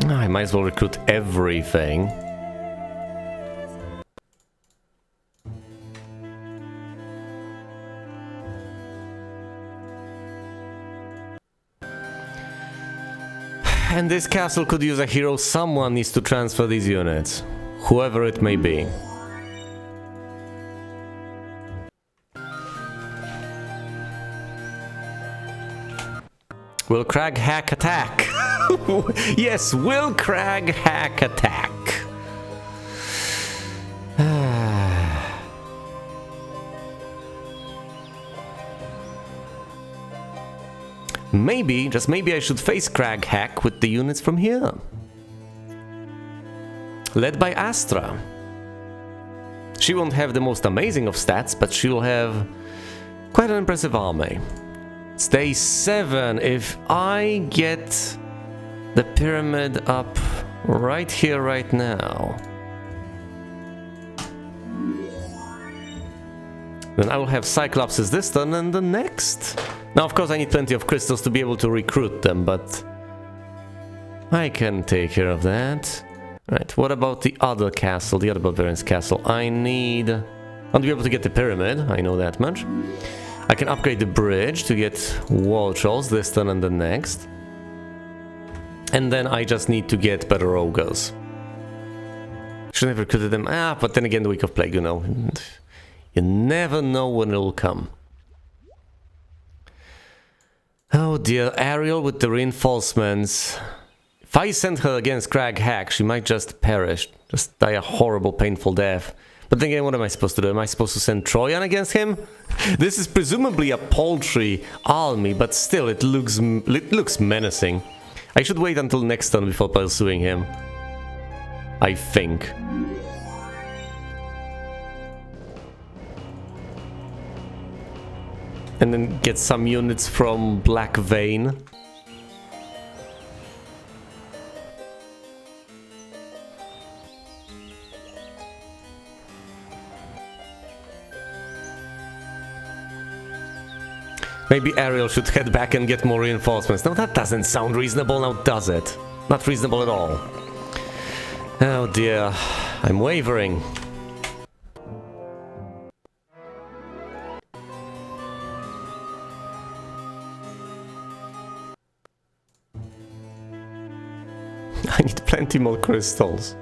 Speaker 1: I might as well recruit everything. And this castle could use a hero. Someone needs to transfer these units. Whoever it may be. Will Crag Hack attack? Yes, will Crag Hack attack? Maybe, just maybe I should face Crag Hack with the units from here. Led by Astra. She won't have the most amazing of stats, but she'll have quite an impressive army. Stay 7 if I get the pyramid up right here, right now. Then I will have Cyclopses this turn and the next. Now, of course, I need plenty of crystals to be able to recruit them, but I can take care of that. Right, what about the other castle, the other Barbarian's castle? I want to be able to get the pyramid, I know that much. I can upgrade the bridge to get wall trolls this turn and the next. And then I just need to get better ogres. Should have recruited them, but then again the Week of Plague, you know. You never know when it'll come. Oh dear, Ariel with the reinforcements. If I send her against Crag Hack, she might just perish. Just die a horrible, painful death. But then again, what am I supposed to do? Am I supposed to send Troyan against him? This is presumably a paltry army, but still, it looks menacing. I should wait until next turn before pursuing him. I think. And then get some units from Black Vein. Maybe Ariel should head back and get more reinforcements. No, that doesn't sound reasonable now, does it? Not reasonable at all. Oh dear, I'm wavering. I need plenty more crystals.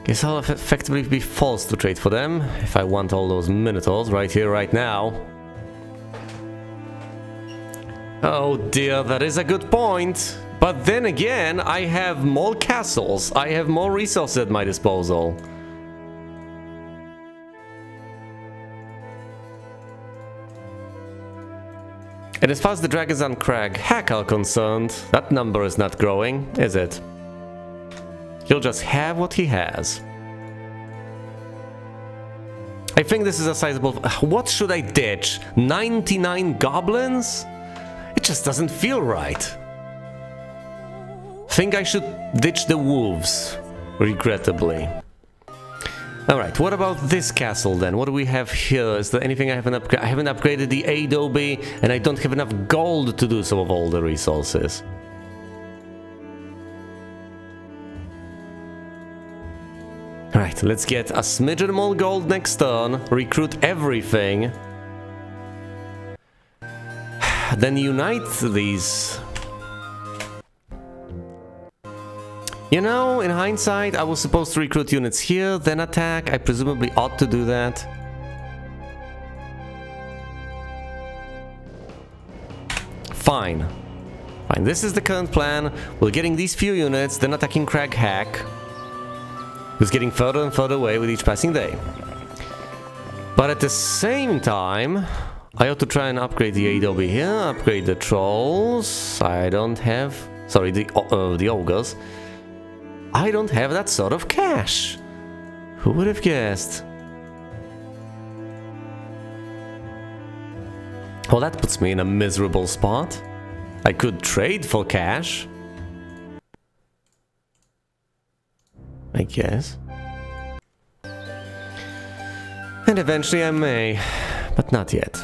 Speaker 1: Guess I'll effectively be forced to trade for them if I want all those Minotaurs right here, right now. Oh dear, that is a good point. But then again, I have more castles. I have more resources at my disposal. And as far as the dragons on Crag Hack are concerned, that number is not growing, is it? He'll just have what he has. I think this is a sizable... What should I ditch? 99 goblins? It just doesn't feel right. Think I should ditch the wolves, regrettably. Alright, what about this castle then? What do we have here? Is there anything I haven't upgraded? I haven't upgraded the Adobe, and I don't have enough gold to do some of all the resources. Alright, let's get a smidgen more gold next turn, recruit everything. Then unite these. You know, in hindsight, I was supposed to recruit units here, then attack. I presumably ought to do that. Fine. Fine, this is the current plan. We're getting these few units, then attacking Crag Hack, who's getting further and further away with each passing day. But at the same time, I ought to try and upgrade the aid over here, upgrade the trolls. I don't have... Sorry, the ogres. I don't have that sort of cash. Who would have guessed? Well, that puts me in a miserable spot. I could trade for cash, I guess. And eventually I may, but not yet.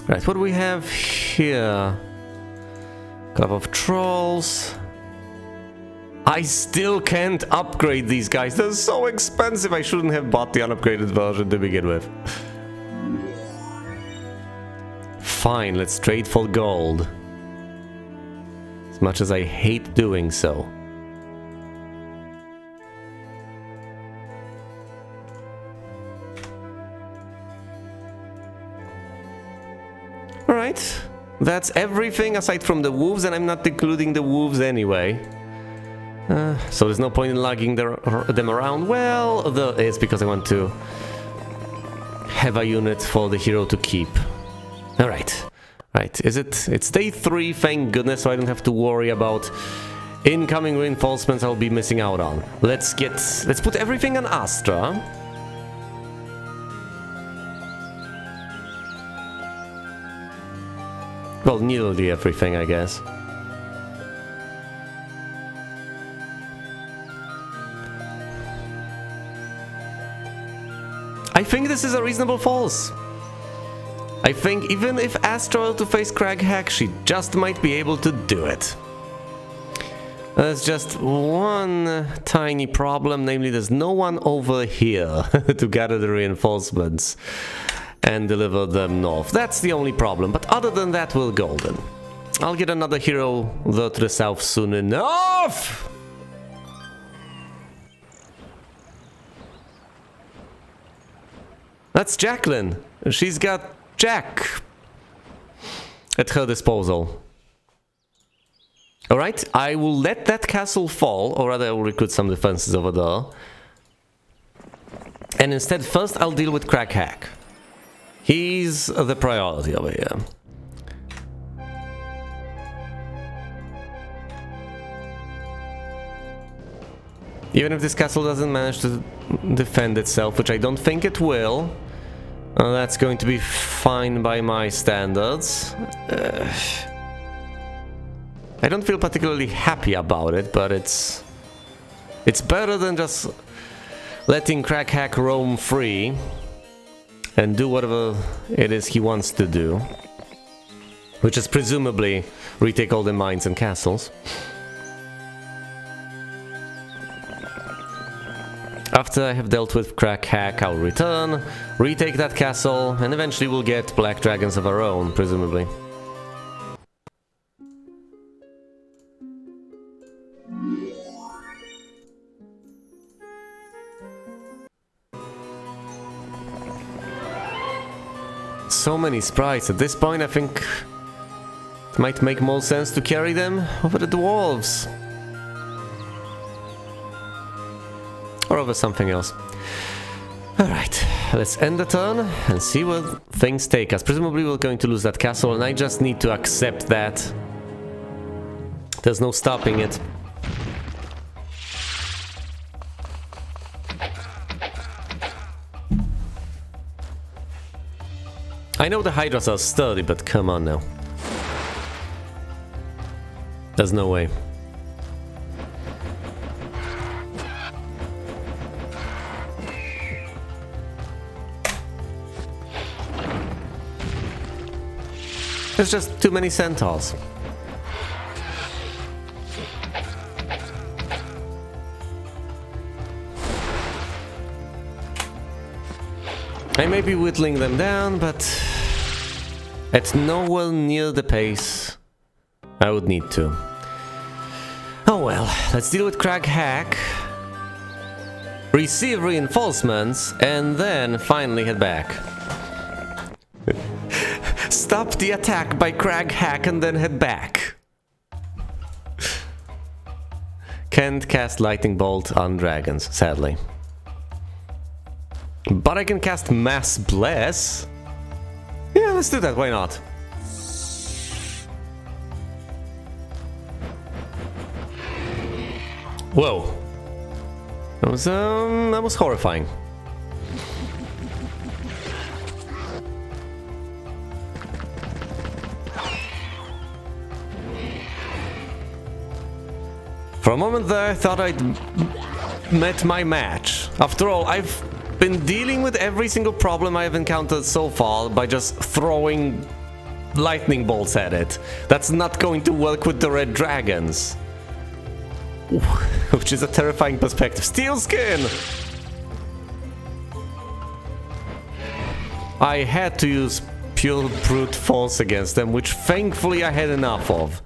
Speaker 1: Right, what do we have here? Couple of trolls. I still can't upgrade these guys. They're so expensive. I shouldn't have bought the unupgraded version to begin with. Fine, let's trade for gold. As much as I hate doing so. Alright, that's everything aside from the wolves, and I'm not including the wolves anyway. So there's no point in lugging them around. Well, there is, because I want to have a unit for the hero to keep. Alright, right, it's day 3, thank goodness, so I don't have to worry about incoming reinforcements I'll be missing out on. Let's put everything on Astra. Well, nearly everything, I guess. I think this is a reasonable false. I think even if Astra were to face Craghack, she just might be able to do it. There's just one tiny problem, namely there's no one over here to gather the reinforcements and deliver them north. That's the only problem, but other than that, we're golden. I'll get another hero there to the south soon enough! That's Jacqueline. She's got Jack at her disposal. Alright, I will let that castle fall, or rather I will recruit some defenses over there. And instead, first I'll deal with Craghack. He's the priority over here. Even if this castle doesn't manage to defend itself, which I don't think it will, that's going to be fine by my standards. I don't feel particularly happy about it, but it's better than just letting Craghack roam free and do whatever it is he wants to do, which is presumably retake all the mines and castles. After I have dealt with Craghack, I'll return, retake that castle, and eventually we'll get black dragons of our own, presumably. So many sprites. At this point, I think it might make more sense to carry them over the dwarves. Or over something else. Alright, let's end the turn and see where things take us. Presumably we're going to lose that castle, and I just need to accept that. There's no stopping it. I know the Hydras are sturdy, but come on now. There's no way. There's just too many centaurs. I may be whittling them down, but at nowhere near the pace I would need to. Oh well, let's deal with Craghack. receive reinforcements, and then finally head back. Stop the attack by Crag Hack and then head back. Can't cast Lightning Bolt on dragons, sadly. But I can cast Mass Bless. Yeah, let's do that, why not? Whoa. That was horrifying. For a moment there, I thought I'd met my match. After all, I've been dealing with every single problem I've encountered so far by just throwing lightning bolts at it. That's not going to work with the red dragons. Which is a terrifying perspective. Steel Skin! I had to use pure brute force against them, which thankfully I had enough of.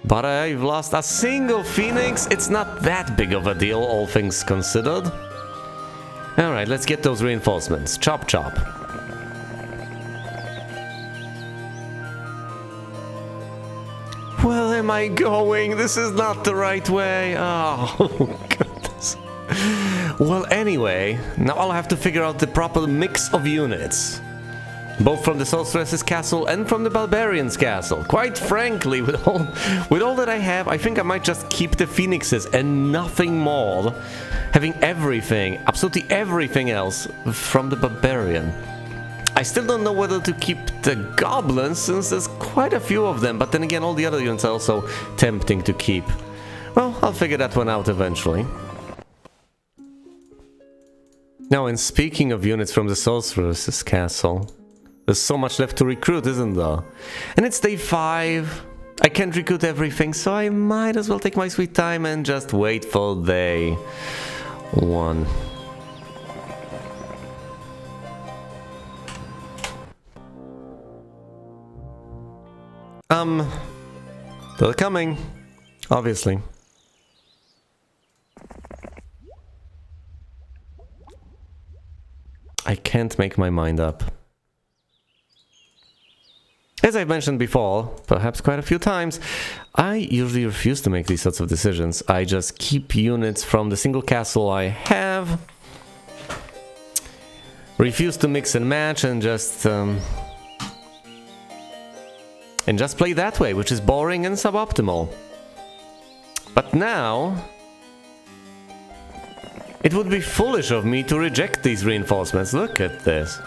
Speaker 1: But I've lost a single Phoenix. It's not that big of a deal, all things considered. Alright, let's get those reinforcements. Chop chop. Where am I going? This is not the right way. Oh, goodness. Well, anyway, now I'll have to figure out the proper mix of units. Both from the Sorceress's Castle and from the Barbarian's Castle. Quite frankly, with all that I have, I think I might just keep the Phoenixes and nothing more. Having everything, absolutely everything else from the Barbarian. I still don't know whether to keep the Goblins, since there's quite a few of them, but then again, all the other units are also tempting to keep. Well, I'll figure that one out eventually. Now, and speaking of units from the Sorceress's Castle, there's so much left to recruit, isn't there? And it's day 5. I can't recruit everything, so I might as well take my sweet time and just wait for day 1. They're coming, obviously. I can't make my mind up. As I've mentioned before, perhaps quite a few times, I usually refuse to make these sorts of decisions. I just keep units from the single castle I have, refuse to mix and match, and just play that way, which is boring and suboptimal. But now, it would be foolish of me to reject these reinforcements. Look at this.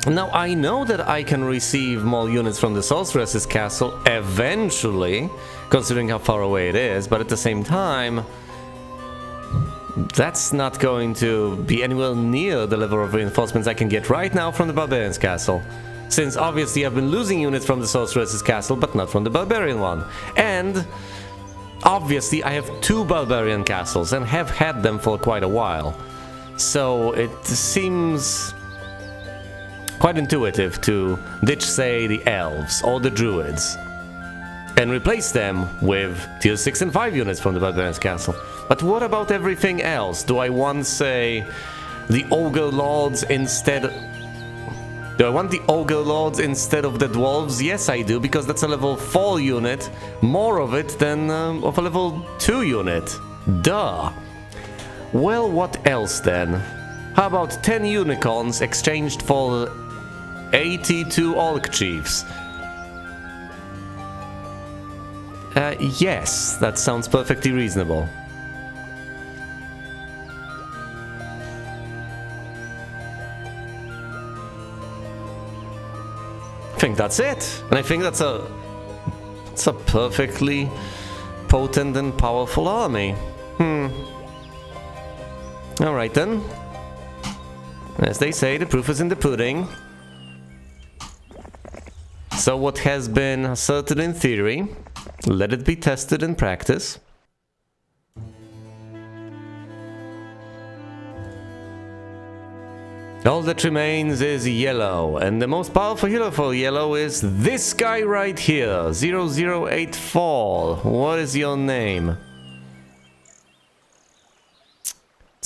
Speaker 1: Now, I know that I can receive more units from the Sorceress's Castle eventually, considering how far away it is, but at the same time, that's not going to be anywhere near the level of reinforcements I can get right now from the Barbarian's Castle. Since obviously I've been losing units from the Sorceress's Castle, but not from the Barbarian one. And obviously I have 2 Barbarian Castles and have had them for quite a while. So it seems quite intuitive to ditch, say, the Elves or the Druids and replace them with tier 6 and 5 units from the Barbarian's Castle. But what about everything else? Do I want, say, the Ogre Lords instead? Do I want the Ogre Lords instead of the Dwarves? Yes, I do, because that's a level 4 unit, more of it than of a level 2 unit. Duh. Well, what else then? How about 10 Unicorns exchanged for 82 Orc Chiefs? Yes, that sounds perfectly reasonable. I think that's it, and I think that's a perfectly potent and powerful army. Alright then. As they say, the proof is in the pudding. So what has been asserted in theory, let it be tested in practice. All that remains is yellow, and the most powerful hero for yellow is this guy right here, 0084. What is your name?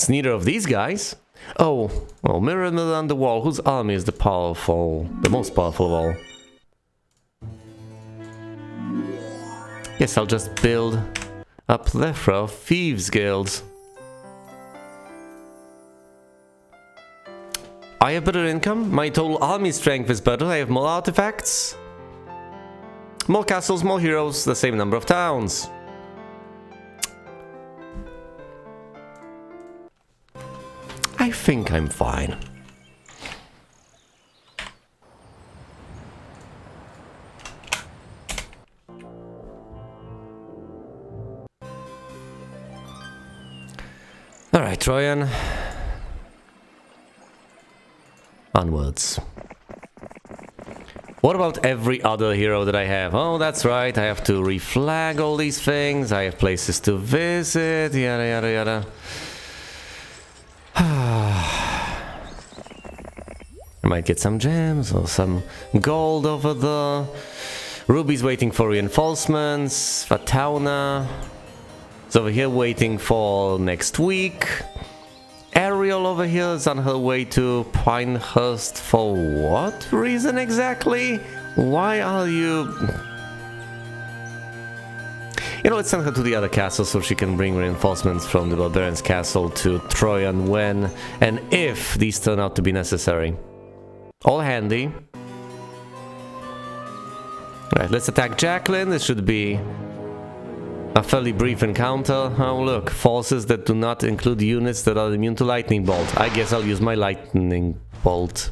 Speaker 1: It's neither of these guys. Oh, well, mirror on the wall. Whose army is the most powerful of all? Guess I'll just build a plethora of thieves guilds. I have better income, my total army strength is better, I have more artifacts, more castles, more heroes, the same number of towns. I think I'm fine. Alright, Troyan. Onwards. What about every other hero that I have? Oh, that's right, I have to reflag all these things, I have places to visit, yada yada yada. I might get some gems or some gold over there. Ruby's waiting for reinforcements. Vatauna is over here waiting for next week. Ariel over here is on her way to Pinehurst for what reason exactly? Why are you... You know, let's send her to the other castle so she can bring reinforcements from the Barbarians' castle to Troyan when and if these turn out to be necessary. All handy. Right, let's attack Jacqueline. This should be a fairly brief encounter. Oh look, forces that do not include units that are immune to lightning bolt. I guess I'll use my lightning bolt.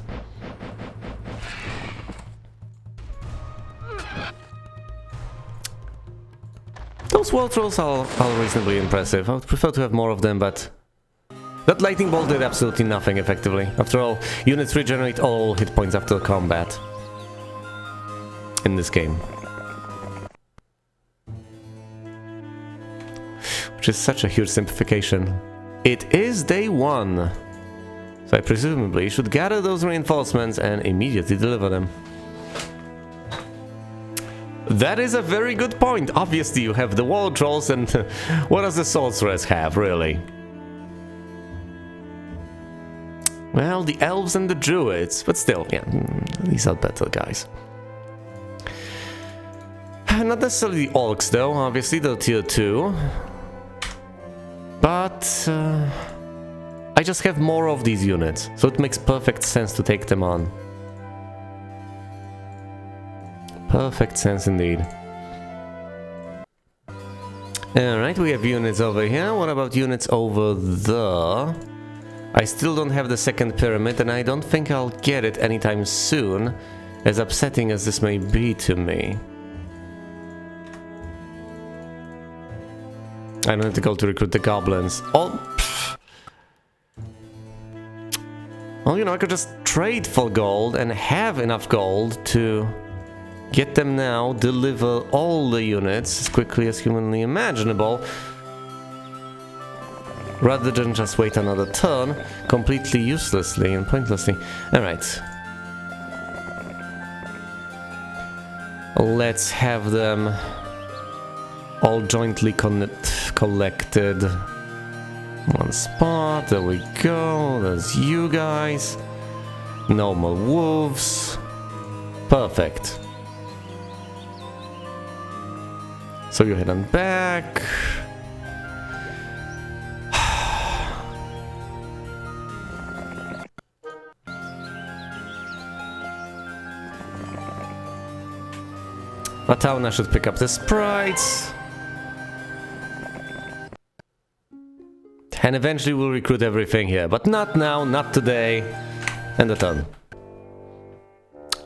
Speaker 1: Those wall trolls are reasonably impressive. I would prefer to have more of them, but that lightning bolt did absolutely nothing effectively. After all, units regenerate all hit points after combat in this game. Which is such a huge simplification. It is day 1, so I presumably should gather those reinforcements and immediately deliver them. That is a very good point. Obviously you have the wall trolls, and what does the sorceress have, really? Well, the elves and the druids, but still, yeah, these are better guys. Not necessarily the orcs though, obviously, they're tier 2. But I just have more of these units, so it makes perfect sense to take them on. Perfect sense indeed. Alright, we have units over here. What about units over there? I still don't have the second pyramid, and I don't think I'll get it anytime soon, as upsetting as this may be to me. I don't have to go to recruit the goblins. Oh, well, you know, I could just trade for gold and have enough gold to get them now, deliver all the units as quickly as humanly imaginable, rather than just wait another turn, completely uselessly and pointlessly. Alright. Let's have them all jointly collected. One spot, there we go, there's you guys. No more wolves. Perfect. So you head on back. Vatauna should pick up the sprites. And eventually we'll recruit everything here, but not now, not today. And a turn.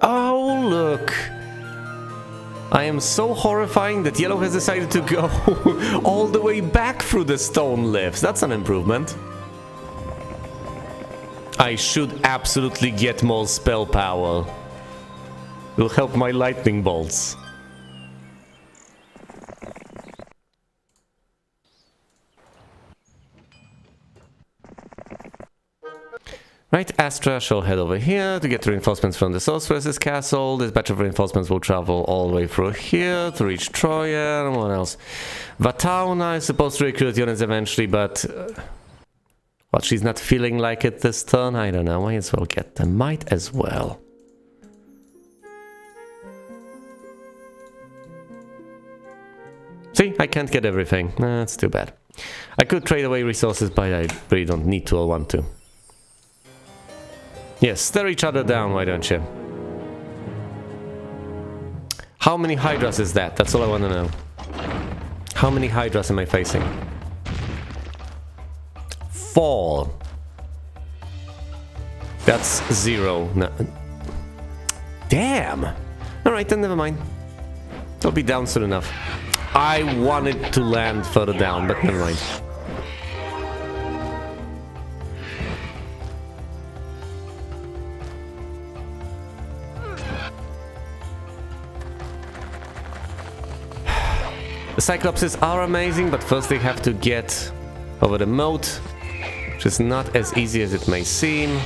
Speaker 1: Oh, look! I am so horrifying that Yellow has decided to go all the way back through the stone lifts. That's an improvement. I should absolutely get more spell power. Will help my lightning bolts. Right, Astra shall head over here to get reinforcements from the Sorceress's castle. This batch of reinforcements will travel all the way through here to reach Troyan. What else? Vatauna is supposed to recruit units eventually, but... But she's not feeling like it this turn. I don't know. Might as well get them. Might as well. See, I can't get everything. That's too bad. I could trade away resources, but I really don't need to or want to. Yes, stare each other down, why don't you? How many Hydras is that? That's all I want to know. How many Hydras am I facing? 4. That's 0. No. Damn! Alright, then never mind. I'll be down soon enough. I wanted to land further down, but never mind. The Cyclopses are amazing, but first they have to get over the moat, which is not as easy as it may seem.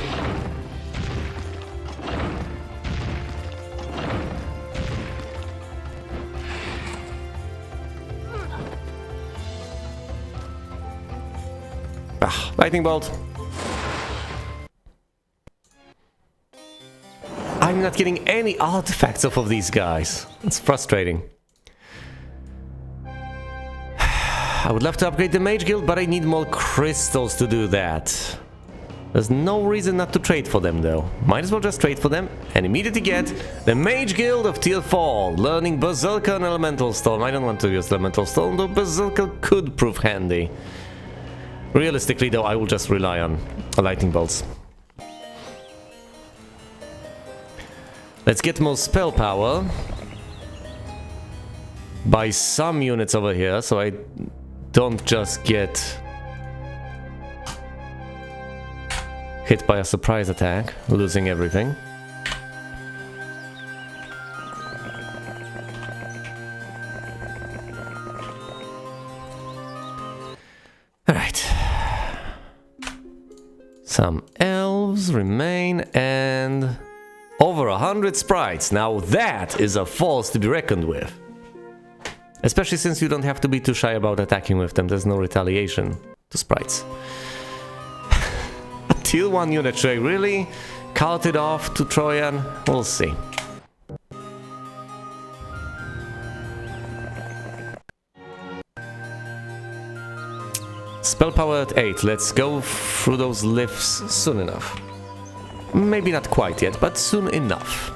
Speaker 1: Ah, lightning bolt. I'm not getting any artifacts off of these guys. It's frustrating. I would love to upgrade the Mage Guild, but I need more crystals to do that. There's no reason not to trade for them, though. Might as well just trade for them and immediately get the Mage Guild of Tier 4, learning Berserker and Elemental Storm. I don't want to use Elemental Storm, though Berserker could prove handy. Realistically, though, I will just rely on lightning bolts. Let's get more spell power. Buy some units over here, so I don't just get hit by a surprise attack, losing everything. Alright. Some elves remain and over 100 sprites. Now that is a force to be reckoned with. Especially since you don't have to be too shy about attacking with them. There's no retaliation to sprites. A tier 1 unit, should I really cart it off to Troyan? We'll see. Spell power at 8. Let's go through those lifts soon enough. Maybe not quite yet, but soon enough.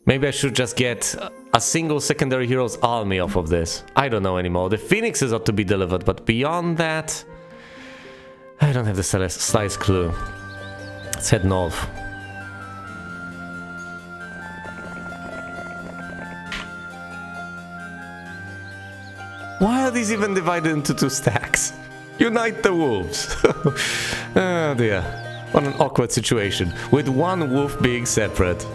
Speaker 1: Maybe I should just get a single secondary hero's army off of this. I don't know anymore. The phoenixes ought to be delivered, but beyond that, I don't have the slightest clue. Let's head north. Why are these even divided into 2 stacks? Unite the wolves. Oh dear. What an awkward situation, with one wolf being separate.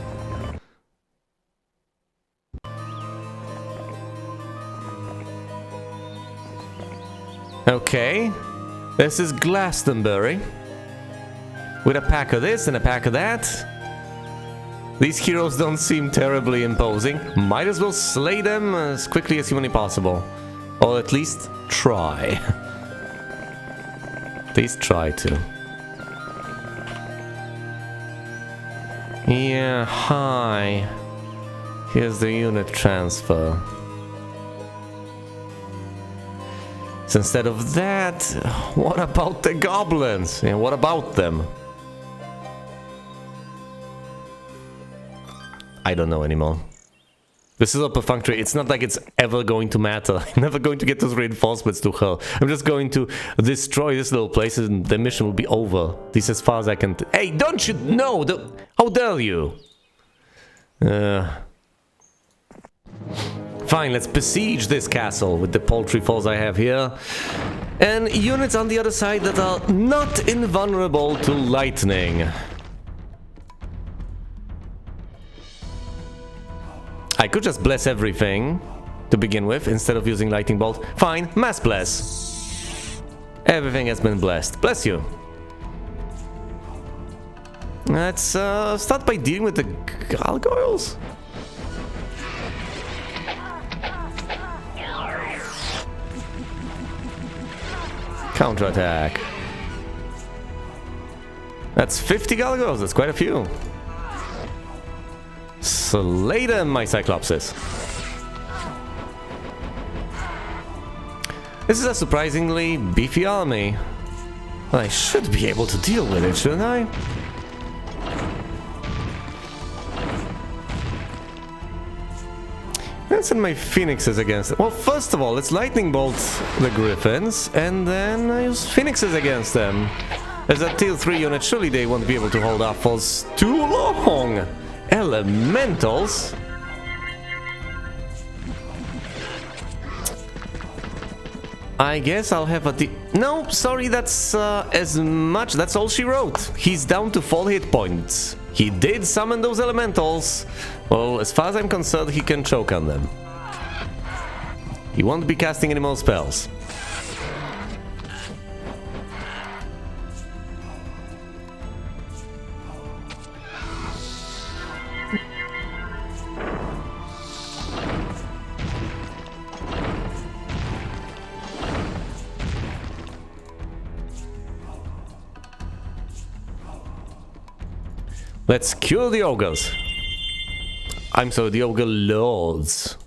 Speaker 1: Okay, this is Glastonbury, with a pack of this and a pack of that. These heroes don't seem terribly imposing. Might as well slay them as quickly as humanly possible. Or at least try. At least try to. Yeah, hi. Here's the unit transfer. So instead of that, what about the goblins? And what about them? I don't know anymore. This is all perfunctory. It's not like it's ever going to matter. I'm never going to get those reinforcements to hell. I'm just going to destroy this little place and the mission will be over. This is as far as I can... Hey, don't you know? How dare you? Fine, let's besiege this castle with the paltry foes I have here. And units on the other side that are not invulnerable to lightning. I could just bless everything to begin with instead of using lightning bolt. Fine, mass bless. Everything has been blessed. Bless you. Let's start by dealing with the gargoyles. Counterattack. That's 50 Galgos, that's quite a few. Slay them, my Cyclopses. This is a surprisingly beefy army. Well, I should be able to deal with it, shouldn't I? Let's send my Phoenixes against it. Well, first of all, let's Lightning Bolt the Griffins, and then I use Phoenixes against them. As a tier 3 unit, surely they won't be able to hold off for too long. Elementals? I guess I'll have a no, sorry, that's as much. That's all she wrote. He's down to 4 hit points. He did summon those elementals. Well, as far as I'm concerned, he can choke on them. He won't be casting any more spells. Let's cure the ogres. I'm sorry, the ogre lords.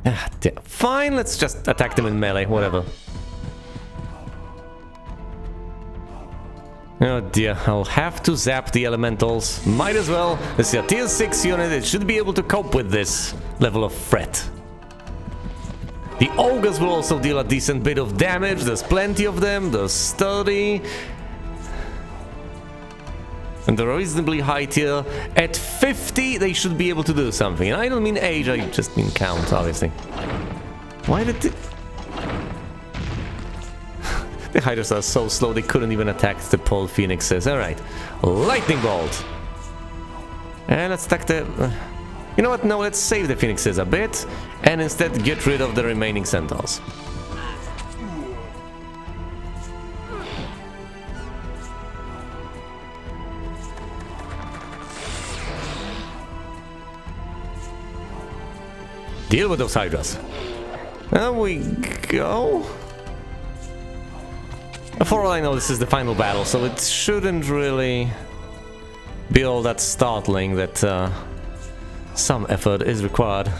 Speaker 1: Ah, fine, let's just attack them in melee, whatever. Oh dear, I'll have to zap the elementals. Might as well. This is a tier 6 unit, it should be able to cope with this level of threat. The ogres will also deal a decent bit of damage, there's plenty of them, they're sturdy. And they're reasonably high tier. At 50, they should be able to do something. And I don't mean age, I just mean count, obviously. Why did the Hydras are so slow, they couldn't even attack the Pole Phoenixes. Alright, Lightning Bolt. And let's attack the... You know what, no, let's save the Phoenixes a bit, and instead get rid of the remaining Centaurs. Deal with those Hydras. There we go. For all I know, this is the final battle, so it shouldn't really be all that startling that some effort is required.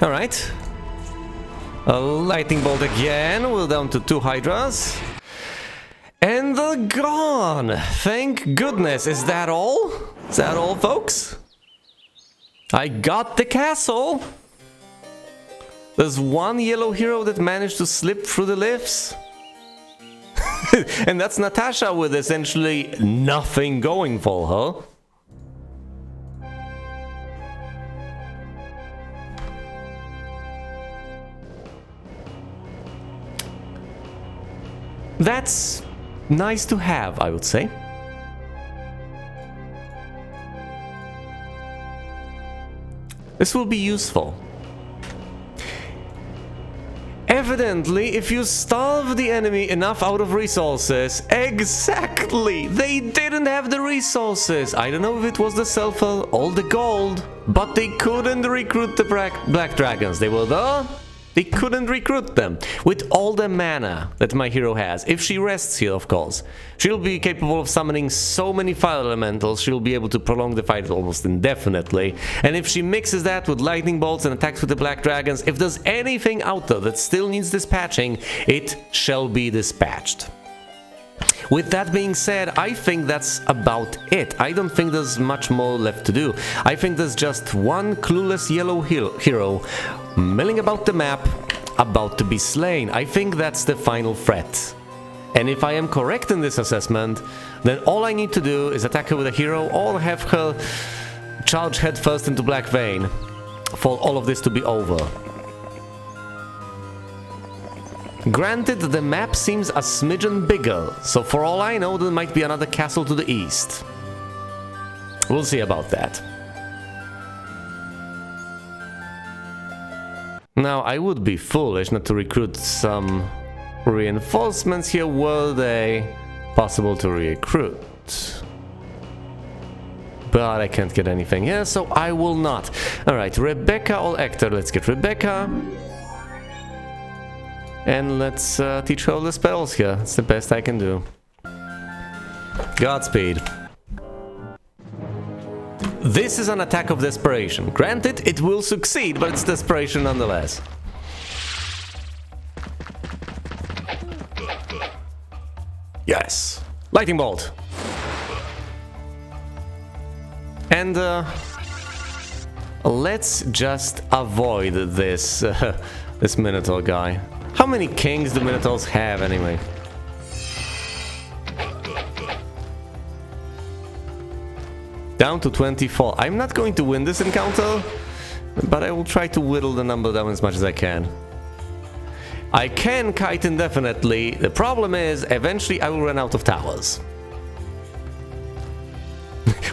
Speaker 1: All right. A lightning bolt again. We're down to 2 Hydras. And they're gone! Thank goodness. Is that all? Is that all, folks? I got the castle! There's one yellow hero that managed to slip through the lifts. And that's Natasha with essentially nothing going for her. That's nice to have, I would say. This will be useful. Evidently, if you starve the enemy enough out of resources, exactly, they didn't have the resources. I don't know if it was the sulfur or the gold, but they couldn't recruit the black dragons. They were there. They couldn't recruit them. With all the mana that my hero has, if she rests here, of course, she'll be capable of summoning so many fire elementals, she'll be able to prolong the fight almost indefinitely. And if she mixes that with lightning bolts and attacks with the black dragons, if there's anything out there that still needs dispatching, it shall be dispatched. With that being said, I think that's about it. I don't think there's much more left to do. I think there's just one clueless yellow hero milling about the map, about to be slain. I think that's the final threat. And if I am correct in this assessment, then all I need to do is attack her with a hero or have her charge headfirst into Black Vein for all of this to be over. Granted, the map seems a smidgen bigger, so for all I know there might be another castle to the east. we'll see about that. Now, I would be foolish not to recruit some reinforcements here. Were they possible to recruit? But I can't get anything here, so I will not. Alright, Rebecca or Hector. Let's get Rebecca. And let's teach her all the spells here. It's the best I can do. Godspeed. This is an attack of desperation. Granted, it will succeed, but it's desperation nonetheless. Yes. Lightning bolt. And let's just avoid this this Minotaur guy. How many kings do Minotaurs have anyway? Down to 24. I'm not going to win this encounter, but I will try to whittle the number down as much as I can. I can kite indefinitely. The problem is, eventually I will run out of towers.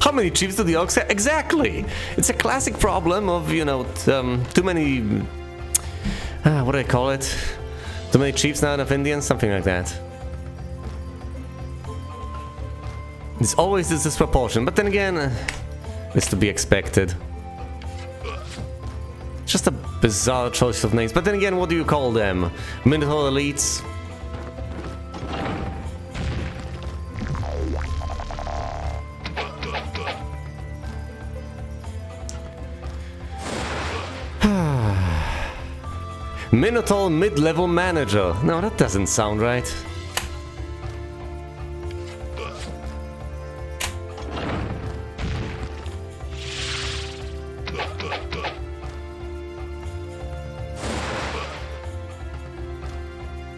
Speaker 1: How many chiefs do the orcs have? Exactly! It's a classic problem of, you know, too many... what do I call it? Too many chiefs, not enough Indians? Something like that. It's always this disproportion, but then again, it's to be expected. Just a bizarre choice of names, but then again, what do you call them? Minotaur elites? Minotaur mid-level manager. No, that doesn't sound right.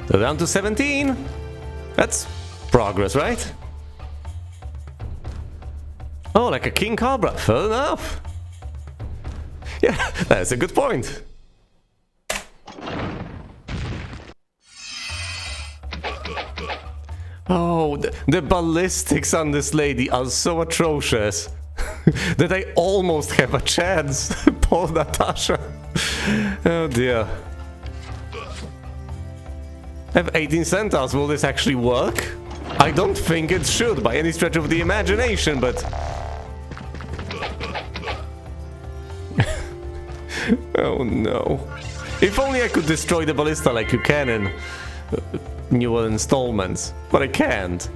Speaker 1: So down to 17. That's progress, right? Oh, like a king cobra. Fair enough. Yeah, that's a good point. Oh, the ballistics on this lady are so atrocious that I almost have a chance. Poor Natasha. Oh dear. I have 18 centaurs. Will this actually work? I don't think it should by any stretch of the imagination, but... Oh no. If only I could destroy the ballista like you can in newer installments, but I can't.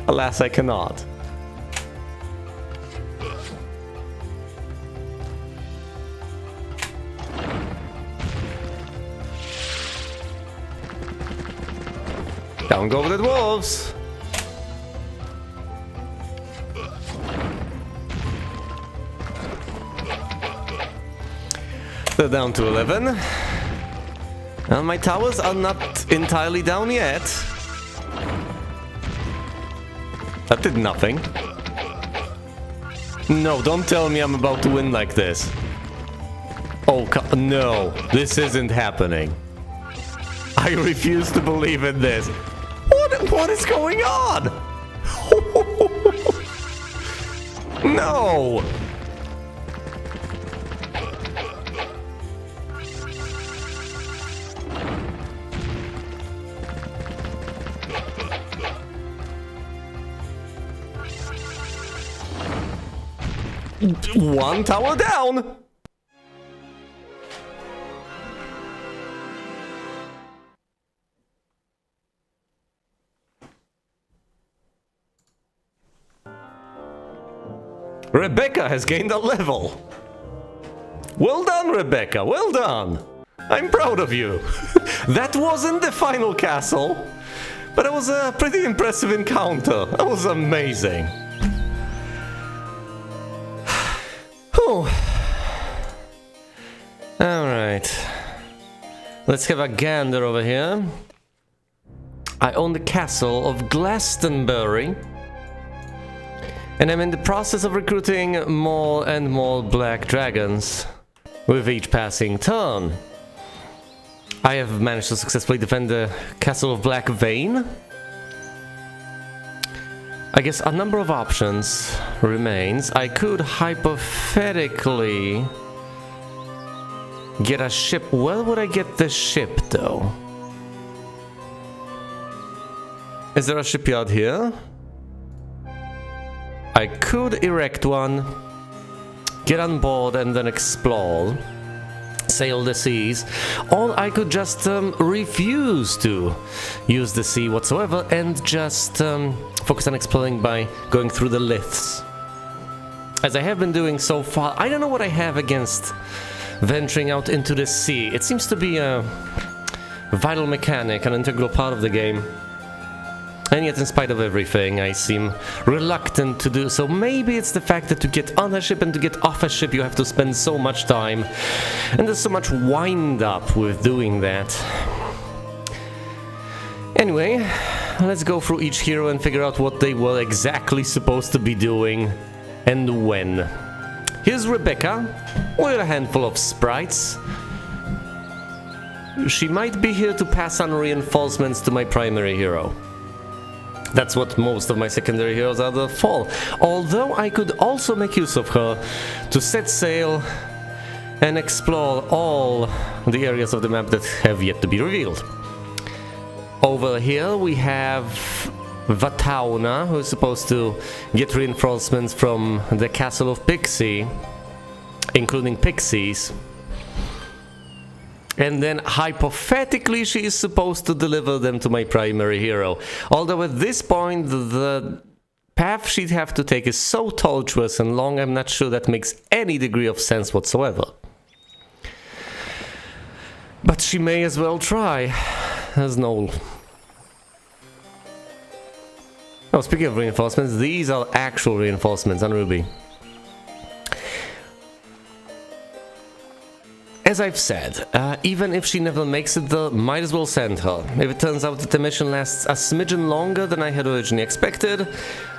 Speaker 1: Alas, I cannot. Down go the dwarves! They're down to 11. And my towers are not entirely down yet. That did nothing. No, don't tell me I'm about to win like this. Oh, no, this isn't happening. I refuse to believe in this. What is going on? No! One tower down! Rebecca has gained a level. Well done, Rebecca, well done. I'm proud of you. That wasn't the final castle, but it was a pretty impressive encounter. That was amazing. Oh. Alright. Let's have a gander over here. I own the castle of Glastonbury. And I'm in the process of recruiting more and more black dragons with each passing turn. I have managed to successfully defend the castle of Black Vein. I guess a number of options remains. I could hypothetically get a ship. Where would I get the ship, though? Is there a shipyard here? I could erect one, get on board and then explore, sail the seas, or I could just refuse to use the sea whatsoever and just focus on exploring by going through the liths. As I have been doing so far. I don't know what I have against venturing out into the sea. It seems to be a vital mechanic, an integral part of the game. And yet, in spite of everything, I seem reluctant to do so. Maybe it's the fact that to get on a ship and to get off a ship you have to spend so much time. And there's so much wind up with doing that. Anyway, let's go through each hero and figure out what they were exactly supposed to be doing and when. Here's Rebecca with a handful of sprites. She might be here to pass on reinforcements to my primary hero. That's what most of my secondary heroes are there for. Although I could also make use of her to set sail and explore all the areas of the map that have yet to be revealed. Over here we have Vatauna, who is supposed to get reinforcements from the castle of Pixie, including pixies. And then, hypothetically, she is supposed to deliver them to my primary hero. Although at this point, the path she'd have to take is so tortuous and long, I'm not sure that makes any degree of sense whatsoever. But she may as well try, as Noel. Oh, speaking of reinforcements, these are actual reinforcements on Ruby. As I've said, even if she never makes it there, might as well send her. If it turns out that the mission lasts a smidgen longer than I had originally expected,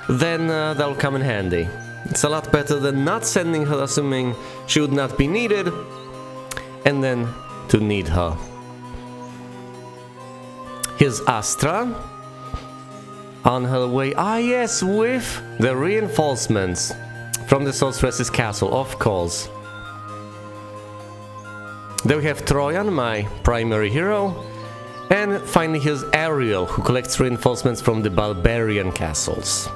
Speaker 1: then that'll come in handy. It's a lot better than not sending her, assuming she would not be needed, and then to need her. Here's Astra, on her way, yes, with the reinforcements from the Sorceress's castle, of course. Then we have Troyan, my primary hero, and finally here's Ariel, who collects reinforcements from the barbarian castles.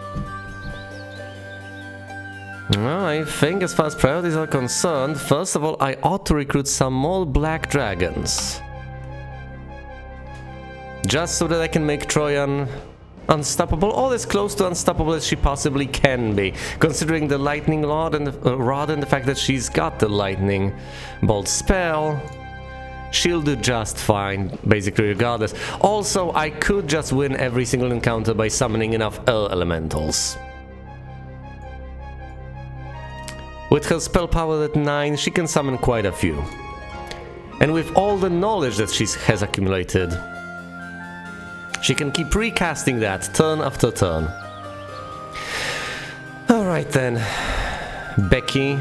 Speaker 1: Well, I think as far as priorities are concerned, first of all, I ought to recruit some more black dragons. Just so that I can make Troyan unstoppable, or as close to unstoppable as she possibly can be, considering the lightning rod and the fact that she's got the lightning bolt spell. She'll do just fine, basically, regardless. Also, I could just win every single encounter by summoning enough air elementals. With her spell power at 9, she can summon quite a few. And with all the knowledge that she has accumulated, she can keep recasting that turn after turn. Alright then, Becky.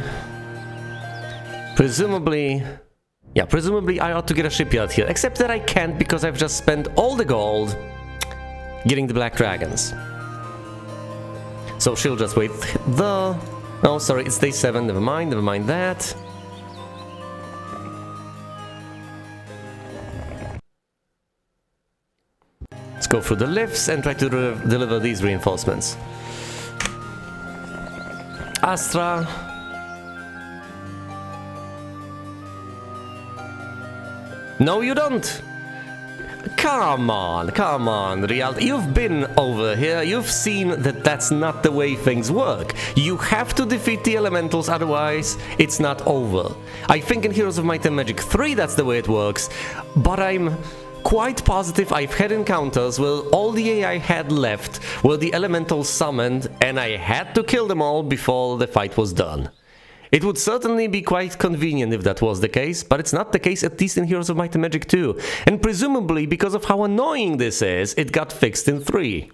Speaker 1: Presumably I ought to get a shipyard here, except that I can't because I've just spent all the gold getting the black dragons. So she'll just wait there. Oh, sorry, it's day 7, never mind that. Let's go through the lifts and try to deliver these reinforcements. Astra. No, you don't. Come on, Real. You've been over here. You've seen that that's not the way things work. You have to defeat the elementals, otherwise it's not over. I think in Heroes of Might and Magic 3 that's the way it works, but I'm quite positive I've had encounters where all the AI had left were the elementals summoned, and I had to kill them all before the fight was done. It would certainly be quite convenient if that was the case, but it's not the case, at least in Heroes of Might and Magic 2. And presumably, because of how annoying this is, it got fixed in 3.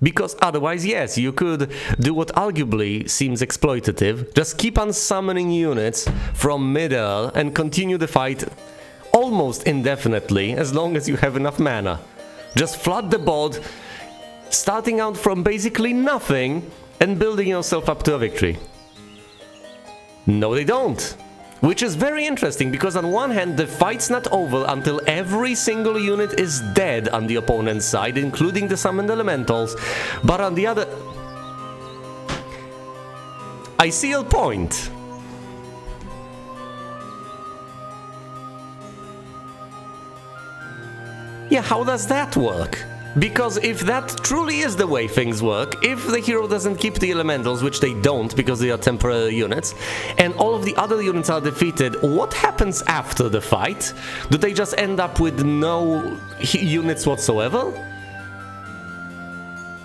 Speaker 1: Because otherwise, yes, you could do what arguably seems exploitative, just keep on summoning units from mid-air and continue the fight almost indefinitely, as long as you have enough mana. Just flood the board, starting out from basically nothing and building yourself up to a victory. No, they don't. Which is very interesting, because on one hand, the fight's not over until every single unit is dead on the opponent's side, including the summoned elementals, but on the other... I see your point. Yeah, how does that work? Because if that truly is the way things work, if the hero doesn't keep the elementals, which they don't because they are temporary units, and all of the other units are defeated, what happens after the fight? Do they just end up with no units whatsoever?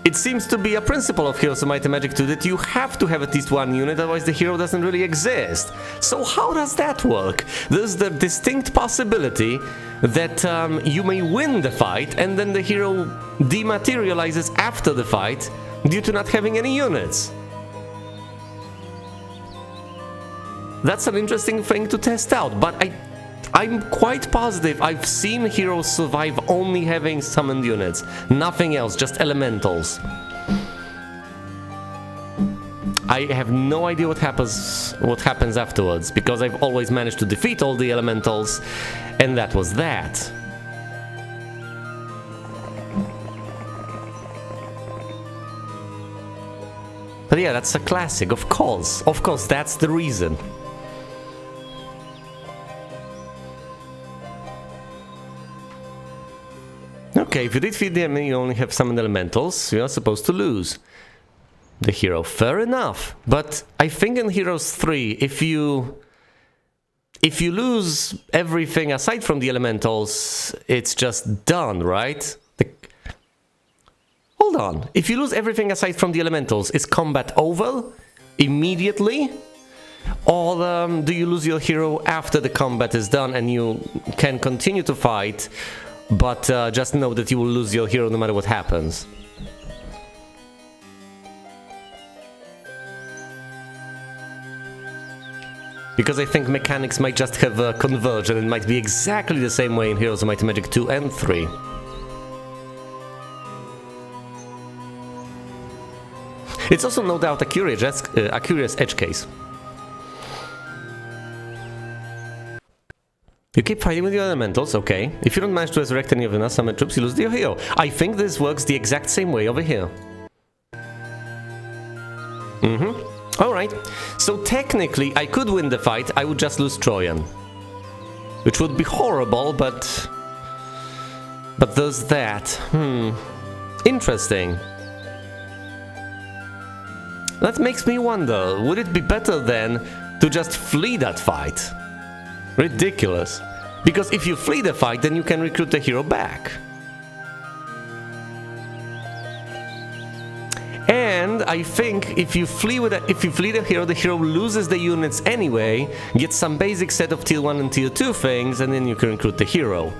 Speaker 1: It seems to be a principle of Heroes of Might and Magic 2 that you have to have at least one unit, otherwise the hero doesn't really exist. So how does that work? There's the distinct possibility that you may win the fight and then the hero dematerializes after the fight due to not having any units. That's an interesting thing to test out, but I'm quite positive I've seen heroes survive only having summoned units. Nothing else, just elementals. I have no idea what happens afterwards, because I've always managed to defeat all the elementals, and that was that. But yeah, that's a classic, of course. Of course, that's the reason. Okay, if you defeat them and you only have summoned elementals, you are supposed to lose the hero. Fair enough. But I think in Heroes 3, if you lose everything aside from the elementals, it's just done, right? Hold on. If you lose everything aside from the elementals, is combat over immediately? Or do you lose your hero after the combat is done and you can continue to fight, but just know that you will lose your hero no matter what happens? Because I think mechanics might just have converged, and it might be exactly the same way in Heroes of Might and Magic 2 and 3. It's also no doubt a curious edge case. You keep fighting with your elementals, okay. If you don't manage to resurrect any of the summoned troops, you lose your hero. I think this works the exact same way over here. Alright. So technically, I could win the fight, I would just lose Troyan. Which would be horrible, but there's that. Interesting. That makes me wonder, would it be better then to just flee that fight? Ridiculous. Because if you flee the fight, then you can recruit the hero back. And I think if you flee the hero loses the units anyway, gets some basic set of tier 1 and tier 2 things, and then you can recruit the hero.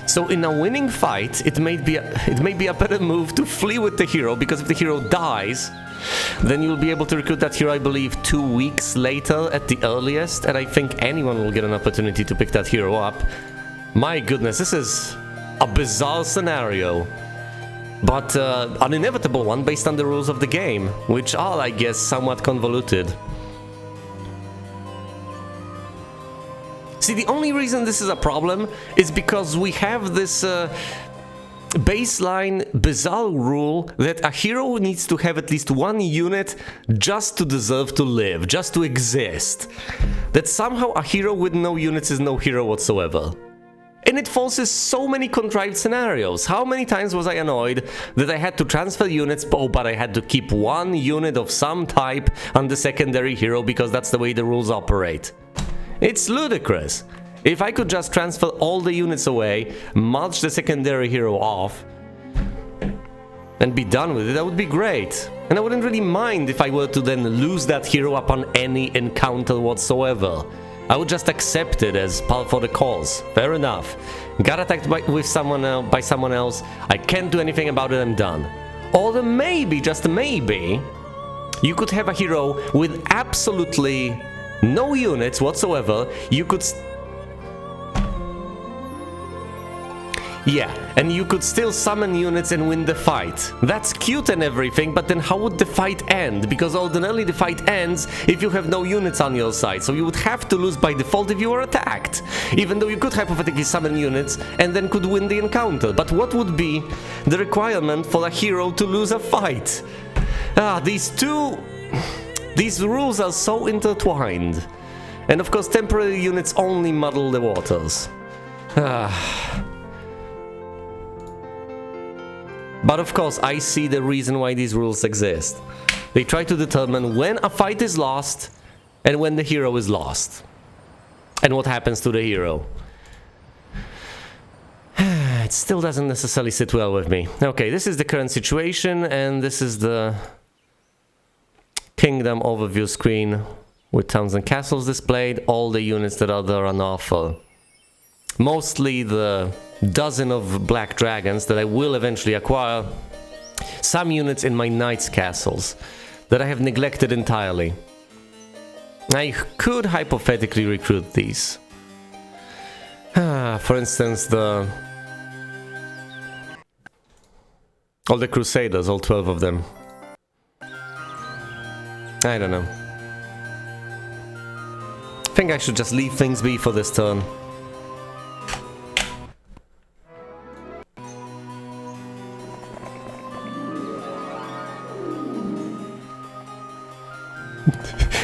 Speaker 1: So in a winning fight, it may be a better move to flee with the hero, because if the hero dies, then you'll be able to recruit that hero, I believe, 2 weeks later at the earliest, and I think anyone will get an opportunity to pick that hero up. My goodness, this is a bizarre scenario, but an inevitable one based on the rules of the game, which are, I guess, somewhat convoluted. See, the only reason this is a problem is because we have this baseline bizarre rule that a hero needs to have at least one unit just to deserve to live, just to exist. That somehow a hero with no units is no hero whatsoever. And it forces so many contrived scenarios. How many times was I annoyed that I had to transfer units, but I had to keep one unit of some type on the secondary hero because that's the way the rules operate. It's ludicrous. If I could just transfer all the units away, march the secondary hero off, and be done with it, that would be great. And I wouldn't really mind if I were to then lose that hero upon any encounter whatsoever. I would just accept it as par for the cause. Fair enough. Got attacked by someone else, I can't do anything about it, I'm done. Or then maybe, just maybe, you could have a hero with absolutely no units whatsoever. You Yeah, and you could still summon units and win the fight. That's cute and everything, but then how would the fight end? Because ordinarily the fight ends if you have no units on your side, so you would have to lose by default if you were attacked. Even though you could hypothetically summon units and then could win the encounter. But what would be the requirement for a hero to lose a fight? These rules are so intertwined. And of course temporary units only muddle the waters. But of course, I see the reason why these rules exist. They try to determine when a fight is lost and when the hero is lost. And what happens to the hero. It still doesn't necessarily sit well with me. Okay, this is the current situation, and this is the kingdom overview screen with towns and castles displayed. All the units that are there on offer. Mostly the dozen of black dragons that I will eventually acquire, some units in my knights' castles that I have neglected entirely. I could hypothetically recruit these. For instance, all the crusaders, all 12 of them. I don't know. I think I should just leave things be for this turn.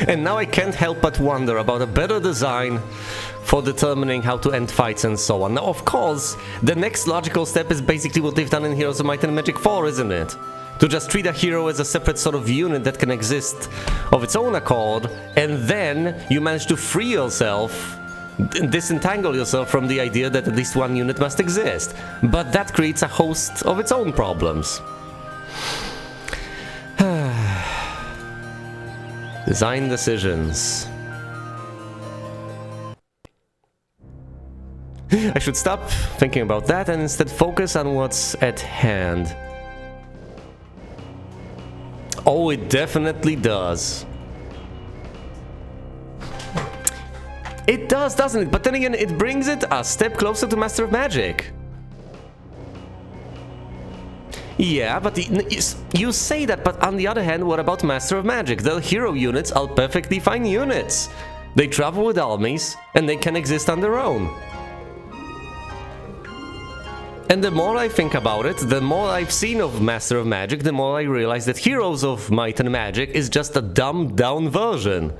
Speaker 1: And now I can't help but wonder about a better design for determining how to end fights and so on. Now, of course, the next logical step is basically what they've done in Heroes of Might and Magic 4, isn't it? To just treat a hero as a separate sort of unit that can exist of its own accord, and then you manage to free yourself, disentangle yourself from the idea that at least one unit must exist. But that creates a host of its own problems. Design decisions. I should stop thinking about that and instead focus on what's at hand. Oh, it definitely does. It does, doesn't it? But then again, it brings it a step closer to Master of Magic. Yeah, but you say that, but on the other hand, what about Master of Magic? Their hero units are perfectly fine units. They travel with armies, and they can exist on their own. And the more I think about it, the more I've seen of Master of Magic, the more I realize that Heroes of Might and Magic is just a dumbed down version.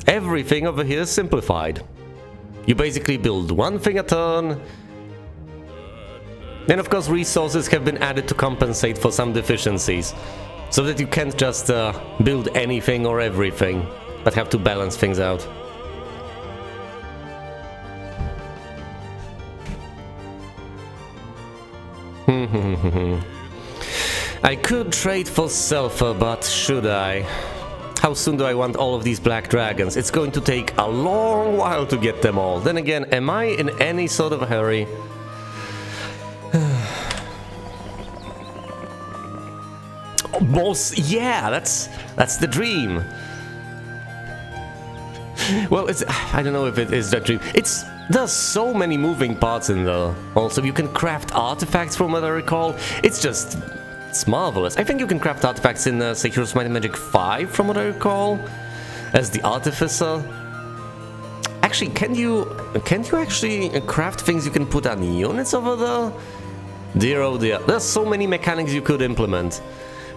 Speaker 1: Everything over here is simplified. You basically build one thing a turn. And of course resources have been added to compensate for some deficiencies. So that you can't just build anything or everything, but have to balance things out. I could trade for Sulfur, but should I? How soon do I want all of these black dragons? It's going to take a long while to get them all. Then again, am I in any sort of a hurry? Yeah, that's the dream. Well, I don't know if it is that dream. There's so many moving parts in there. Also, you can craft artifacts from what I recall. It's marvelous. I think you can craft artifacts in say Heroes of Might and Magic 5 from what I recall, as the Artificer. Actually, can't you actually craft things you can put on units over there? Dear oh dear, there's so many mechanics you could implement.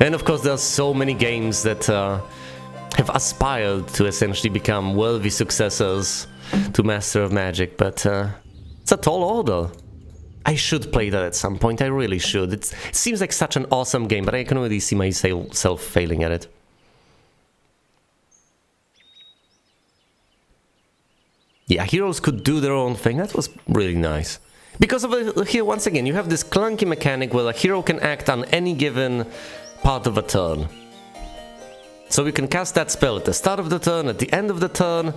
Speaker 1: And of course there's so many games that have aspired to essentially become worthy successors to Master of Magic, but it's a tall order. I should play that at some point, I really should. It seems like such an awesome game, but I can already see myself failing at it. Yeah, heroes could do their own thing, that was really nice. Because of here, once again, you have this clunky mechanic where a hero can act on any given part of a turn. So you can cast that spell at the start of the turn, at the end of the turn.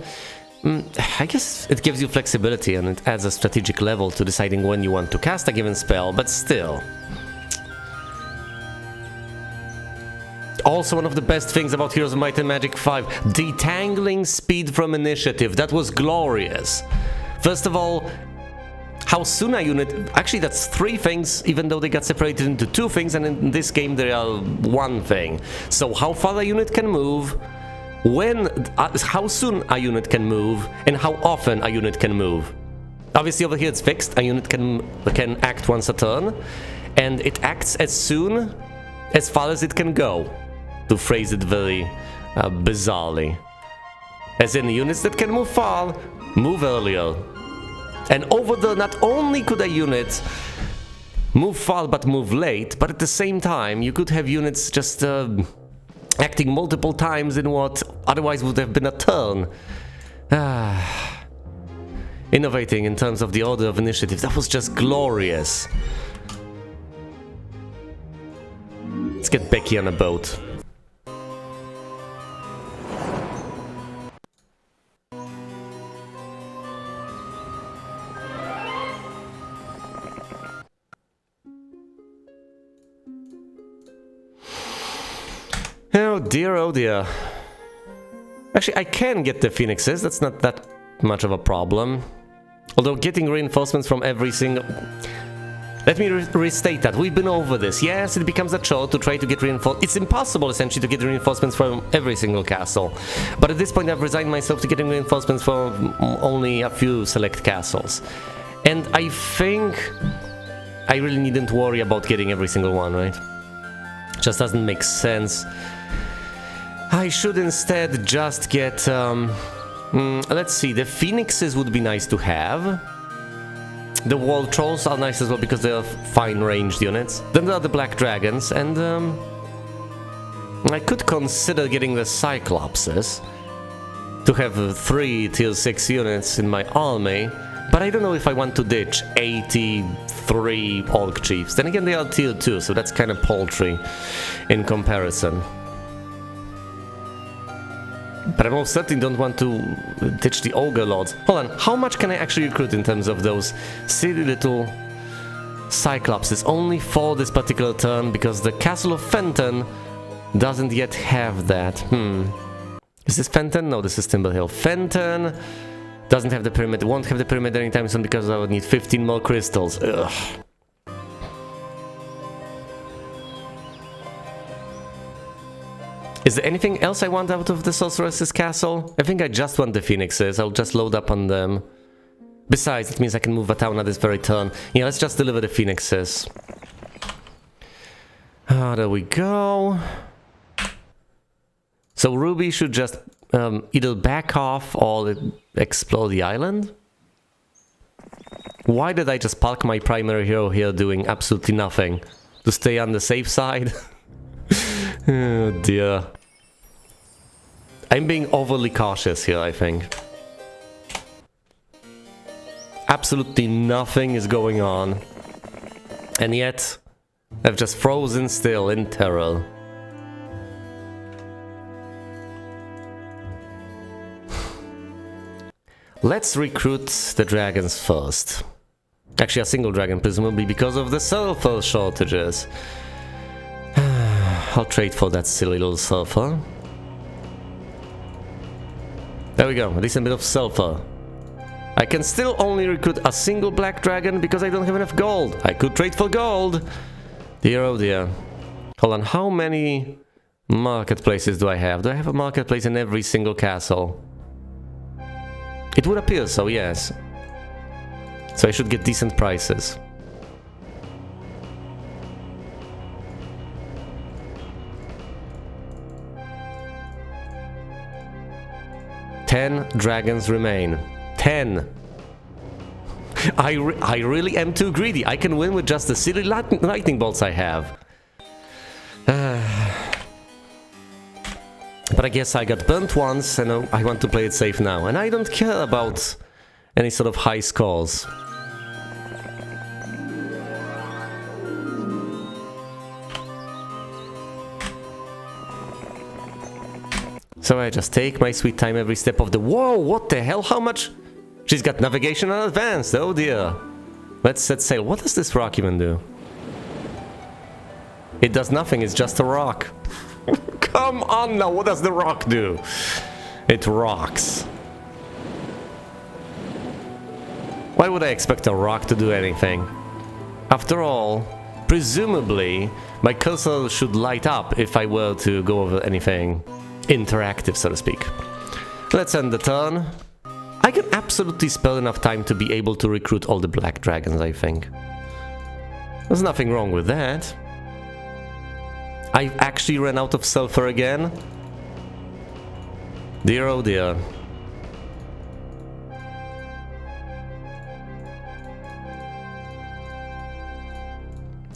Speaker 1: I guess it gives you flexibility and it adds a strategic level to deciding when you want to cast a given spell, but still. Also, one of the best things about Heroes of Might and Magic 5, detangling speed from initiative. That was glorious. First of all, how soon a unit... Actually, that's 3 things, even though they got separated into 2 things, and in this game they are 1 thing. So how far a unit can move, how soon a unit can move, and how often a unit can move. Obviously, over here it's fixed. A unit can act once a turn, and it acts as soon as far as it can go, to phrase it very bizarrely. As in, units that can move far, move earlier. And not only could a unit move far but move late, but at the same time you could have units just acting multiple times in what otherwise would have been a turn. Innovating in terms of the order of initiative, that was just glorious. Let's get Becky on a boat. Oh dear, oh dear. Actually, I can get the Phoenixes, that's not that much of a problem. Although getting reinforcements from every single... Let me restate that. We've been over this. Yes, it becomes a chore to try to get reinforcements. It's impossible, essentially, to get reinforcements from every single castle. But at this point, I've resigned myself to getting reinforcements from only a few select castles. And I think I really needn't worry about getting every single one, right? Just doesn't make sense. I should instead just get... let's see, the Phoenixes would be nice to have. The Wall Trolls are nice as well because they are fine ranged units. Then there are the Black Dragons, and I could consider getting the Cyclopses to have 3 tier 6 units in my army, but I don't know if I want to ditch 83 Orc Chiefs. Then again, they are tier 2, so that's kind of paltry in comparison. But I most certainly don't want to ditch the Ogre Lords. Hold on, how much can I actually recruit in terms of those silly little Cyclopses? Only for this particular turn, because the Castle of Fenton doesn't yet have that. Is this Fenton? No, this is Timberhill. Fenton doesn't have the pyramid, won't have the pyramid anytime soon because I would need 15 more crystals. Ugh. Is there anything else I want out of the Sorceress's Castle? I think I just want the Phoenixes. I'll just load up on them. Besides, it means I can move a town at this very turn. Yeah, let's just deliver the Phoenixes. There we go. So Ruby should just either back off or explore the island. Why did I just park my primary hero here doing absolutely nothing? To stay on the safe side? Oh dear. I'm being overly cautious here, I think. Absolutely nothing is going on. And yet, I've just frozen still in terror. Let's recruit the dragons first. Actually, a single dragon, presumably because of the sulfur shortages. I'll trade for that silly little sulfur. There we go, a decent bit of sulfur. I can still only recruit a single black dragon because I don't have enough gold. I could trade for gold. Dear oh dear. Hold on, how many marketplaces do I have? Do I have a marketplace in every single castle? It would appear so, yes. So I should get decent prices. Ten dragons remain. 10. I really am too greedy. I can win with just the silly lightning bolts I have. But I guess I got burnt once and I want to play it safe now. And I don't care about any sort of high scores. So I just take my sweet time every step of the... Whoa, what the hell? How much? She's got navigation on advanced. Oh dear. Let's set sail. What does this rock even do? It does nothing. It's just a rock. Come on now, what does the rock do? It rocks. Why would I expect a rock to do anything? After all, presumably, my cursor should light up if I were to go over anything interactive, so to speak. Let's end the turn. I can absolutely spell enough time to be able to recruit all the black dragons, I think. There's nothing wrong with that. I've actually ran out of sulfur again. Dear oh dear.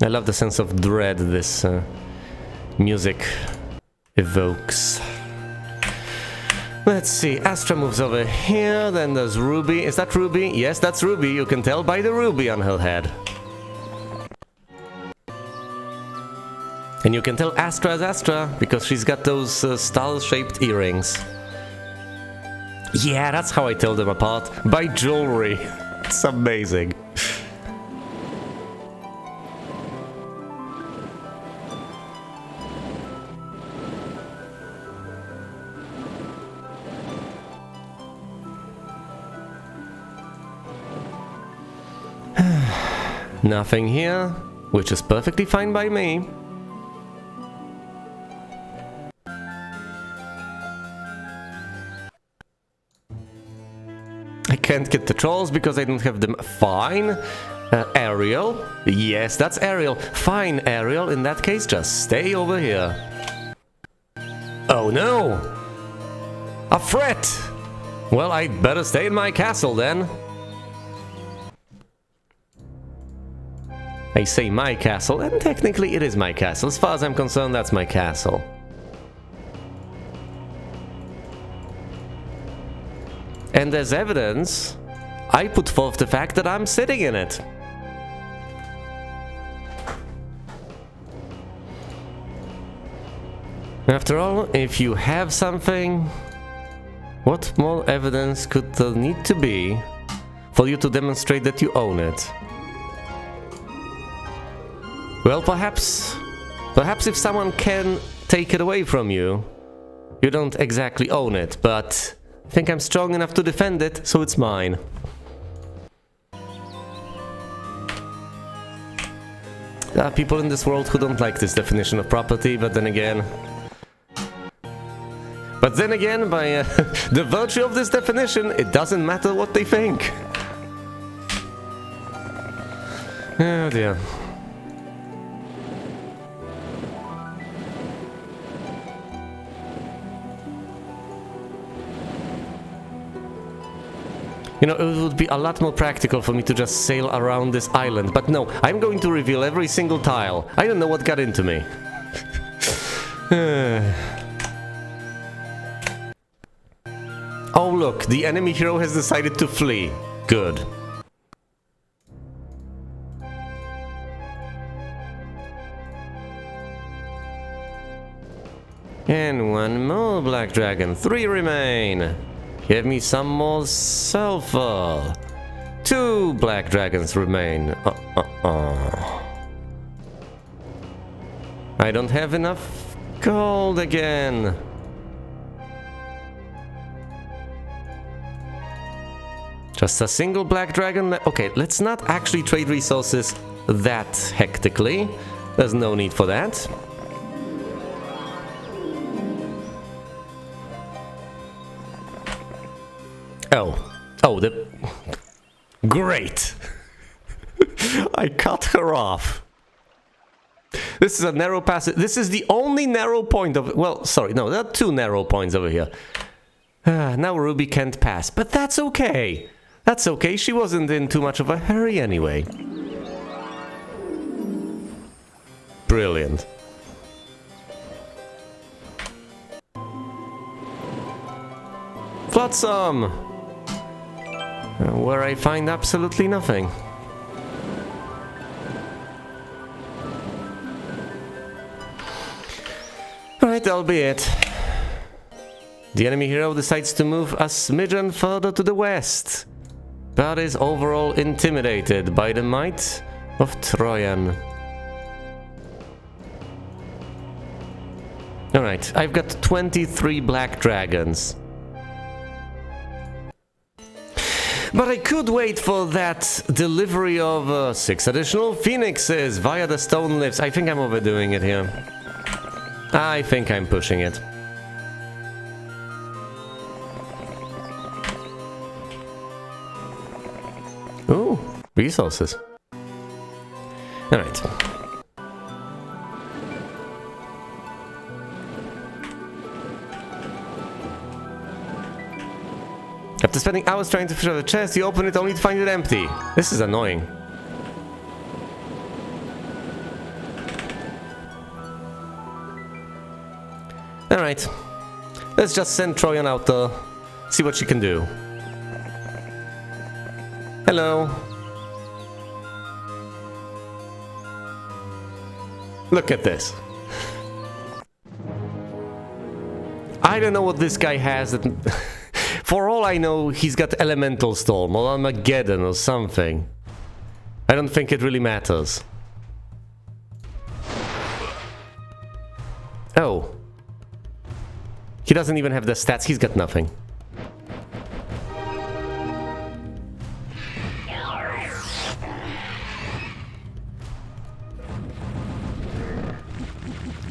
Speaker 1: I love the sense of dread this music evokes. Let's see, Astra moves over here, then there's Ruby. Is that Ruby? Yes, that's Ruby, you can tell by the ruby on her head. And you can tell Astra is Astra, because she's got those star-shaped earrings. Yeah, that's how I tell them apart. By jewelry. It's amazing. Nothing here, which is perfectly fine by me. I can't get the trolls because I don't have them. Fine. Ariel. Yes, that's Ariel. Fine, Ariel. In that case, just stay over here. Oh no! A threat! Well, I'd better stay in my castle then. I say my castle, and technically it is my castle. As far as I'm concerned, that's my castle. And as evidence, I put forth the fact that I'm sitting in it. After all, if you have something, what more evidence could there need to be for you to demonstrate that you own it? Well, perhaps if someone can take it away from you, you don't exactly own it, but I think I'm strong enough to defend it, so it's mine. There are people in this world who don't like this definition of property, but then again, by the virtue of this definition, it doesn't matter what they think. Oh dear. You know, it would be a lot more practical for me to just sail around this island, but no, I'm going to reveal every single tile. I don't know what got into me. Oh look, the enemy hero has decided to flee. Good. And one more black dragon. 3 remain. Give me some more sulfur. 2 black dragons remain. I don't have enough gold again. Just a single black dragon. Okay, let's not actually trade resources that hectically. There's no need for that. Great! I cut her off. This is a narrow passage. This is the only narrow point of... Well, sorry, no, there are 2 narrow points over here. Now Ruby can't pass, but that's okay. That's okay, she wasn't in too much of a hurry anyway. Brilliant. Flotsam! Where I find absolutely nothing. Alright, that'll be it. The enemy hero decides to move a smidgen further to the west, but is overall intimidated by the might of Troyan. Alright, I've got 23 black dragons. But I could wait for that delivery of 6 additional phoenixes via the stone lifts. I think I'm overdoing it here. I think I'm pushing it. Ooh, resources. Alright. After spending hours trying to fish out the chest, you open it only to find it empty. This is annoying. Alright. Let's just send Troyan out there. See what she can do. Hello. Look at this. I don't know what this guy has that... For all I know, he's got Elemental Storm or Armageddon or something. I don't think it really matters. Oh. He doesn't even have the stats, he's got nothing.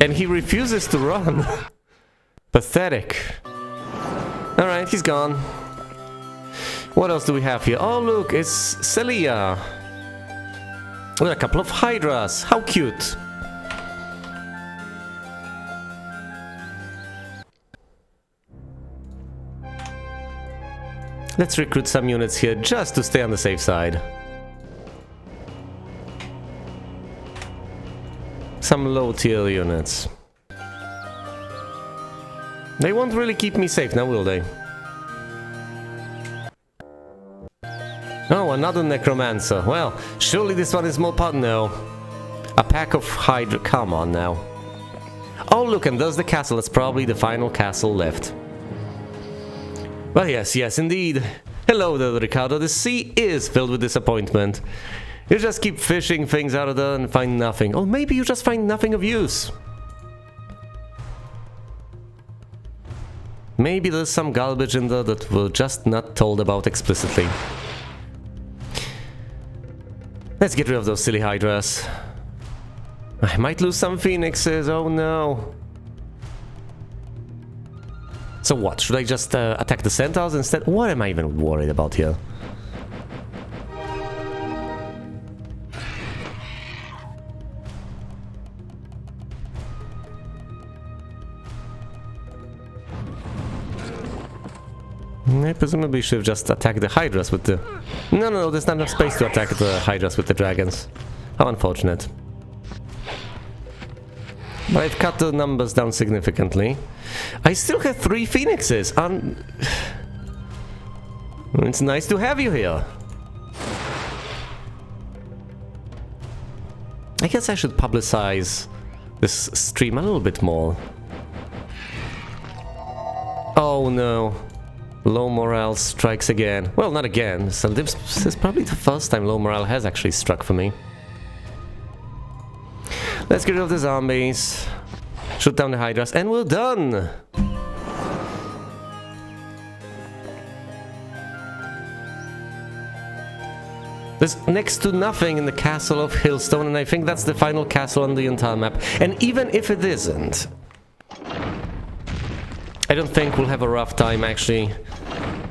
Speaker 1: And he refuses to run. Pathetic. Alright, he's gone. What else do we have here? Oh, look, it's Celia. With a couple of hydras. How cute. Let's recruit some units here just to stay on the safe side. Some low-tier units. They won't really keep me safe now, will they? Oh, another necromancer. Well, surely this one is more potent. No. A pack of hydra. Come on now. Oh, look, and there's the castle. That's probably the final castle left. Well, yes, indeed. Hello there, Ricardo. The sea is filled with disappointment. You just keep fishing things out of there and find nothing. Or maybe you just find nothing of use. Maybe there's some garbage in there that we're just not told about explicitly. Let's get rid of those silly hydras. I might lose some phoenixes, oh no. So what, should I just attack the centaurs instead? What am I even worried about here? I presumably should have just attacked the hydras with the... No, there's not enough space to attack the hydras with the dragons. How unfortunate. But I've cut the numbers down significantly. I still have 3 phoenixes. It's nice to have you here. I guess I should publicize this stream a little bit more. Oh no. Low morale strikes again. Well, not again. So this is probably the first time low morale has actually struck for me. Let's get rid of the zombies. Shoot down the hydras, and we're done! There's next to nothing in the castle of Hillstone, and I think that's the final castle on the entire map. And even if it isn't, I don't think we'll have a rough time actually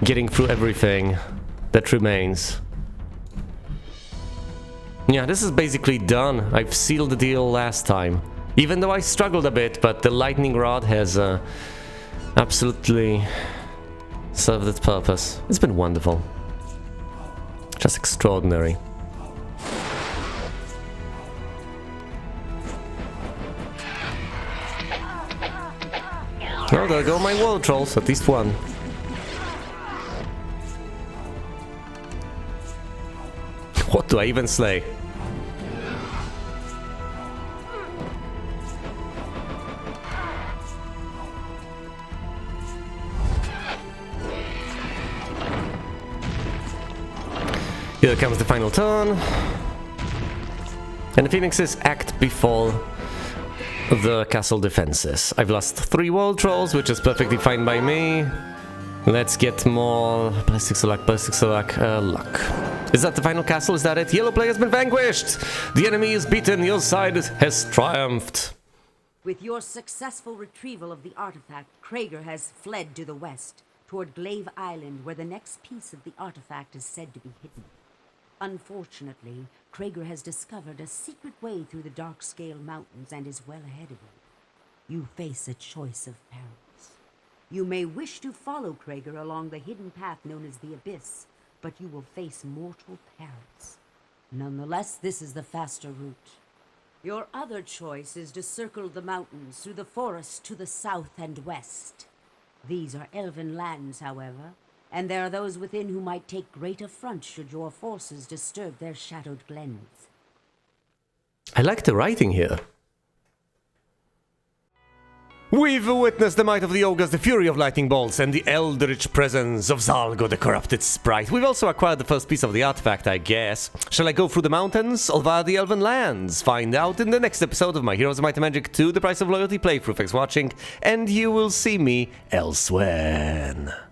Speaker 1: getting through everything that remains. Yeah, this is basically done. I've sealed the deal last time. Even though I struggled a bit, but the lightning rod has absolutely served its purpose. It's been wonderful. Just extraordinary. Oh, there go my wall trolls, at least one. What do I even slay? Here comes the final turn. And the phoenixes act before the castle defenses. I've lost 3 wall trolls, which is perfectly fine by me. Let's get more ballistic luck. Is that the final castle? Is that it? Yellow player has been vanquished! The enemy is beaten, your side has triumphed.
Speaker 2: With your successful retrieval of the artifact, Krager has fled to the west, toward Glaive Island, where the next piece of the artifact is said to be hidden. Unfortunately, Krager has discovered a secret way through the Darkscale Mountains and is well ahead of you. You face a choice of perils. You may wish to follow Krager along the hidden path known as the Abyss, but you will face mortal perils. Nonetheless, this is the faster route. Your other choice is to circle the mountains through the forest to the south and west. These are elven lands, however, and there are those within who might take great affront should your forces disturb their shadowed glens.
Speaker 1: I like the writing here. We've witnessed the might of the ogres, the fury of lightning bolts, and the eldritch presence of Zalgo, the corrupted sprite. We've also acquired the first piece of the artifact, I guess. Shall I go through the mountains or via the elven lands? Find out in the next episode of My Heroes of Might and Magic 2, The Price of Loyalty playthrough. Thanks for watching, and you will see me elsewhere.